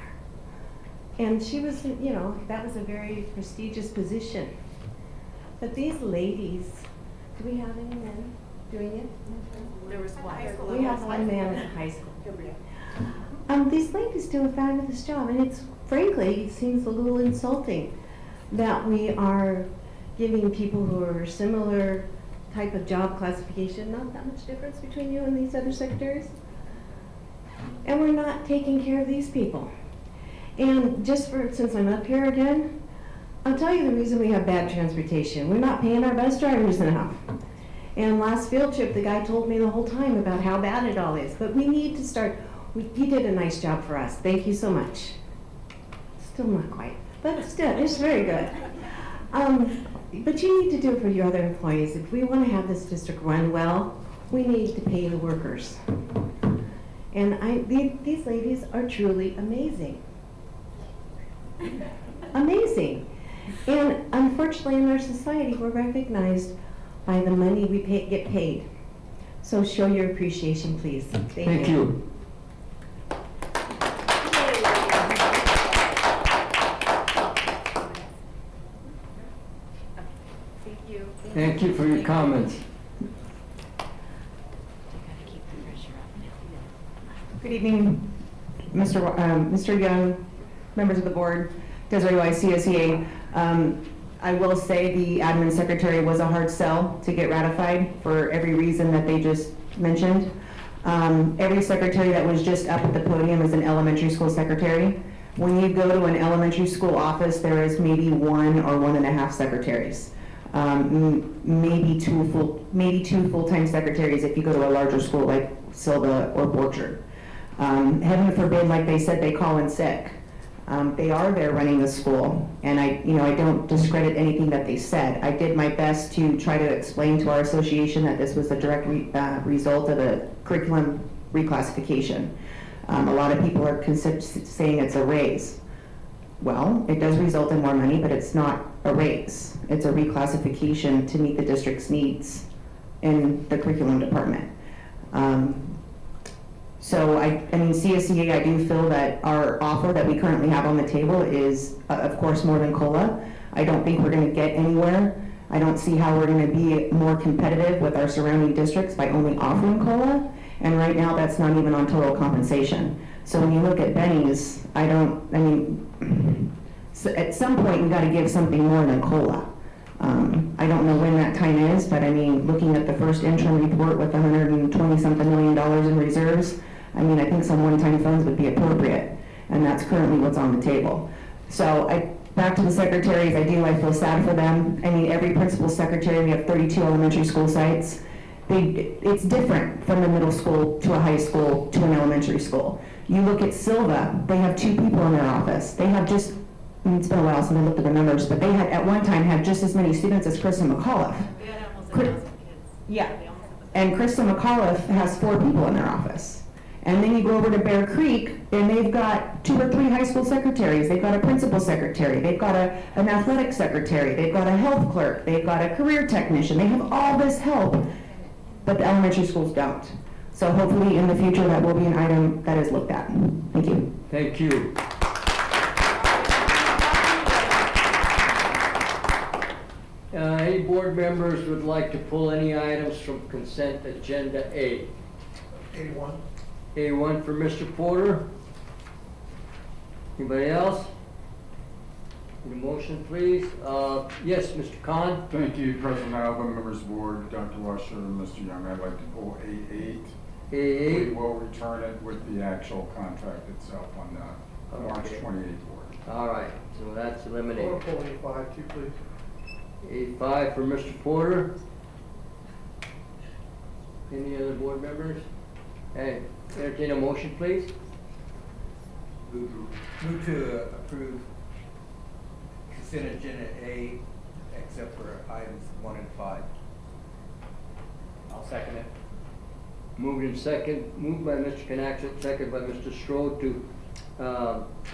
And she was, you know, that was a very prestigious position. But these ladies, do we have any men doing it? There was one. We have one man at high school. These ladies do a fabulous job, and it's, frankly, it seems a little insulting that we are giving people who are similar type of job classification, not that much difference between you and these other secretaries. And we're not taking care of these people. And just since I'm up here again, I'll tell you the reason we have bad transportation. We're not paying our bus drivers enough. And last field trip, the guy told me the whole time about how bad it all is. But we need to start, he did a nice job for us. Thank you so much. Still not quite, but still, it's very good. But you need to do it for your other employees. If we want to have this district run well, we need to pay the workers. And these ladies are truly amazing. Amazing. And unfortunately in our society, we're recognized by the money we get paid. So show your appreciation, please. Thank you. Thank you for your comments. Good evening, Mr. Young, members of the board, Desiree Weiss, CSEA. I will say the admin secretary was a hard sell to get ratified for every reason that they just mentioned. Every secretary that was just up at the podium is an elementary school secretary. When you go to an elementary school office, there is maybe 1 or 1.5 secretaries. Maybe two full-time secretaries if you go to a larger school like Silva or Borchard. Heaven forbid, like they said, they call in sick. They are there running the school, and I don't discredit anything that they said. I did my best to try to explain to our association that this was a direct result of a curriculum reclassification. A lot of people are saying it's a raise. Well, it does result in more money, but it's not a raise. It's a reclassification to meet the district's needs in the curriculum department. So I mean, CSEA, I do feel that our offer that we currently have on the table is, of course, more than COLA. I don't think we're going to get anywhere. I don't see how we're going to be more competitive with our surrounding districts by only offering COLA. And right now, that's not even on total compensation. So when you look at Benny's, so at some point, you got to give something more than COLA. I don't know when that time is, but I mean, looking at the first interim report with $120-something million in reserves, I mean, I think some one-time funds would be appropriate, and that's currently what's on the table. So back to the secretaries, I feel sad for them. I mean, every principal secretary, we have 32 elementary school sites. It's different from the middle school to a high school to an elementary school. You look at Silva, they have 2 people in their office. They have just, I mean, it's been a while since I looked at the numbers, but they had at one time had just as many students as Krista McAuliffe. They had almost 1,000 kids. Yeah. And Krista McAuliffe has 4 people in their office. And then you go over to Bear Creek, and they've got 2 or 3 high school secretaries. They've got a principal secretary. They've got an athletic secretary. They've got a health clerk. They've got a career technician. They have all this help, but the elementary schools don't. So hopefully in the future, that will be an item that is looked at. Thank you. Thank you. Any board members would like to pull any items from consent agenda A? A1. A1 for Mr. Porter. Anybody else? Need a motion, please? Yes, Mr. Khan? Thank you, President Alba, members of the board, Dr. Washer, and Mr. Young. I'd like to pull A8. A8. We will return it with the actual contract itself on the March 28th board. All right, so that's eliminated. Pull A5 too, please. A5 for Mr. Porter. Any other board members? Hey, entertain a motion, please. Move to approve consent agenda A, except for items 1 and 5. I'll second it. Moved by Mr. Knaxet, second by Mr. Strode to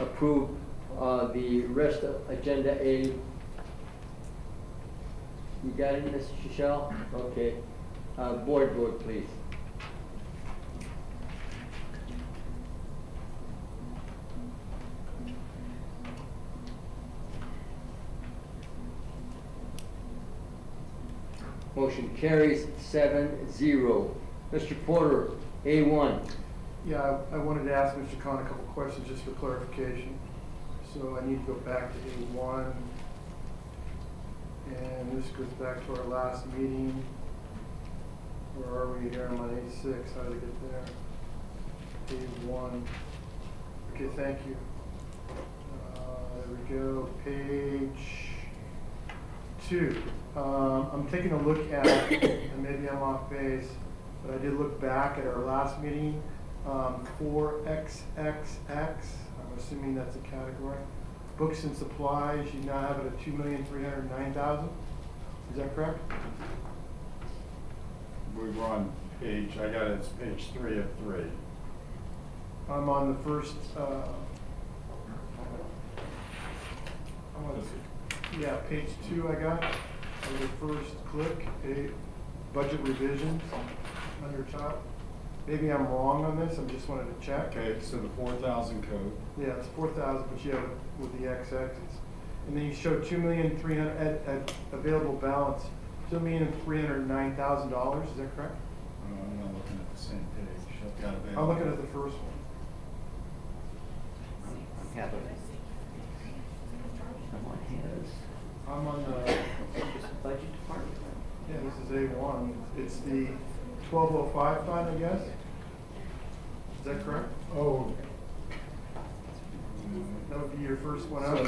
approve the rest of agenda A. You got it, Mr. Shishel? Okay. Board vote, please. Motion carries 7-0. Mr. Porter, A1. Yeah, I wanted to ask Mr. Khan a couple questions just for clarification. So I need to go back to A1. And this goes back to our last meeting. Where are we here? I'm on A6. How did I get there? A1. Okay, thank you. There we go. Page 2. I'm taking a look at, and maybe I'm off base, but I did look back at our last meeting. 4XXX. I'm assuming that's a category. Books and supplies, you now have it at $2,309,000. Is that correct? We were on page, I got it, it's page 3 of 3. I'm on the first, yeah, page 2 I got. On the first click, a budget revisions under top. Maybe I'm wrong on this, I just wanted to check. Okay, so the 4,000 code. Yeah, it's 4,000, but you have it with the XXs. And then you show $2,300,000 at available balance, $2,309,000, is that correct? I'm not looking at the same page. I've got it. I'm looking at the first one. I'm on the budget department. Yeah, this is A1. It's the 1205 fund, I guess? Is that correct? Oh. That would be your first one So, out.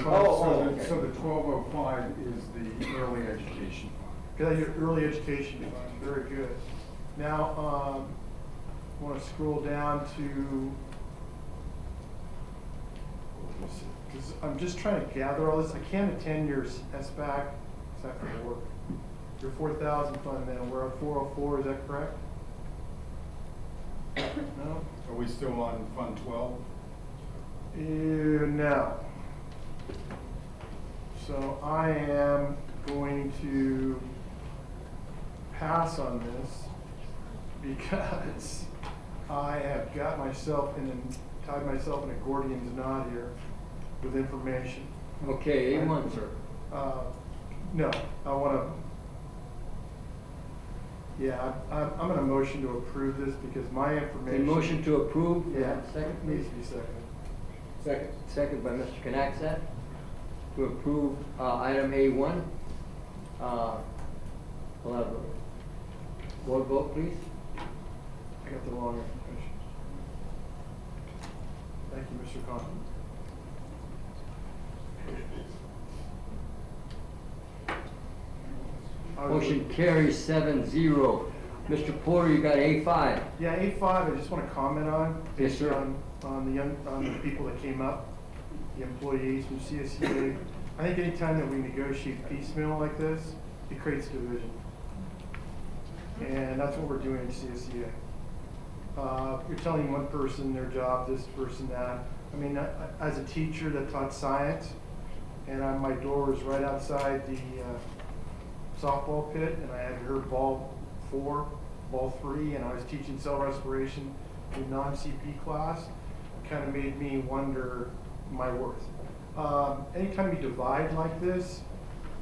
so the 1205 is the early education fund. Okay, your early education fund, very good. Now, I want to scroll down to, because I'm just trying to gather all this. I can't attend your SBAC, it's not going to work. Your 4,000 fund now, we're at 404, is that correct? No? Are we still on Fund 12? No. So I am going to pass on this because I have got myself tied myself in a Gordian's knot here with information. Okay, A1, sir. No, I want to. Yeah, I'm going to motion to approve this because my information. A motion to approve? Yeah, Second? needs to be seconded. Second by Mr. Knaxat to approve item A1. We'll have a board vote, please. I got the wrong information. Thank you, Mr. Khan. Motion carries 7-0. Mr. Porter, you got A5. Yeah, A5, I just want to comment on. Yes, sir. On the people that came up, the employees from CSEA. I think anytime that we negotiate piecemeal like this, it creates division. And that's what we're doing at CSEA. You're telling one person their job, this person that. I mean, as a teacher that taught science, and my door was right outside the softball pit, and I had heard ball 4, ball 3, and I was teaching cell respiration in non-CP class. It kind of made me wonder my worth. Anytime you divide like this,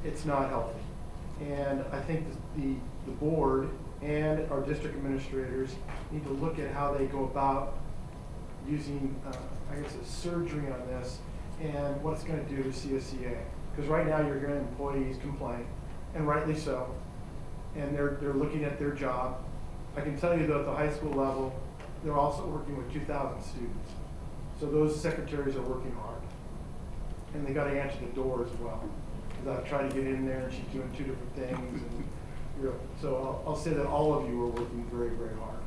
it's not healthy. And I think the board and our district administrators need to look at how they go about using, I guess, a surgery on this and what it's going to do to CSEA. Because right now you're hearing employees complain, and rightly so, and they're looking at their job. I can tell you though, at the high school level, they're also working with 2,000 students. So those secretaries are working hard. And they got to answer the door as well. Because I've tried to get in there and she's doing 2 different things. And so I'll say that all of you are working very, very hard.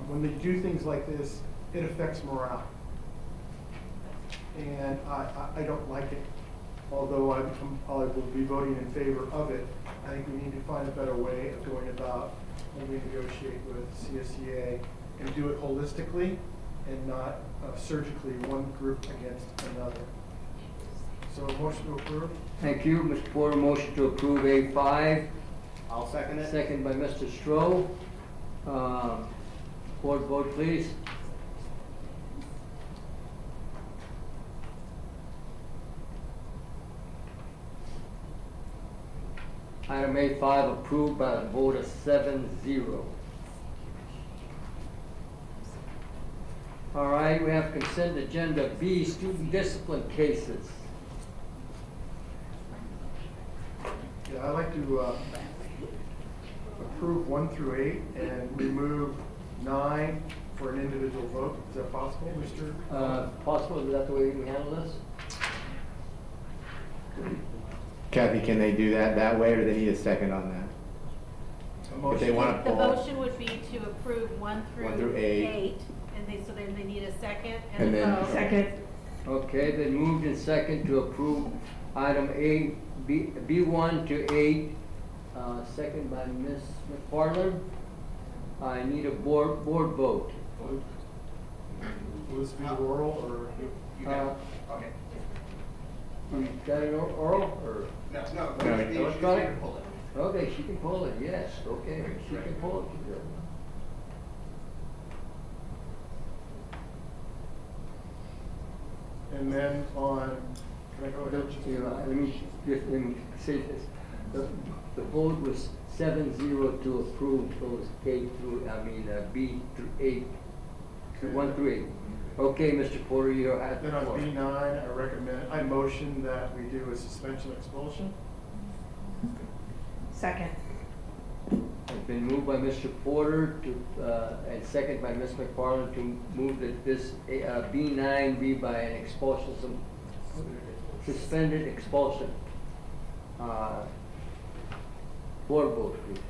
When they do things like this, it affects morale. And I don't like it. Although I will be voting in favor of it, I think we need to find a better way of going about when we negotiate with CSEA and do it holistically and not surgically one group against another. So a motion to approve? Thank you, Mr. Porter. Motion to approve A5. I'll second it. Second by Mr. Stroh. Board vote, please. Item A5 approved by a vote of 7-0. All right, we have consent agenda B, student discipline cases. Yeah, I'd like to approve 1 through 8 and remove 9 for an individual vote. Is that possible, Mr.? Possible, is that the way we handle this? Kathy, can they do that way, or do they need a second on that? If they want to The pull. motion would be to approve 1 1 through through 8. 8, and so then they need a second And and a then- vote. Second. Okay, then moved in second to approve item B1 to 8, second by Ms. McFarland. I need a board vote. Will this be oral or? Okay. You got it oral or? No. Electronic? Okay, she can pull it, yes, okay, she can pull it. And then on, can I go ahead? Let me say this. The vote was 7-0 to approve those B through 8, 1 through 8. Okay, Mr. Porter, you're at the Then on floor. B9, I motion that we do a suspension expulsion. Second. It's been moved by Mr. Porter and second by Ms. McFarland to move that this B9 be by an expulsion, some suspended expulsion. Board vote, please.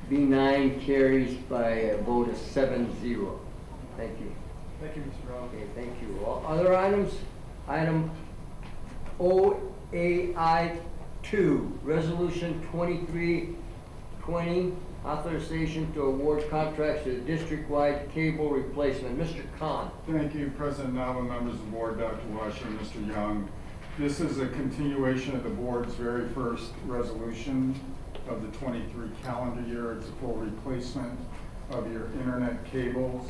B9 carries by a vote of 7-0. Thank you. Thank you, Mr. Brown. Okay, thank you. All other items? Item OAI2, Resolution 2320, authorization to award contracts to the district-wide cable replacement. Mr. Khan. Thank you, President Nava, members of the board, Dr. Washer, Mr. Young. This is a continuation of the board's very first resolution of the 23 calendar year. It's a full replacement of your internet cables.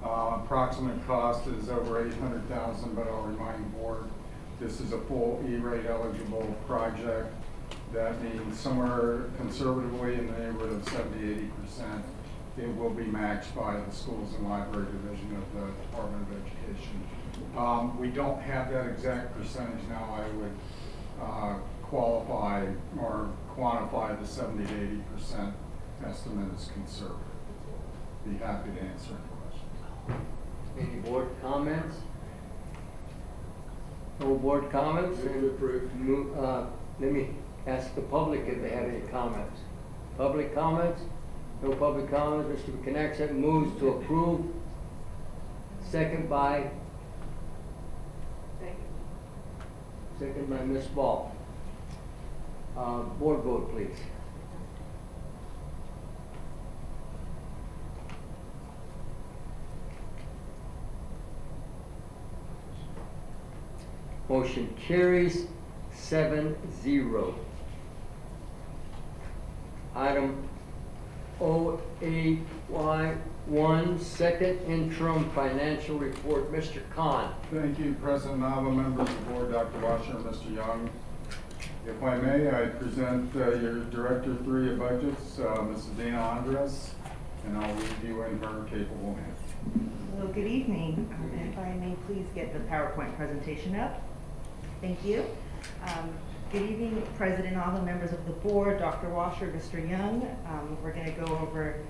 Approximate cost is over $800,000, but I'll remind the board, this is a full E-rate eligible project. That means somewhere conservatively in the neighborhood of 70–80% it will be matched by the Schools and Library Division of the Department of Education. We don't have that exact percentage now. I would qualify or quantify the 70 to 80% estimate as conservative. Be happy to answer any questions. Any board comments? No board comments? Let me ask the public if they have any comments. Public comments? No public comments. Mr. Connection moves to approve. Second by? Second by Ms. Ball. Board vote, please. Motion carries 7-0. Item OAY1, second interim financial report. Mr. Khan. Thank you, President Nava, members of the board, Dr. Washer, and Mr. Young. If I may, I present your Director 3 of Budgets, Mrs. Dana Andres, and I'll leave you in her capable hands. Well, good evening. If I may please get the PowerPoint presentation up. Thank you. Good evening, President, all the members of the board, Dr. Washer, Mr. Young. We're going to go over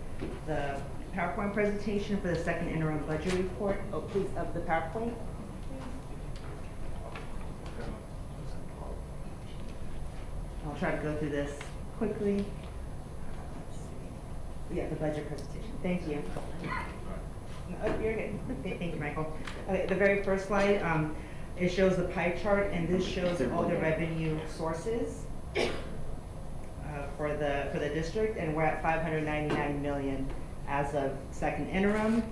the PowerPoint presentation for the second interim budget report. Oh, please, of the PowerPoint. I'll try to go through this quickly. Yeah, the budget presentation. Thank you. Oh, you're good. Thank you, Michael. Okay, the very first slide, it shows the pie chart, and this shows all the revenue sources for the district, and we're at 599 million as of second interim.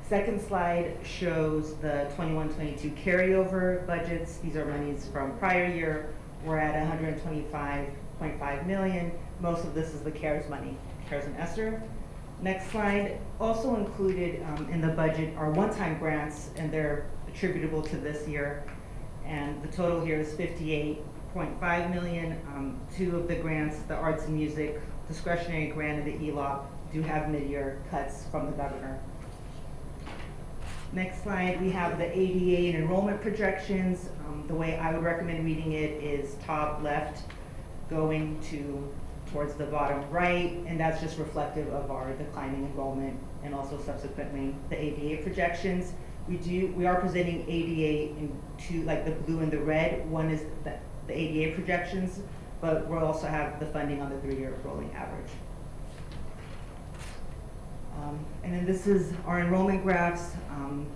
Second slide shows the 21-22 carryover budgets. These are monies from prior year. We're at 125.5 million. Most of this is the CARES money, CARES and ESSER. Next slide, also included in the budget are one-time grants, and they're attributable to this year. And the total here is 58.5 million. Two of the grants, the arts and music discretionary grant and the ELOP, do have mid-year cuts from the governor. Next slide, we have the ADA and enrollment projections. The way I would recommend reading it is top left going towards the bottom right, and that's just reflective of our declining enrollment and also subsequently the ADA projections. We are presenting ADA in two, like the blue and the red. One is the ADA projections, but we'll also have the funding on the 3-year rolling average. And then this is our enrollment graphs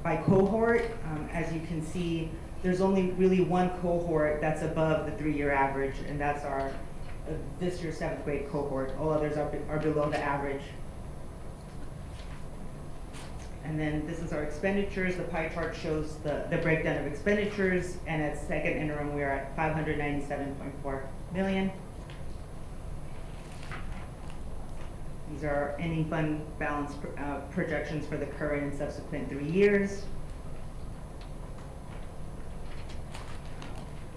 by cohort. As you can see, there's only really one cohort that's above the 3-year average, and that's our this year's 7th grade cohort. All others are below the average. And then this is our expenditures. The pie chart shows the breakdown of expenditures, and at second interim, we're at 597.4 million. These are ending fund balance projections for the current and subsequent 3 years.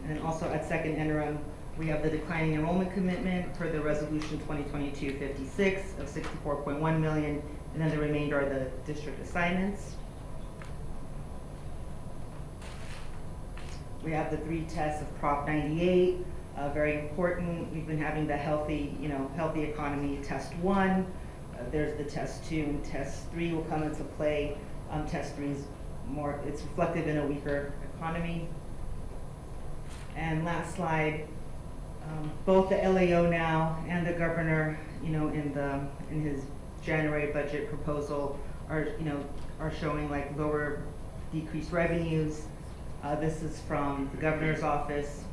And then also at second interim, we have the declining enrollment commitment for the resolution 2022-56 of 64.1 million, and then the remainder are the district assignments. We have the 3 tests of Prop 98. Very important. We've been having the healthy economy test 1. There's the test 2, and test 3 will come into play. Test 3 is more, it's reflective in a weaker economy. And last slide, both the LAO now and the governor, in his January budget proposal are showing like lower, decreased revenues. This is from the governor's office.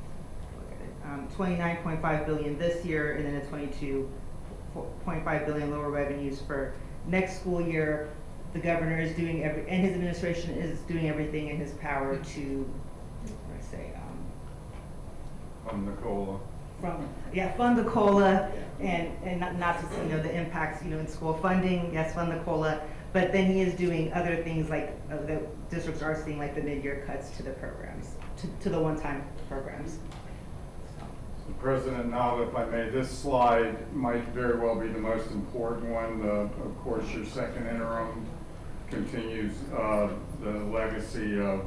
29.5 billion this year, and then a 22.5 billion lower revenues for next school year. The governor is doing and his administration is doing everything in his power to, From the COLA. Fund the COLA, and not to the impacts, in school funding. Yes, fund the COLA, but then he is doing other things like the districts are seeing, like the mid-year cuts to the programs, to the one-time programs. President Nava, if I may, this slide might very well be the most important one. Of course, your second interim continues the legacy of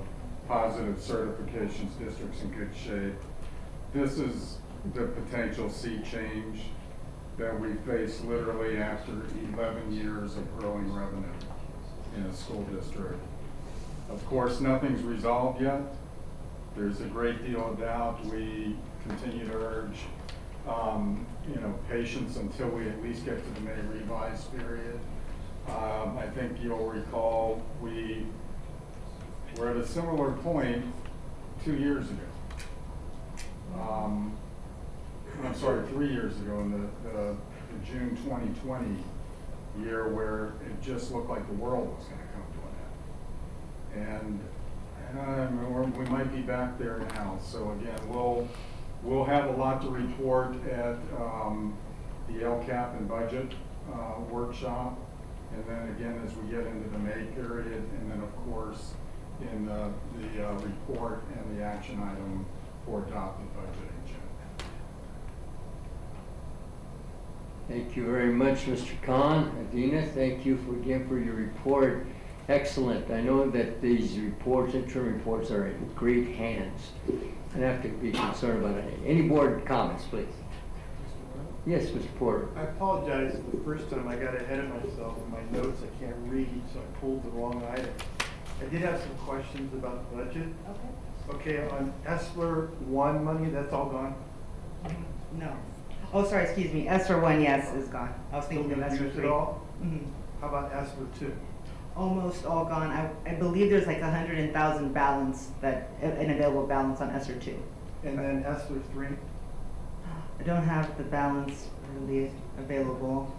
positive certifications, districts in good shape. This is the potential sea change that we face literally after 11 years of growing revenue in a school district. Of course, nothing's resolved yet. There's a great deal of doubt. We continue to urge, patience until we at least get to the May revise period. I think you'll recall we were at a similar point 2 years ago. I'm sorry, 3 years ago in the June 2020 year, where it just looked like the world was going to come to an end. And we might be back there now. So again, we'll have a lot to report at the LCAP and budget workshop, and then again as we get into the May period, and then of course in the report and the action item for adopted budget in June. Thank you very much, Mr. Khan. Adina, thank you again for your report. Excellent. I know that these reports, interim reports, are in great hands. I don't have to be concerned about it. Any board comments, please? Yes, Mr. Porter. I apologize, the first time I got ahead of myself in my notes, I can't read, so I pulled the wrong item. I did have some questions about the budget. Okay, on ESSER 1 money, that's all gone? No. Oh, sorry, excuse me. ESSER 1, yes, is gone. I was thinking of ESSER Used 3. it all? Mhm. How about ESSER 2? Almost all gone. I believe there's like 100,000 balance, an available balance on ESSER 2. And then ESSER 3? I don't have the balance really available.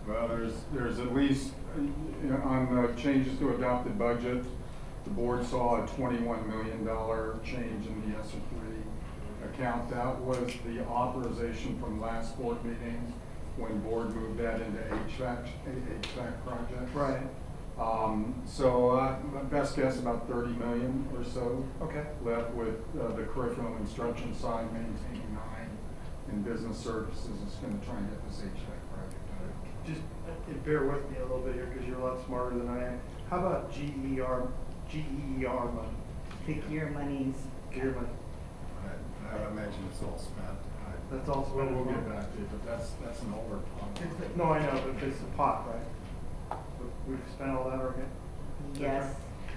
Well, there's at least, on the changes to adopted budget, the board saw a $21 million change in the ESSER 3 account. That was the authorization from last board meeting when board moved that into HVAC project. Right. So my best guess about 30 million or so. Okay. Left with the curriculum instruction side maintaining 9, and business services is going to try and get this HVAC project done. Just bear with me a little bit here because you're a lot smarter than I am. How about GER money? Pick your monies. Gear money. I imagine it's all spent. That's all spent. We'll get back to you, but that's an older problem. No, I know, but it's a pot, right? We've spent all that already? Yes.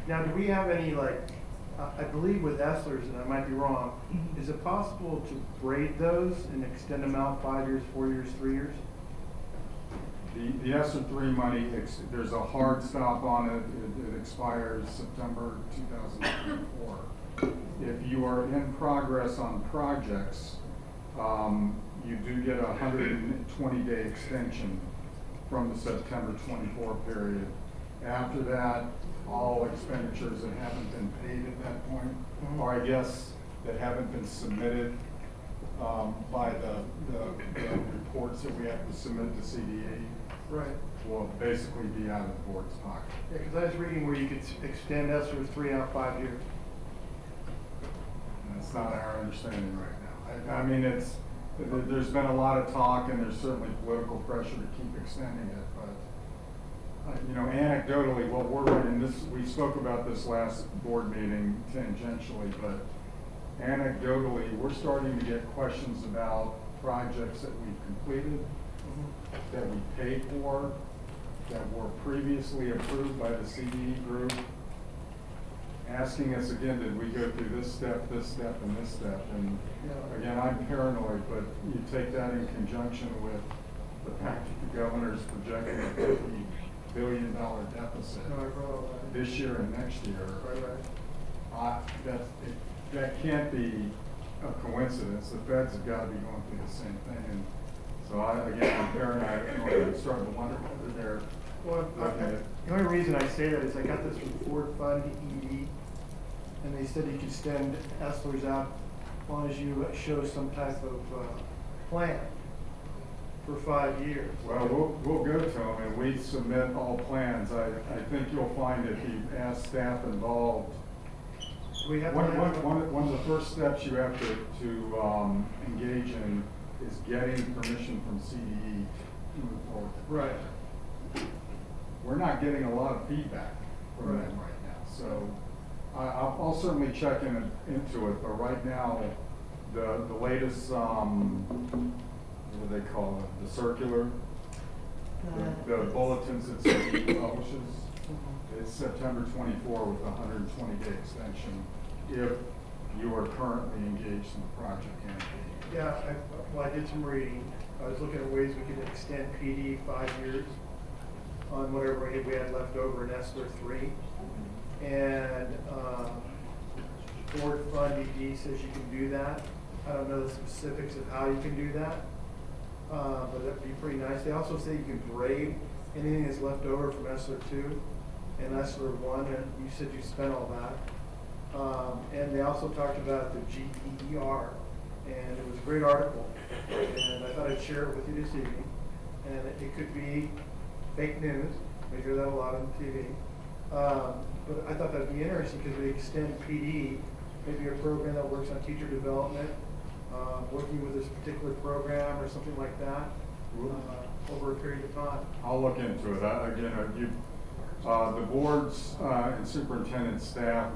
Now, do we have any, I believe with Esslers, and I might be wrong, Mhm. is it possible to braid those and extend them out 5 years, 4 years, 3 years? The ESSER 3 money, there's a hard stop on it. It expires September 2024. If you are in progress on projects, you do get a 120-day extension from the September 24 period. After that, all expenditures that haven't been paid at that point, or I guess that haven't been submitted by the reports that we have to submit to CDA, Right. will basically be out of the board's pocket. Yeah, because I was reading where you could extend Esslers 3 out 5 years. And that's not our understanding right now. I mean, there's been a lot of talk, and there's certainly political pressure to keep extending it, but anecdotally, what we're running this, we spoke about this last board meeting tangentially, but anecdotally, we're starting to get questions about projects that we've completed, that we paid for, that were previously approved by the CDE group, asking us again, did we go through this step, and this step? And again, I'm paranoid, but you take that in conjunction with the fact that the governor's projecting a $50 billion deficit this year and next year. That can't be a coincidence. The feds have got to be going through the same thing. And so I'm paranoid. I'm starting to wonder whether they're looking at. The only reason I say that is I got this from Ford Fund ED, and they said you could extend Esslers out as long as you show some type of plan for 5 years. Well, we'll go to them, and we submit all plans. I think you'll find if you ask staff involved Do we have to have? One of the first steps you have to engage in is getting permission from CDE to move forward. Right. We're not getting a lot of feedback from them right now, so I'll certainly check into it, but right now, the latest, what do they call it, the circular? The bulletins that CDE publishes, it's September 24 with a 120-day extension if you are currently engaged in the project. Yeah, I did some reading. I was looking at ways we could extend PD 5 years on whatever we had left over in ESSER 3. And Board Fund ED says you can do that. I don't know the specifics of how you can do that, but that'd be pretty nice. They also say you can grade anything that's left over from ESSER 2 and ESSER 1, and you said you spent all that. And they also talked about the GEER, and it was a great article, and I thought I'd share it with you this evening. And it could be fake news. We hear that a lot on TV. But I thought that'd be interesting because we extend PD, maybe a program that works on teacher development, working with this particular program or something like that over a period of time. I'll look into it. Again, the board's and superintendent staff,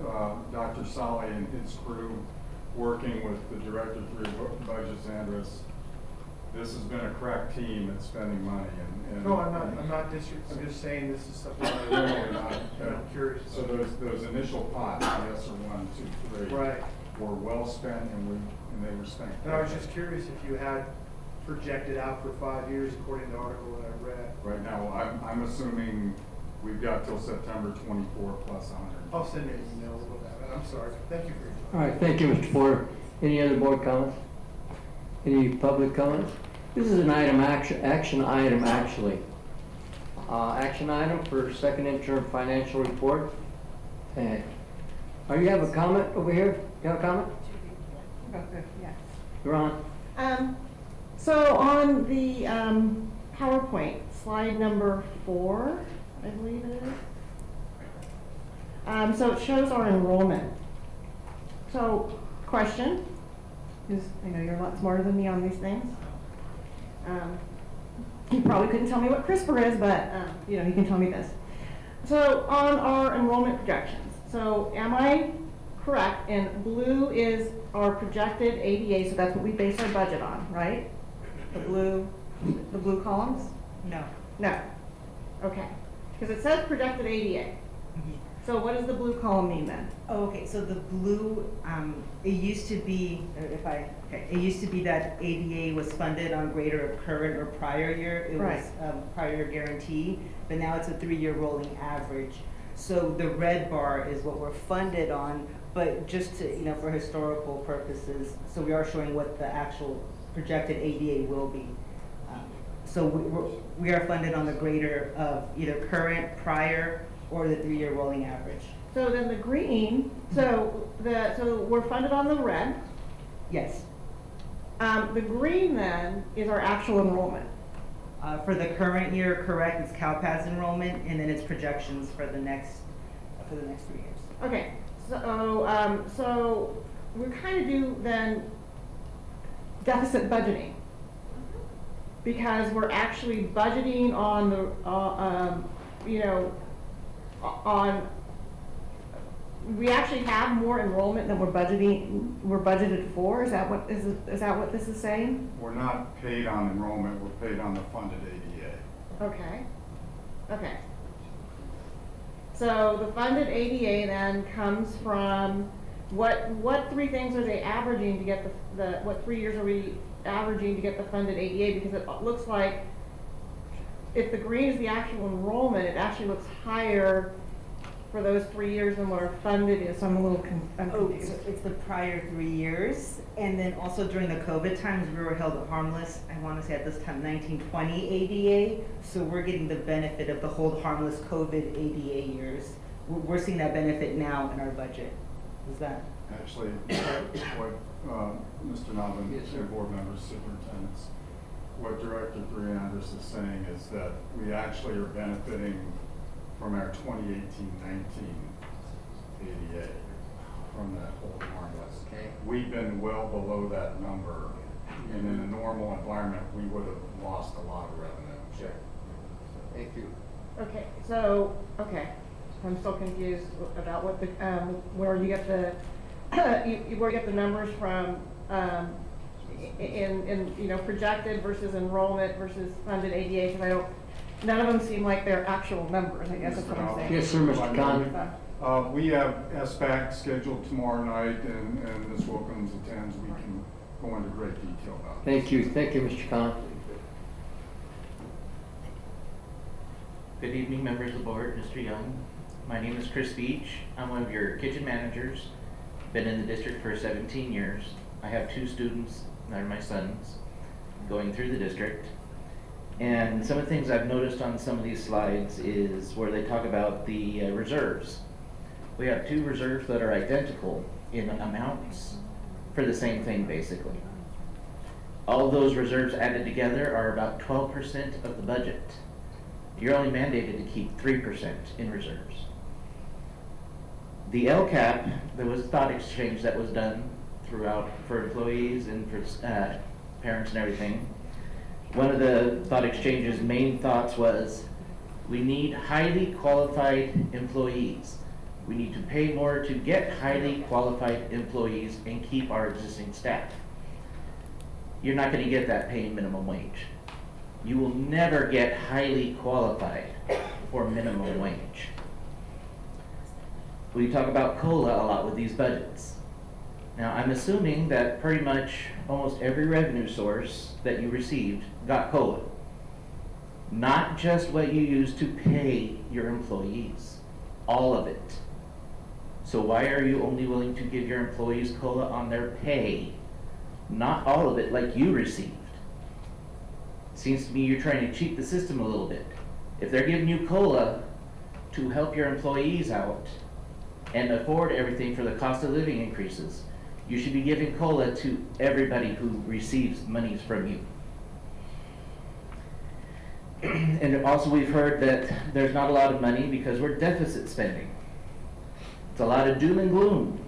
Dr. Solly and his crew, working with the director of budgets, Andres. This has been a crack team at spending money. No, I'm not I'm just saying this is something I'm curious So those initial pots, yes, or 1, 2, 3, right, were well spent, and they were spent. And I was just curious if you had projected out for 5 years according to the article that I read. Right now, I'm assuming we've got till September 24 plus 100. I'll send you an email with that. I'm sorry. Thank you for your time. All right, thank you, Mr. Porter. Any other board comments? Any public comments? This is an action item, actually. Action item for second interim financial report. You have a comment over here? You have a comment? Yes. You're on. So on the PowerPoint, slide number 4, I believe it is. So it shows our enrollment. So, question, because I know you're a lot smarter than me on these things. You probably couldn't tell me what CRISPR is, but you know, you can tell me this. So on our enrollment projections, so am I correct? And blue is our projected ADA, so that's what we base our budget on, right? The blue columns? No. No. Okay. Because it says projected ADA. So what does the blue column mean then? Oh, okay, so the blue, it used to be, it used to be that ADA was funded on greater of current or prior year. It was prior year guarantee, but now it's a 3-year rolling average. So the red bar is what we're funded on, but just to, you know, for historical purposes, so we are showing what the actual projected ADA will be. So we are funded on the greater of either current, prior, or the 3-year rolling average. So then the green, so we're funded on the red. Yes. The green then is our actual enrollment. For the current year, correct, it's CalPAS enrollment, and then it's projections for the next 3 years. Okay, so we kind of do then deficit budgeting. Because we're actually budgeting on the, we actually have more enrollment than we're budgeted for. Is that what this is saying? We're not paid on enrollment, we're paid on the funded ADA. Okay. So the funded ADA then comes from, what 3 things are they averaging to get what 3 years are we averaging to get the funded ADA? Because it looks like if the green is the actual enrollment, it actually looks higher for those 3 years than what our funded is. So I'm a little confused. So it's the prior 3 years, and then also during the COVID times, we were held harmless, I want to say at this time, 1920 ADA, so we're getting the benefit of the hold harmless COVID ADA years. We're seeing that benefit now in our budget. Is that? Actually, what Mr. Navin, yes, board members, superintendents, what Director 3 Andres is saying is that we actually are benefiting from our 2018-19 ADA. from that whole more or less. Okay. We've been well below that number, and in a normal environment, we would have lost a lot of revenue. Sure. Thank you. Okay, I'm still confused about what the, where you get the, where you get the numbers from, in, you know, projected versus enrollment versus funded ADA, because none of them seem like they're actual numbers, I guess that's what I'm saying. Yes, sir, Mr. Khan. We have SBAC scheduled tomorrow night, and Ms. Wilkins attends. We can go into great detail about it. Thank you, Mr. Khan. Good evening, members of the board, Mr. Young. My name is Chris Beach. I'm one of your kitchen managers. Been in the district for 17 years. I have 2 students that are my sons going through the district. And some of the things I've noticed on some of these slides is where they talk about the reserves. We have 2 reserves that are identical in amounts for the same thing, basically. All those reserves added together are about 12% of the budget. You're only mandated to keep 3% in reserves. The LCAP, there was thought exchange that was done throughout for employees and for parents and everything. One of the thought exchange's main thoughts was, we need highly qualified employees. We need to pay more to get highly qualified employees and keep our existing staff. You're not going to get that paying minimum wage. You will never get highly qualified for minimum wage. We talk about COLA a lot with these budgets. Now, I'm assuming that pretty much almost every revenue source that you received got COLA. Not just what you use to pay your employees, all of it. So why are you only willing to give your employees COLA on their pay? Not all of it like you received. Seems to me you're trying to cheat the system a little bit. If they're giving you COLA to help your employees out and afford everything for the cost of living increases, you should be giving COLA to everybody who receives monies from you. And also we've heard that there's not a lot of money because we're deficit spending. It's a lot of doom and gloom,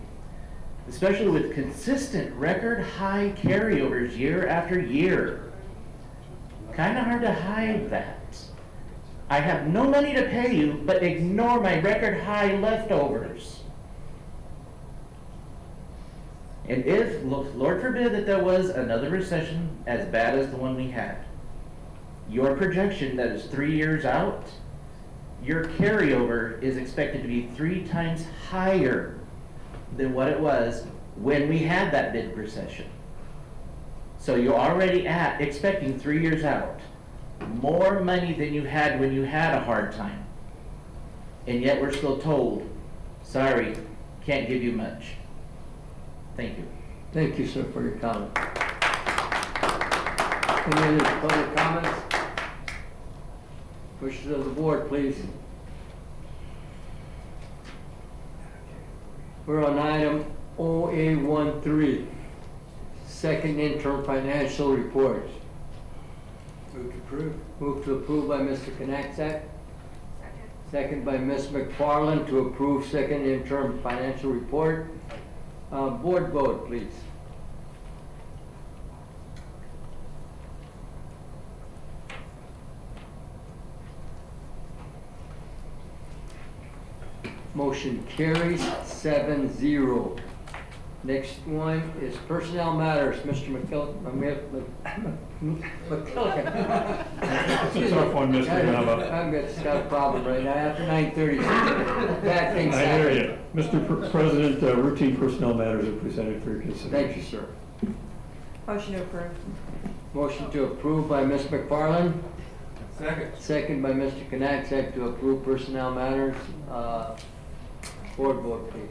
especially with consistent record high carryovers year after year. Kind of hard to hide that. I have no money to pay you, but ignore my record high leftovers. And if, Lord forbid, that there was another recession as bad as the one we had, your projection that is 3 years out, your carryover is expected to be 3 times higher than what it was when we had that big recession. So you're already expecting 3 years out more money than you had when you had a hard time. And yet we're still told, sorry, can't give you much. Thank you. Thank you, sir, for your comment. Any other public comments? Wishes of the board, please. We're on item OA13, second interim financial report. Move to approve. Move to approve by Mr. Knacksack. Second by Ms. McFarland to approve second interim financial report. Board vote, please. Motion carries 7-0. Next one is personnel matters, Mr. McKillican. It's a tough one, Mr. Nava. I've got a problem right now, after 9:30, bad things I happen. hear you. Mr. President, routine personnel matters are presented for your consideration. Thank you, sir. Motion to approve. Motion to approve by Ms. McFarland. Second. Second by Mr. Knacksack to approve personnel matters. Board vote, please.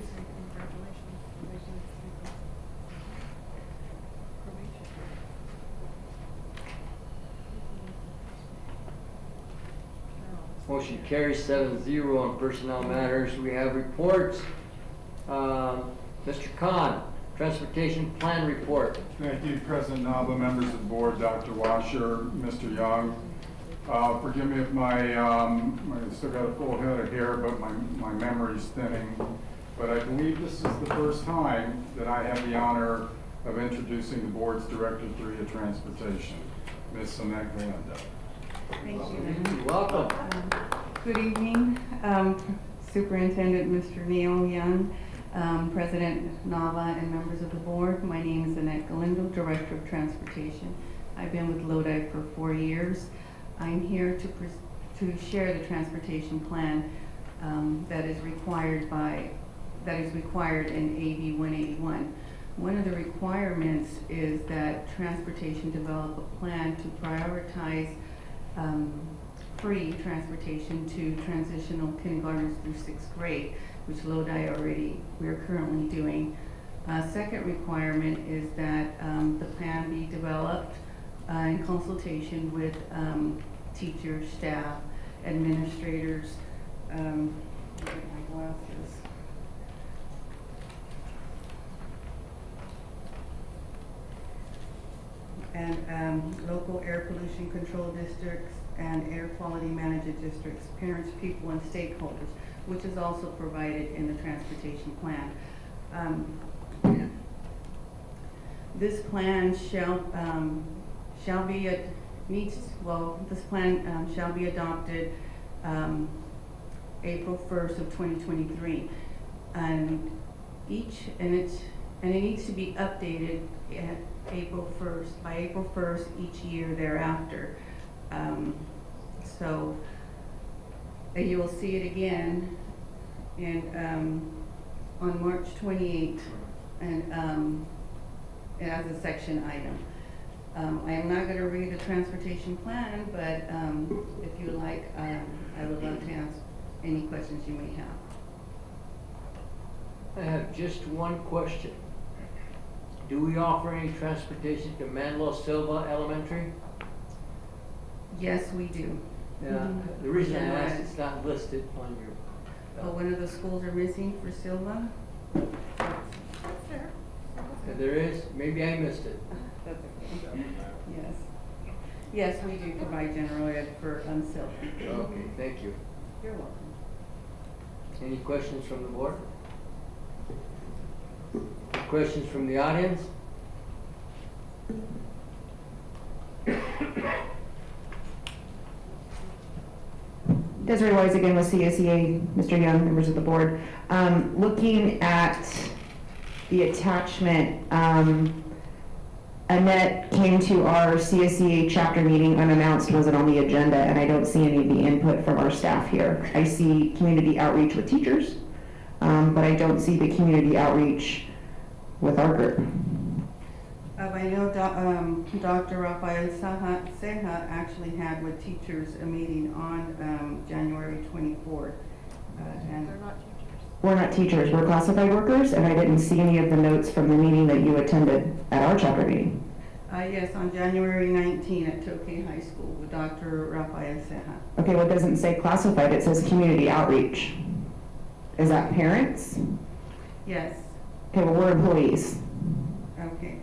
Motion carries 7-0 on personnel matters. We have reports. Mr. Khan, Transportation Plan Report. Thank you, President Nava, members of the board, Dr. Washer, Mr. Young. Forgive me if I still got a full head of hair, but my memory's thinning. but I believe this is the first time that I have the honor of introducing the board's Director 3 of Transportation, Ms. Annette Galindo. Thank you. Welcome. Good evening, Superintendent Mr. Neil Young, President Nava, and members of the board. My name is Annette Galindo, Director of Transportation. I've been with Lodi for 4 years. I'm here to share the transportation plan that is required in AB 181. One of the requirements is that transportation develop a plan to prioritize free transportation to transitional kindergartners through 6th grade, which Lodi we are currently doing. Second requirement is that the plan be developed in consultation with teachers, staff, administrators, get my glasses. And local air pollution control districts and air quality management districts, parents, people, and stakeholders, which is also provided in the transportation plan. This plan shall be adopted April 1st of 2023, and it needs to be updated at by April 1st each year thereafter. So you will see it again on March 28th and as a section item. I am not going to read the transportation plan, but if you like, I would love to answer any questions you may have. I have just one question. Do we offer any transportation to Manuel Silva Elementary? Yes, we do. Yeah, the reason I asked, it's not listed on your. Oh, one of the schools are missing for Silva? There is? Maybe I missed it. That's okay. Yes. Yes, we do provide general ed for Silva. Okay, thank you. You're welcome. Any questions from the board? Questions from the audience? Desiree Wise again with CSEA, Mr. Young, members of the board. Looking at the attachment, Annette came to our CSEA chapter meeting unannounced, wasn't on the agenda, and I don't see any of the input from our staff here. I see community outreach with teachers, but I don't see the community outreach with our group. I know Dr. Rafael Ceja actually had with teachers a meeting on January 24th. And they're not teachers. We're not teachers, we're classified workers, and I didn't see any of the notes from the meeting that you attended at our chapter meeting. Yes, on January 19 at Tokay High School with Dr. Rafael Ceja. Okay, well, it doesn't say classified, it says community outreach. Is that parents? Yes. Okay, well, we're employees. Okay.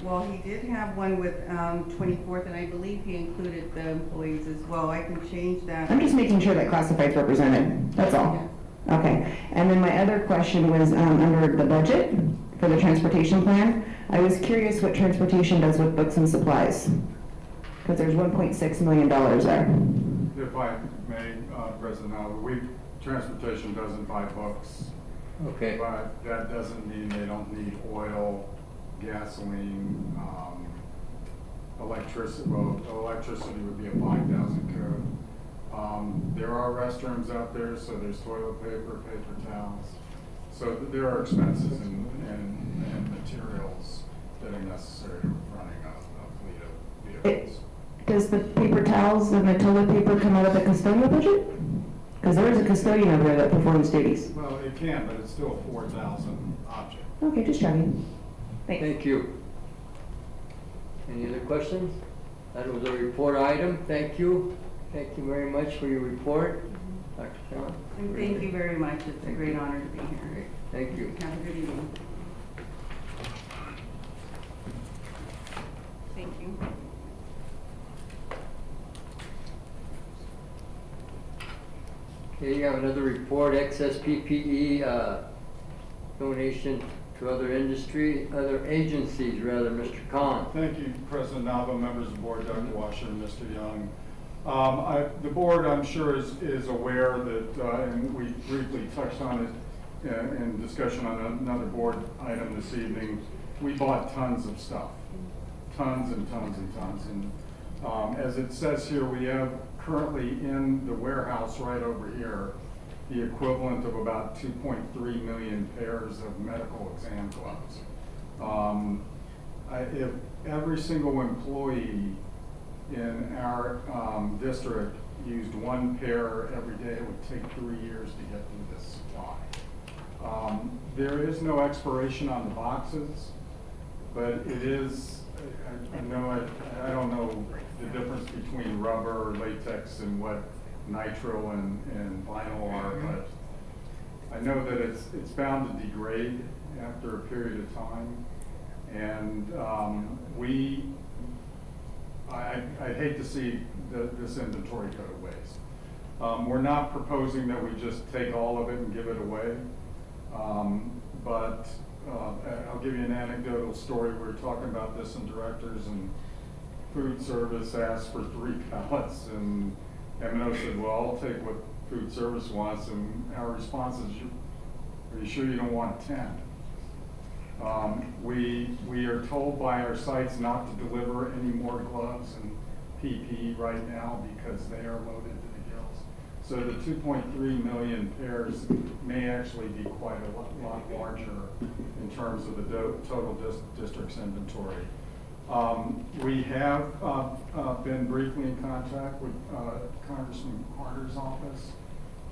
Well, he did have one with 24th, and I believe he included the employees as well. I can change that. I'm just making sure that classified's represented, that's all. Okay, and then my other question was under the budget for the transportation plan. I was curious what transportation does with books and supplies, because there's $1.6 million there. If I may, President Alva, transportation doesn't buy books. Okay. But that doesn't mean they don't need oil, gasoline, electricity. Well, electricity would be a 5,000 code. There are restrooms out there, so there's toilet paper, paper towels. So there are expenses and materials that are necessary to running a fleet of vehicles. Does the paper towels and the toilet paper come out of the custodial budget? Because there is a custodian over there that performs duties. Well, it can, but it's still a 4,000 object. Okay, just checking. Thanks. Thank you. Any other questions? That was a report item. Thank you. Thank you very much for your report. Dr. Chairman. And thank you very much. It's a great honor to be here. Thank you. Have a good evening. Thank you. Okay, you have another report, excess PPE, donation to other agencies, Mr. Khan. Thank you, President Nava, members of the board, Dr. Washer, and Mr. Young. The board, I'm sure, is aware that, and we briefly touched on it in discussion on another board item this evening, we bought tons of stuff. Tons and tons and tons. And as it says here, we have currently in the warehouse right over here, the equivalent of about 2.3 million pairs of medical exam gloves. If every single employee in our district used one pair every day, it would take 3 years to get through this supply. There is no expiration on the boxes, but it is, I don't know the difference between rubber or latex and what nitrile and vinyl are, but I know that it's bound to degrade after a period of time. And I'd hate to see this inventory go to waste. We're not proposing that we just take all of it and give it away. But I'll give you an anecdotal story. We were talking about this in directors, and food service asked for 3 pallets, and M&O said, well, I'll take what food service wants, and our response is, are you sure you don't want 10? We are told by our sites not to deliver any more gloves and PPE right now because they are loaded to the gills. So the 2.3 million pairs may actually be quite a lot larger in terms of the total district's inventory. We have been briefly in contact with Congressman Carter's office.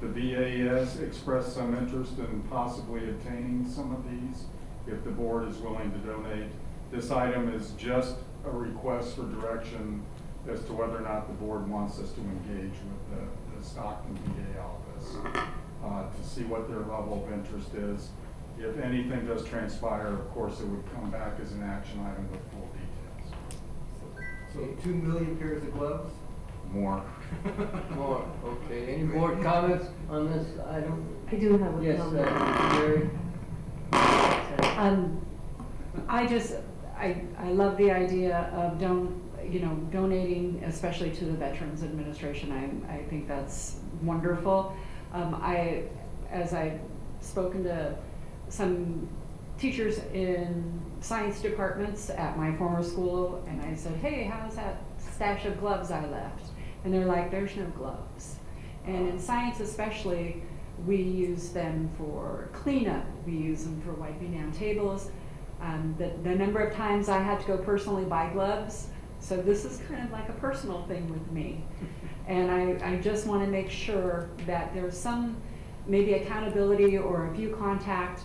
The VA has expressed some interest in possibly obtaining some of these if the board is willing to donate. This item is just a request for direction as to whether or not the board wants us to engage with the Stockton VA office to see what their level of interest is. If anything does transpire, of course, it would come back as an action item with full details. So 2 million pairs of gloves? More. More, okay. Any more comments on this item? I do have a Yes, comment. Jerry? I love the idea of donating, especially to the Veterans Administration. I think that's wonderful. As I've spoken to some teachers in science departments at my former school, and I said, hey, how's that stash of gloves I left? And they're like, there's no gloves. And in science especially, we use them for cleanup. We use them for wiping down tables. The number of times I had to go personally buy gloves, so this is kind of like a personal thing with me. And I just want to make sure that there's some maybe accountability, or if you contact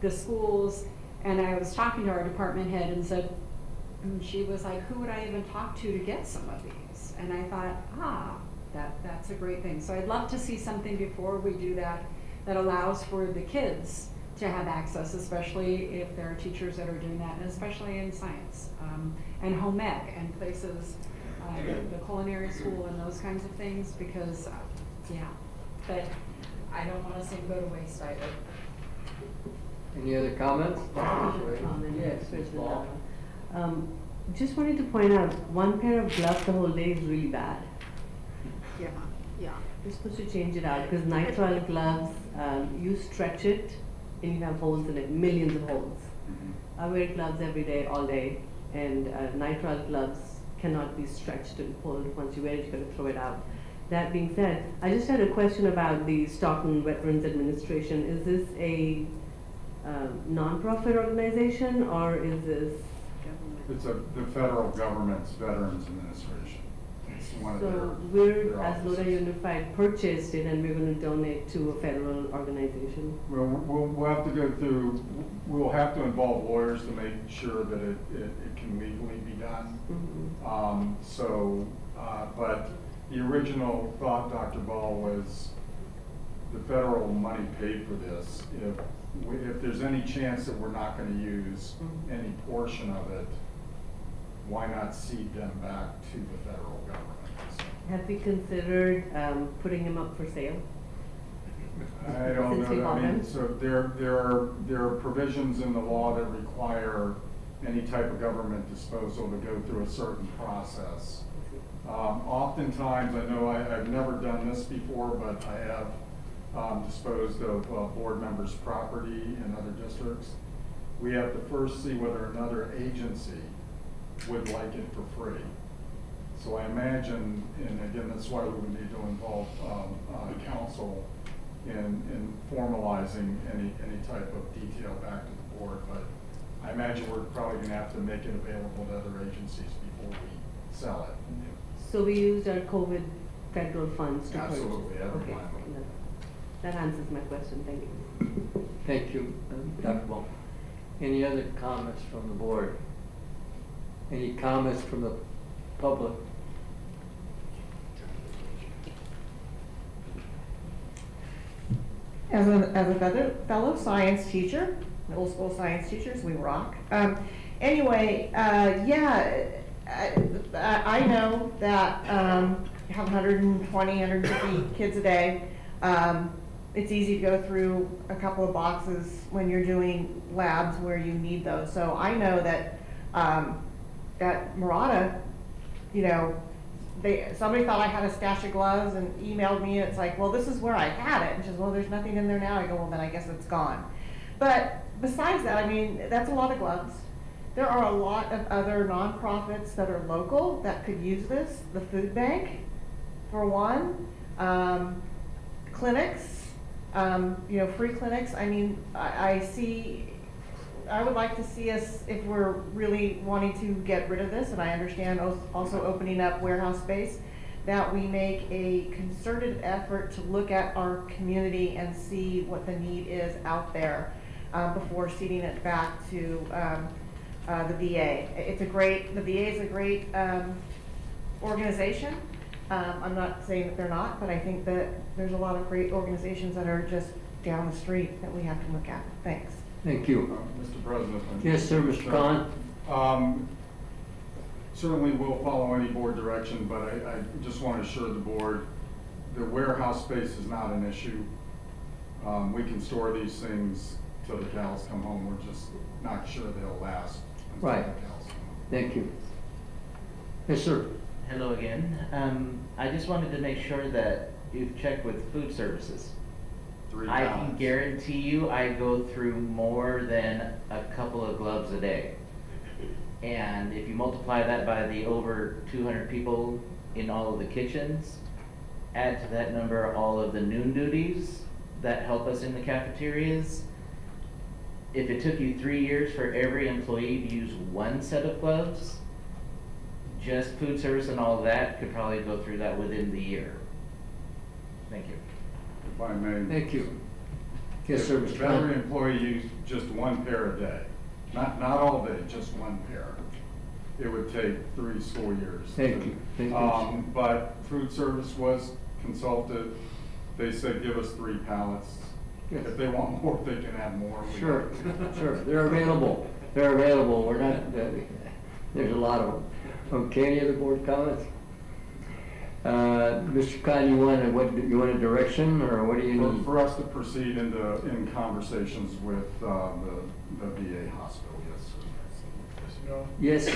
the schools, and I was talking to our department head and said, and she was like, who would I even talk to get some of these? And I thought, that's a great thing. So I'd love to see something before we do that allows for the kids to have access, especially if there are teachers that are doing that, and especially in science and home ec and places, the culinary school and those kinds of things, because, but I don't want to see them go to waste either. Any other comments? Comment. Yes, Ms. Ball. Just wanted to point out, one pair of gloves the whole day is really bad. Yeah. You're supposed to change it out, because nitrile gloves, you stretch it and you have holes in it, millions of holes. I wear gloves every day, all day, and nitrile gloves cannot be stretched and pulled. Once you wear it, you gotta throw it out. That being said, I just had a question about the Stockton Veterans Administration. Is this a non-profit organization, or is this? It's the federal government's Veterans Administration. It's one of So we're, as Lodi Unified, purchased it, and we're going to donate to a federal organization? We'll have to go through, we'll have to involve lawyers to make sure that it can legally be done. But the original thought, Dr. Ball, was the federal money paid for this. If there's any chance that we're not going to use any portion of it, why not cede them back to the federal government? Have we considered putting them up for sale? I don't Since we've know, all I mean, done. so there are provisions in the law that require any type of government disposal to go through a certain process. Oftentimes, I know I've never done this before, but I have disposed of board members' property in other districts. We have to first see whether another agency would like it for free. So I imagine, and again, that's why we would need to involve council in formalizing any type of detail back to the board. But I imagine we're probably gonna have to make it available to other agencies before we sell it. So we used our COVID federal funds to purchase? Absolutely, every Okay. one of them. That answers my question, thank you. Thank you, Dr. Wong. Any other comments from the board? Any comments from the public? As a fellow science teacher, middle school science teachers, we rock. Anyway, yeah, I know that you have 120, 150 kids a day. It's easy to go through a couple of boxes when you're doing labs where you need those. So I know that at Murata, you know, somebody thought I had a stash of gloves and emailed me, and it's like, well, this is where I had it. And she says, well, there's nothing in there now. I go, well, then I guess it's gone. But besides that, I mean, that's a lot of gloves. There are a lot of other nonprofits that are local that could use this. The food bank, for one, clinics, you know, free clinics. I mean, I would like to see us, if we're really wanting to get rid of this, and I understand also opening up warehouse space, that we make a concerted effort to look at our community and see what the need is out there before ceding it back to the VA. The VA is a great organization. I'm not saying that they're not, but I think that there's a lot of great organizations that are just down the street that we have to look at. Thanks. Thank you. Mr. President. Yes, sir, Mr. Khan. Certainly will follow any board direction, but I just want to assure the board, the warehouse space is not an issue. We can store these things till the cows come home. We're just not sure they'll last until Right. the cows come home. Thank you. Yes, sir. Hello again. I just wanted to make sure that you've checked with food services. 3 I can pounds. guarantee you I go through more than a couple of gloves a day. And if you multiply that by the over 200 people in all of the kitchens, add to that number all of the noon duties that help us in the cafeterias. If it took you 3 years for every employee to use one set of gloves, just food service and all of that could probably go through that within the year. Thank you. If I may. Thank you. Yes, sir, If Mr. Khan. every employee used just one pair a day, not all day, just one pair, it would take 3 school years. Thank you. Thank you. But food service was consulted. They said, give us 3 pallets. Yes. If they want more, they can have more. We- Sure, sure, they're available, we're not, there's a lot of them. Okay, any other board comments? Mr. Khan, you want a direction, or what do you need? For us to proceed in conversations with the VA hospital, yes, sir. Yes,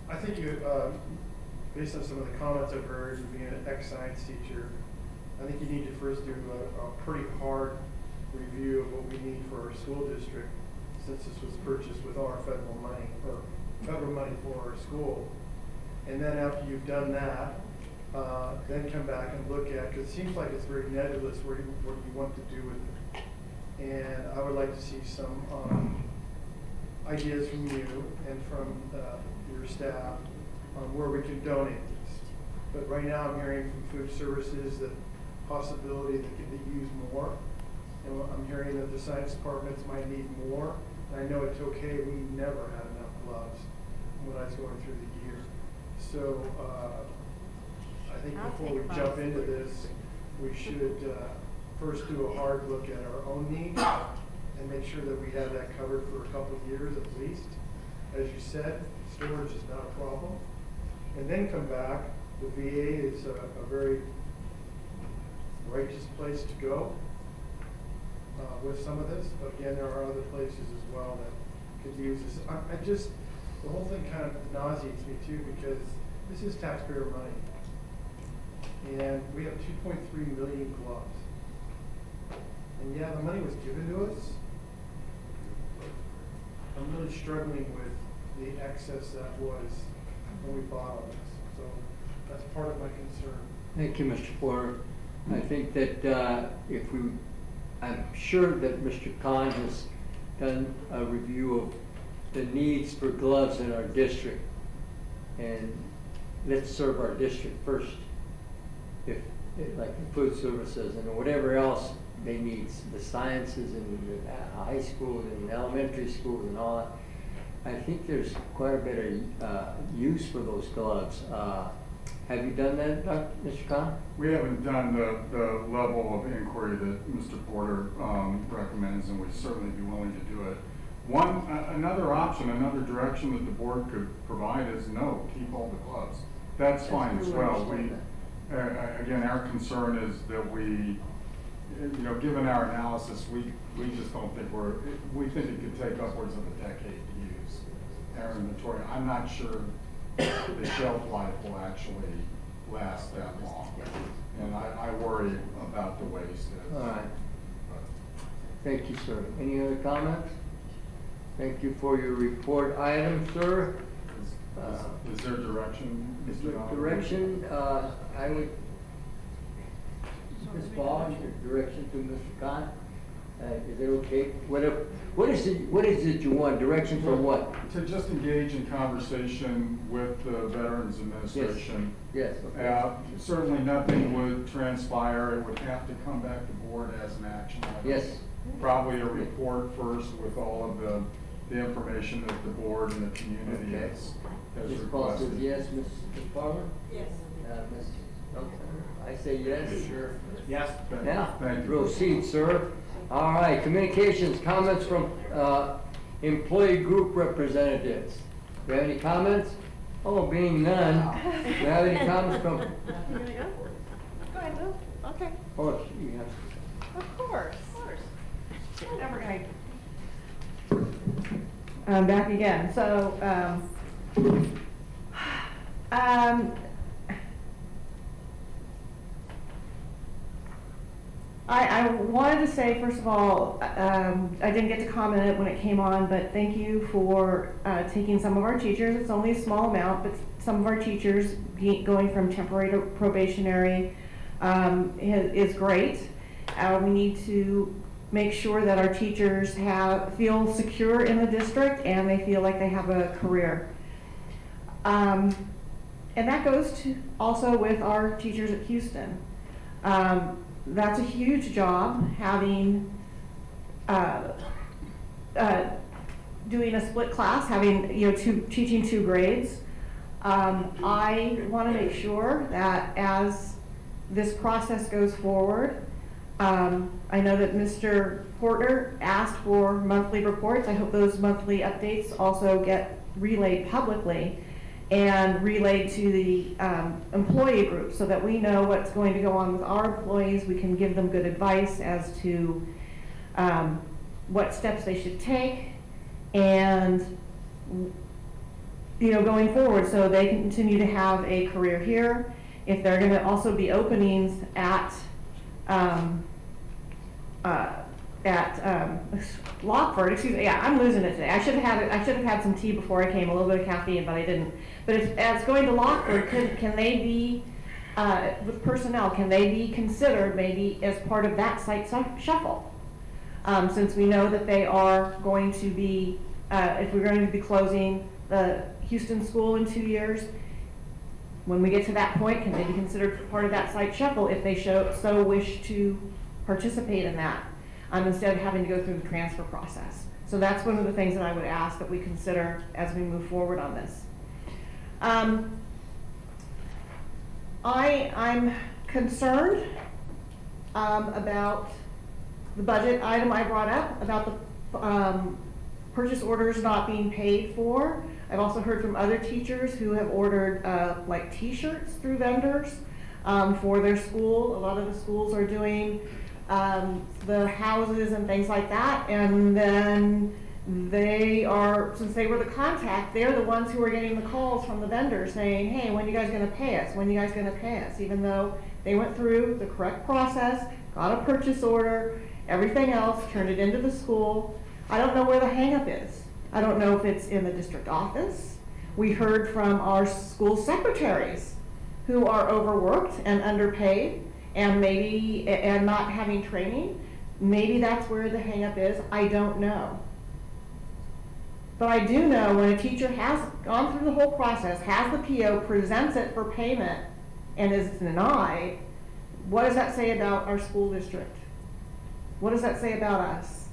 I think you, based on some of the comments I've heard, you being an ex-science teacher, I think you need to first do a pretty hard review of what we need for our school district, since this was purchased with our federal money, or federal money for our school. And then after you've done that, then come back and look at, because it seems like it's very nebulous what you want to do with it. And I would like to see some ideas from you and from your staff on where we can donate these. But right now I'm hearing from food services that possibility that could use more. And I'm hearing that the science departments might need more. And I know it's okay, we never had enough gloves when I was going through the year. So I think before we jump into this, we should first do a hard look at our own needs and make sure that we have that covered for a couple of years at least. As you said, storage is not a problem. And then come back. The VA is a very righteous place to go. with some of this, but again, there are other places as well that could use this. The whole thing kind of nauseates me too, because this is taxpayer money. And we have 2.3 million gloves. And yeah, the money was given to us. I'm really struggling with the excess that was when we bought all this. So that's part of my concern. Thank you, Mr. Porter. I think that I'm sure that Mr. Khan has done a review of the needs for gloves in our district. And let's serve our district first. Like the food services and whatever else they need, the sciences in the high school and elementary school and all that. I think there's quite a bit of use for those gloves. Have you done that, Mr. Khan? We haven't done the level of inquiry that Mr. Porter recommends, and we'd certainly be willing to do it. Another option, another direction that the board could provide is no, keep all the gloves. That's fine as well. Again, our concern is that given our analysis, we just don't think we think it could take upwards of a decade to use our inventory. I'm not sure the shelf life will actually last that long. And I worry about the waste. All right. Thank you, sir. Any other comments? Thank you for your report item, sir. Is there direction, Mr. Donovan? Direction, I would, Ms. Ball, your direction to Mr. Khan. Is it okay? What is it you want? Direction for what? To just engage in conversation with the Veterans Administration. Yes. Okay. Certainly nothing would transpire. It would have to come back to board as an action item. Yes. Probably a report first with all of the information that the board and the community has Ms. Ball says requested. yes, Ms. Farmer? Yes. Ms. I say yes. Sure. Yes. Now, Thank you. proceed, sir. All right, communications, comments from employee group representatives. Do you have any comments? Oh, being none, do you have any comments from? You gonna go? Go ahead, Lou. Okay. Oh, you have. Of course. Never gonna. I'm back again. So, I wanted to say, first of all, I didn't get to comment it when it came on, but thank you for taking some of our teachers. It's only a small amount, but some of our teachers going from temporary to probationary is great. We need to make sure that our teachers feel secure in the district and they feel like they have a career. And that goes to also with our teachers at Houston. That's a huge job, having doing a split class, having teaching two grades. I want to make sure that as this process goes forward, I know that Mr. Porter asked for monthly reports. I hope those monthly updates also get relayed publicly and relayed to the employee group so that we know what's going to go on with our employees. We can give them good advice as to what steps they should take and going forward so they can continue to have a career here. If there are going to also be openings at Lockford, excuse me, yeah, I'm losing it today. I should have had some tea before I came, a little bit of caffeine, but I didn't. But as going to Lockford, can they be, with personnel, can they be considered maybe as part of that site shuffle? Since we know that they are going to be, if we're going to be closing the Houston school in 2 years, when we get to that point, can they be considered part of that site shuffle if they so wish to participate in that, instead of having to go through the transfer process? So that's one of the things that I would ask that we consider as we move forward on this. I'm concerned about the budget item I brought up, about the purchase orders not being paid for. I've also heard from other teachers who have ordered like t-shirts through vendors for their school. A lot of the schools are doing the houses and things like that, and then they are, since they were the contact, they're the ones who are getting the calls from the vendors saying, hey, when are you guys gonna pay us? When are you guys gonna pay us? Even though they went through the correct process, got a purchase order, everything else, turned it into the school. I don't know where the hangup is. I don't know if it's in the district office. We heard from our school secretaries who are overworked and underpaid and maybe, and not having training. Maybe that's where the hangup is. I don't know. But I do know when a teacher has gone through the whole process, has the PO, presents it for payment, and is denied, what does that say about our school district? What does that say about us?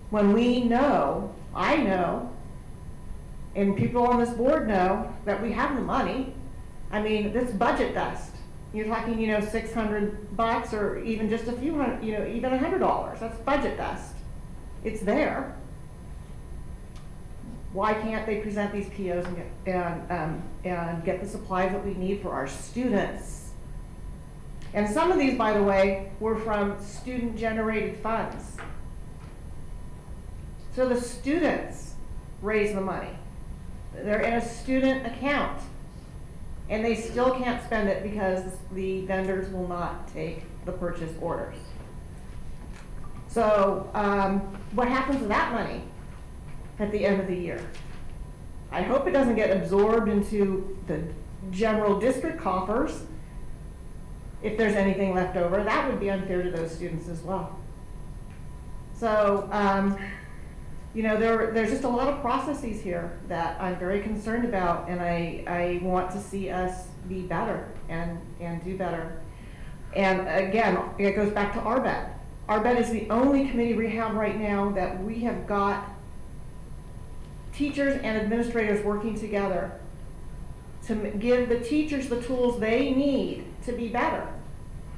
When we know, I know, and people on this board know that we have the money. I mean, this budget dust. You're talking, $600 or even just a few hundred, even $100. That's budget dust. It's there. Why can't they present these POs and get the supplies that we need for our students? And some of these, by the way, were from student-generated funds. So the students raise the money. They're in a student account, and they still can't spend it because the vendors will not take the purchase orders. So what happens to that money at the end of the year? I hope it doesn't get absorbed into the general district coffers. If there's anything left over, that would be unfair to those students as well. So, there's just a lot of processes here that I'm very concerned about, and I want to see us be better and do better. And again, it goes back to RBET. RBET is the only committee we have right now that we have got teachers and administrators working together to give the teachers the tools they need to be better.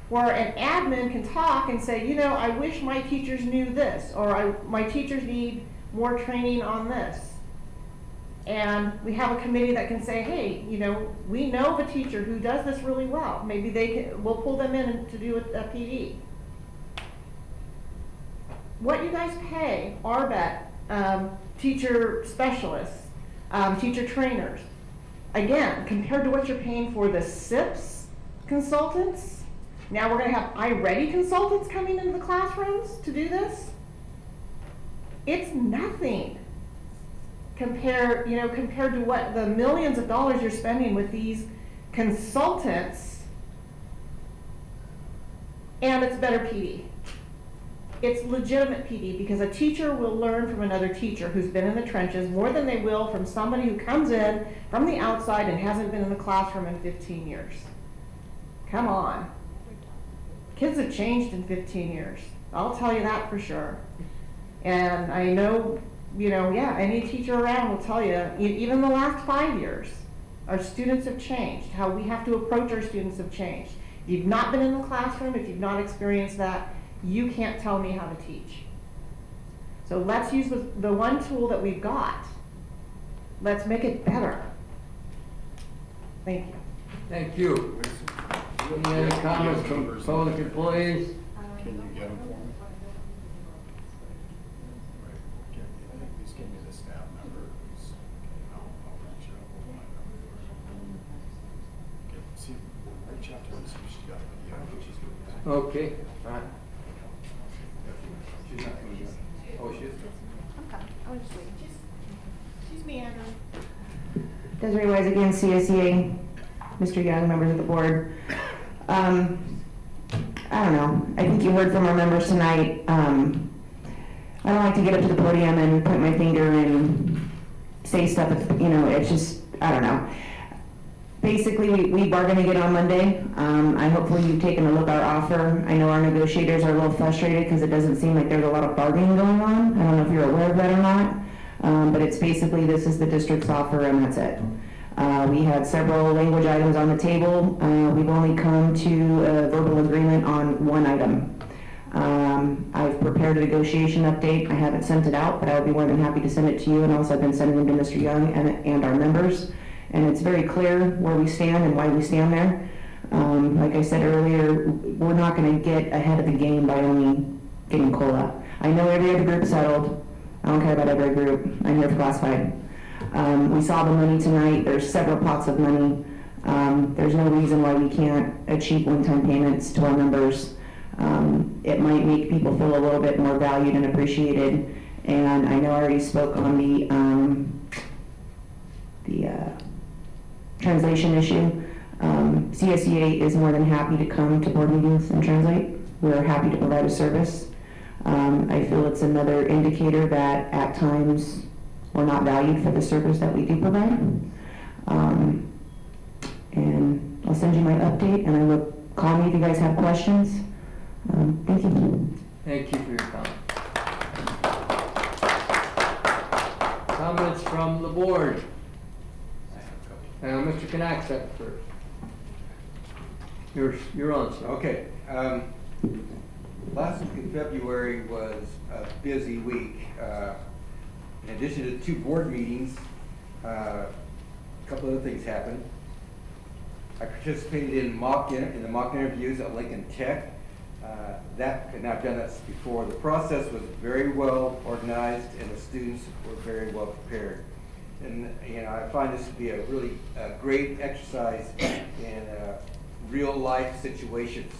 Where an admin can talk and say, I wish my teachers knew this, or my teachers need more training on this. And we have a committee that can say, hey, we know of a teacher who does this really well. Maybe we'll pull them in to do a PD. What you guys pay RBET, teacher specialists, teacher trainers, again, compared to what you're paying for the SIPs consultants, now we're going to have iReady consultants coming into the classrooms to do this. It's nothing compared to what the millions of dollars you're spending with these consultants, and it's better PD. It's legitimate PD because a teacher will learn from another teacher who's been in the trenches more than they will from somebody who comes in from the outside and hasn't been in the classroom in 15 years. Come on. Kids have changed in 15 years. I'll tell you that for sure. And I know, any teacher around will tell you, even the last 5 years, our students have changed. How we have to approach our students have changed. If you've not been in the classroom, if you've not experienced that, you can't tell me how to teach. So let's use the one tool that we've got. Let's make it better. Thank you. Thank you. Any other comments from public employees? Can you get them for me? Please give me the staff number, please. I'll reach out with my number. See, reach out to her and see if she's got it. Yeah, I think she's good. Okay, all right. She's not coming yet. Oh, she is? I'm coming. I was just waiting. She's meandering. Desiree Wise again, CSEA, Mr. Young, members of the board. I don't know, I think you heard from our members tonight. I don't like to get up to the podium and point my finger and say stuff, it's just, I don't know. Basically, we bargained again on Monday. Hopefully you've taken a look at our offer. I know our negotiators are a little frustrated because it doesn't seem like there's a lot of bargaining going on. I don't know if you're aware of that or not, but it's basically this is the district's offer and that's it. We had several language items on the table. We've only come to a verbal agreement on one item. I've prepared a negotiation update. I haven't sent it out, but I would be more than happy to send it to you, and also I've been sending them to Mr. Young and our members. And it's very clear where we stand and why we stand there. Like I said earlier, we're not gonna get ahead of the game by only getting COLA. I know every other group settled. I don't care about every group. I'm here for classified. We saw the money tonight. There's several pots of money. There's no reason why we can't achieve one-time payments to our members. It might make people feel a little bit more valued and appreciated. And I know I already spoke on the translation issue. CSEA is more than happy to come to board meetings and translate. We're happy to provide a service. I feel it's another indicator that at times we're not valued for the service that we do provide. And I'll send you my update, and I will call me if you guys have questions. Thank you. Thank you for your comment. Comments from the board? Mr. Knack's up first. You're on, sir. Okay. Last week in February was a busy week. In addition to 2 board meetings, a couple other things happened. I participated in the mock interviews at Lincoln Tech. And I've done that before. The process was very well organized, and the students were very well prepared. And I find this to be a really great exercise in real life situations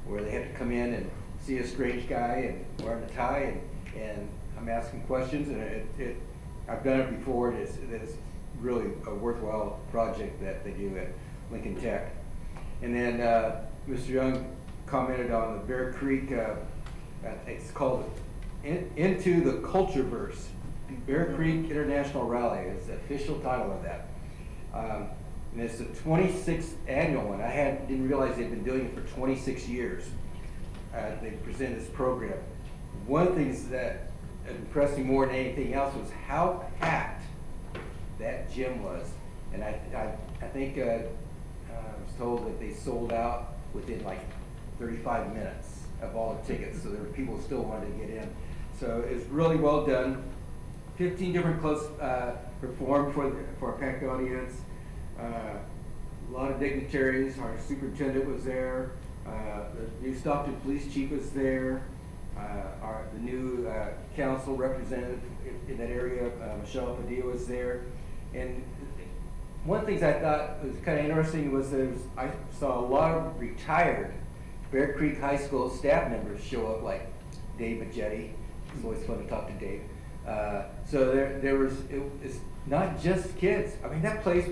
where they have to come in and see a strange guy and wearing a tie, and I'm asking questions, and I've done it before. It's really a worthwhile project that they do at Lincoln Tech. And then Mr. Young commented on the Bear Creek, it's called Into the Cultureverse. Bear Creek International Rally is the official title of that. And it's the 26th annual one. I didn't realize they'd been doing it for 26 years. They presented this program. One of the things that impressed me more than anything else was how packed that gym was. And I think I was told that they sold out within like 35 minutes of all the tickets. So there were people who still wanted to get in. So it's really well done. 15 different clubs performed for a packed audience. A lot of dignitaries. Our superintendent was there. The new Stockton Police Chief was there. The new council representative in that area, Michelle Padilla, was there. And one of the things I thought was kind of interesting was I saw a lot of retired Bear Creek High School staff members show up, like Dave Majetti. It's always fun to talk to Dave. So it's not just kids. I mean, that place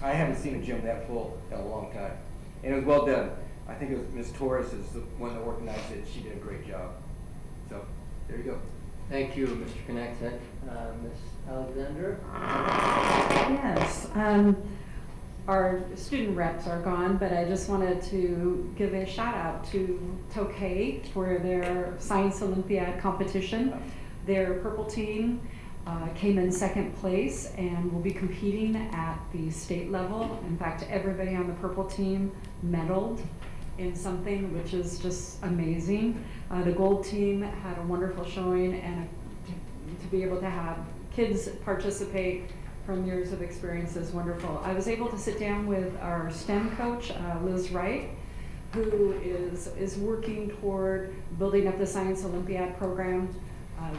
I haven't seen a gym that full in a long time. And it was well done. I think it was Ms. Torres is the one that organized it. She did a great job. So, there you go. Thank you, Mr. Knack's. Ms. Alexander? Yes, our student reps are gone, but I just wanted to give a shout out to Tokay for their Science Olympiad competition. Their purple team came in second place and will be competing at the state level. In fact, everybody on the purple team medaled in something, which is just amazing. The gold team had a wonderful showing, and to be able to have kids participate from years of experience is wonderful. I was able to sit down with our STEM coach, Liz Wright, who is working toward building up the Science Olympiad program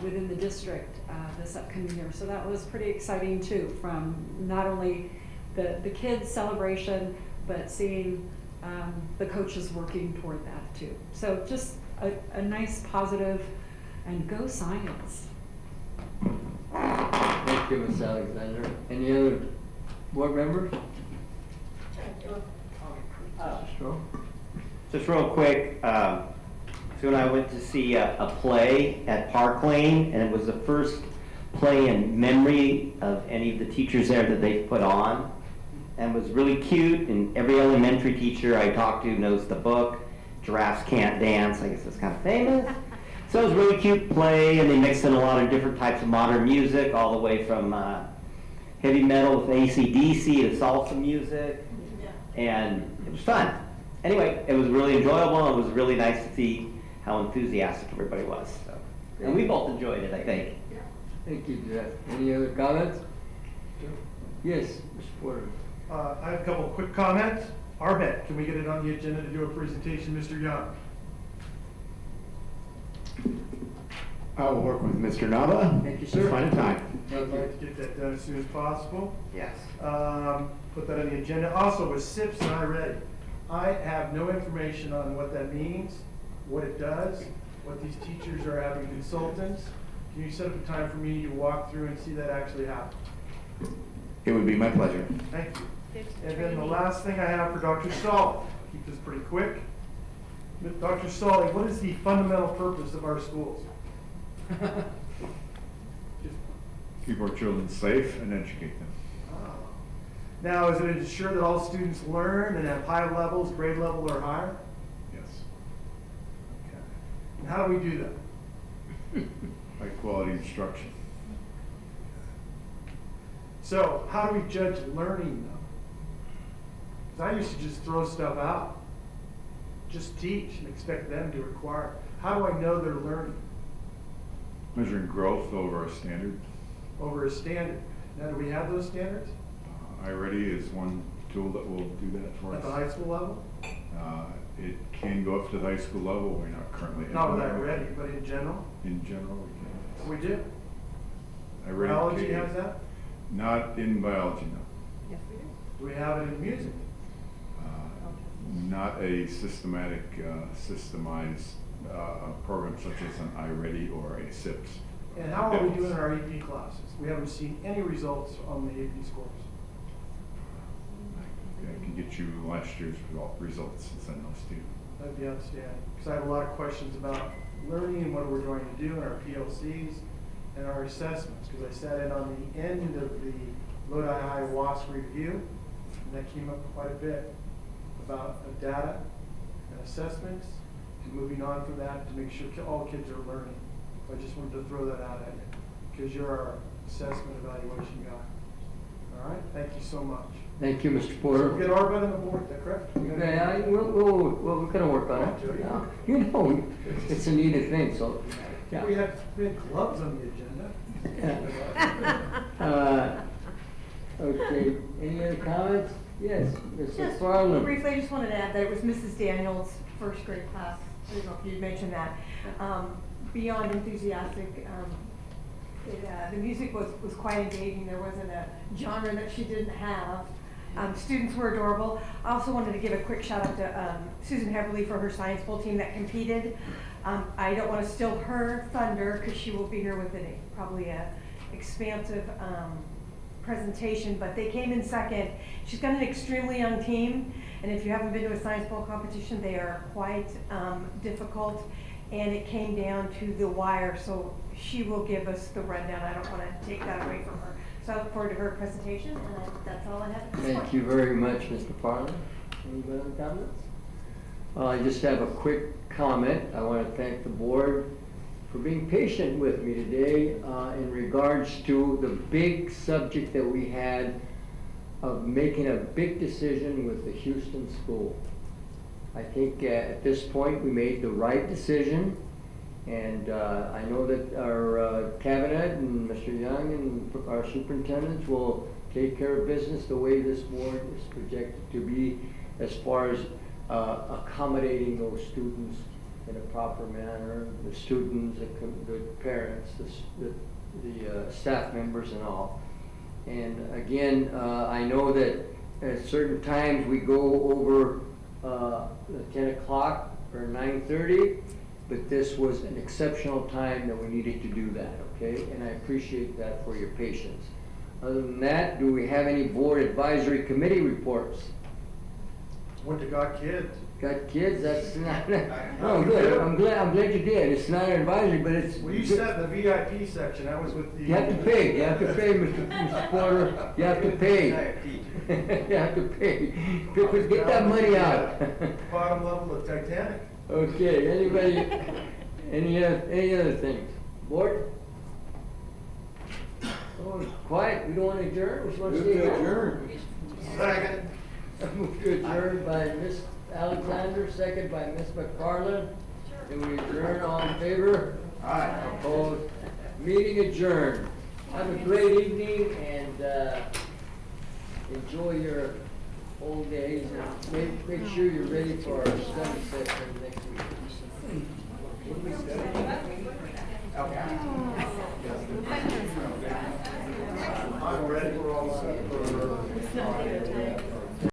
within the district this upcoming year. So that was pretty exciting too, from not only the kids' celebration, but seeing the coaches working toward that too. So just a nice positive, and go science. Thank you, Ms. Alexander. Any other board members? Just real quick, Sue and I went to see a play at Park Lane, and it was the first play in memory of any of the teachers there that they put on, and was really cute. And every elementary teacher I talked to knows the book. Giraffes Can't Dance, I guess it's kind of famous. So it was a really cute play, and they mixed in a lot of different types of modern music, all the way from heavy metal with AC/DC to salsa music, and it was fun. Anyway, it was really enjoyable, and it was really nice to see how enthusiastic everybody was. So. And we both enjoyed it, I think. Thank you, Jeff. Any other comments? Yes, Mr. Porter. I have a couple of quick comments. Arbet, can we get it on the agenda to do a presentation, Mr. Young? I will work with Mr. Nava. Thank you, to sir. find a time. I'd like to get that done as soon as possible. Yes. Put that on the agenda. Also, with SIPs and iReady, I have no information on what that means, what it does, what these teachers are having consultants. Can you set up a time for me to walk through and see that actually happen? It would be my pleasure. Thank you. And then the last thing I have for Dr. Solly, keep this pretty quick. Dr. Solly, what is the fundamental purpose of our schools? Keep our children safe and educate them. Now, is it to ensure that all students learn and have high levels, grade level or higher? Yes. Okay. And how do we do that? High quality instruction. So, how do we judge learning though? Because I used to just throw stuff out. Just teach and expect them to acquire. How do I know they're learning? Measuring growth over a standard. Over a standard. Now, do we have those standards? iReady is one tool that will do that for us. At the high school level? It can go up to the high school level. We're not currently. Not with implementing iReady, but in general? In general, we can. We do. iReady Biology can- has that? Not in biology, no. Yes, we do. Do we have it in music? Not a systematic, systemized program such as an iReady or a SIPS. And how are we doing in our AP classes? We haven't seen any results on the AP scores. I can get you last year's results and send those to you. That'd be outstanding. Because I have a lot of questions about learning and what we're going to do in our PLCs and our assessments. Because I sat in on the end of the Lodi High WASP review, and that came up quite a bit about data and assessments, and moving on from that to make sure all kids are learning. So I just wanted to throw that out at you, because you're our assessment evaluation guy. All right, thank you so much. Thank you, Mr. So Porter. we'll get Arbet on the board, is that correct? Yeah, we're gonna work on it. Yeah. You know, it's a needed thing, so, yeah. We had gloves on the agenda. Yeah. Okay, any other comments? Yes, Mrs. Just Farland. briefly, I just wanted to add that it was Mrs. Daniels' first grade class. I don't know if you'd mentioned that. Beyond enthusiastic. The music was quite engaging. There wasn't a genre that she didn't have. Students were adorable. I also wanted to give a quick shout out to Susan Heverly for her science bowl team that competed. I don't want to steal her thunder because she will be here with probably a expansive presentation, but they came in second. She's got an extremely young team, and if you haven't been to a science bowl competition, they are quite difficult, and it came down to the wire, so she will give us the rundown. I don't want to take that away from her. So I look forward to her presentation, and that's all I have to say. Thank you very much, Mr. Farland. Any other comments? I just have a quick comment. I want to thank the board for being patient with me today in regards to the big subject that we had of making a big decision with the Houston school. I think at this point we made the right decision, and I know that our cabinet and Mr. Young and our superintendents will take care of business the way this board is projected to be as far as accommodating those students in a proper manner, the students, the parents, the staff members and all. And again, I know that at certain times we go over 10 o'clock or 9:30, but this was an exceptional time that we needed to do that, okay? And I appreciate that for your patience. Other than that, do we have any board advisory committee reports? Went to Got Kids. Got kids? That's not, oh, good. I'm glad you did. It's not an advisory, but it's. Well, you sat in the VIP section. I was with the. You have to pay, Mr. Porter. You have to pay. You have to pay. Get that money out. Bottom level of Titanic. Okay, anybody, any other things? Board? Oh, quiet, we don't want to adjourn, we're supposed to stay here. Second. Move to adjourn by Ms. Alexander, second by Ms. McFarland. And we adjourn, all in favor? Aye. Opposed? Meeting adjourned. Have a great evening, and enjoy your old days and make sure you're ready for our study session next week. I'm ready for all set for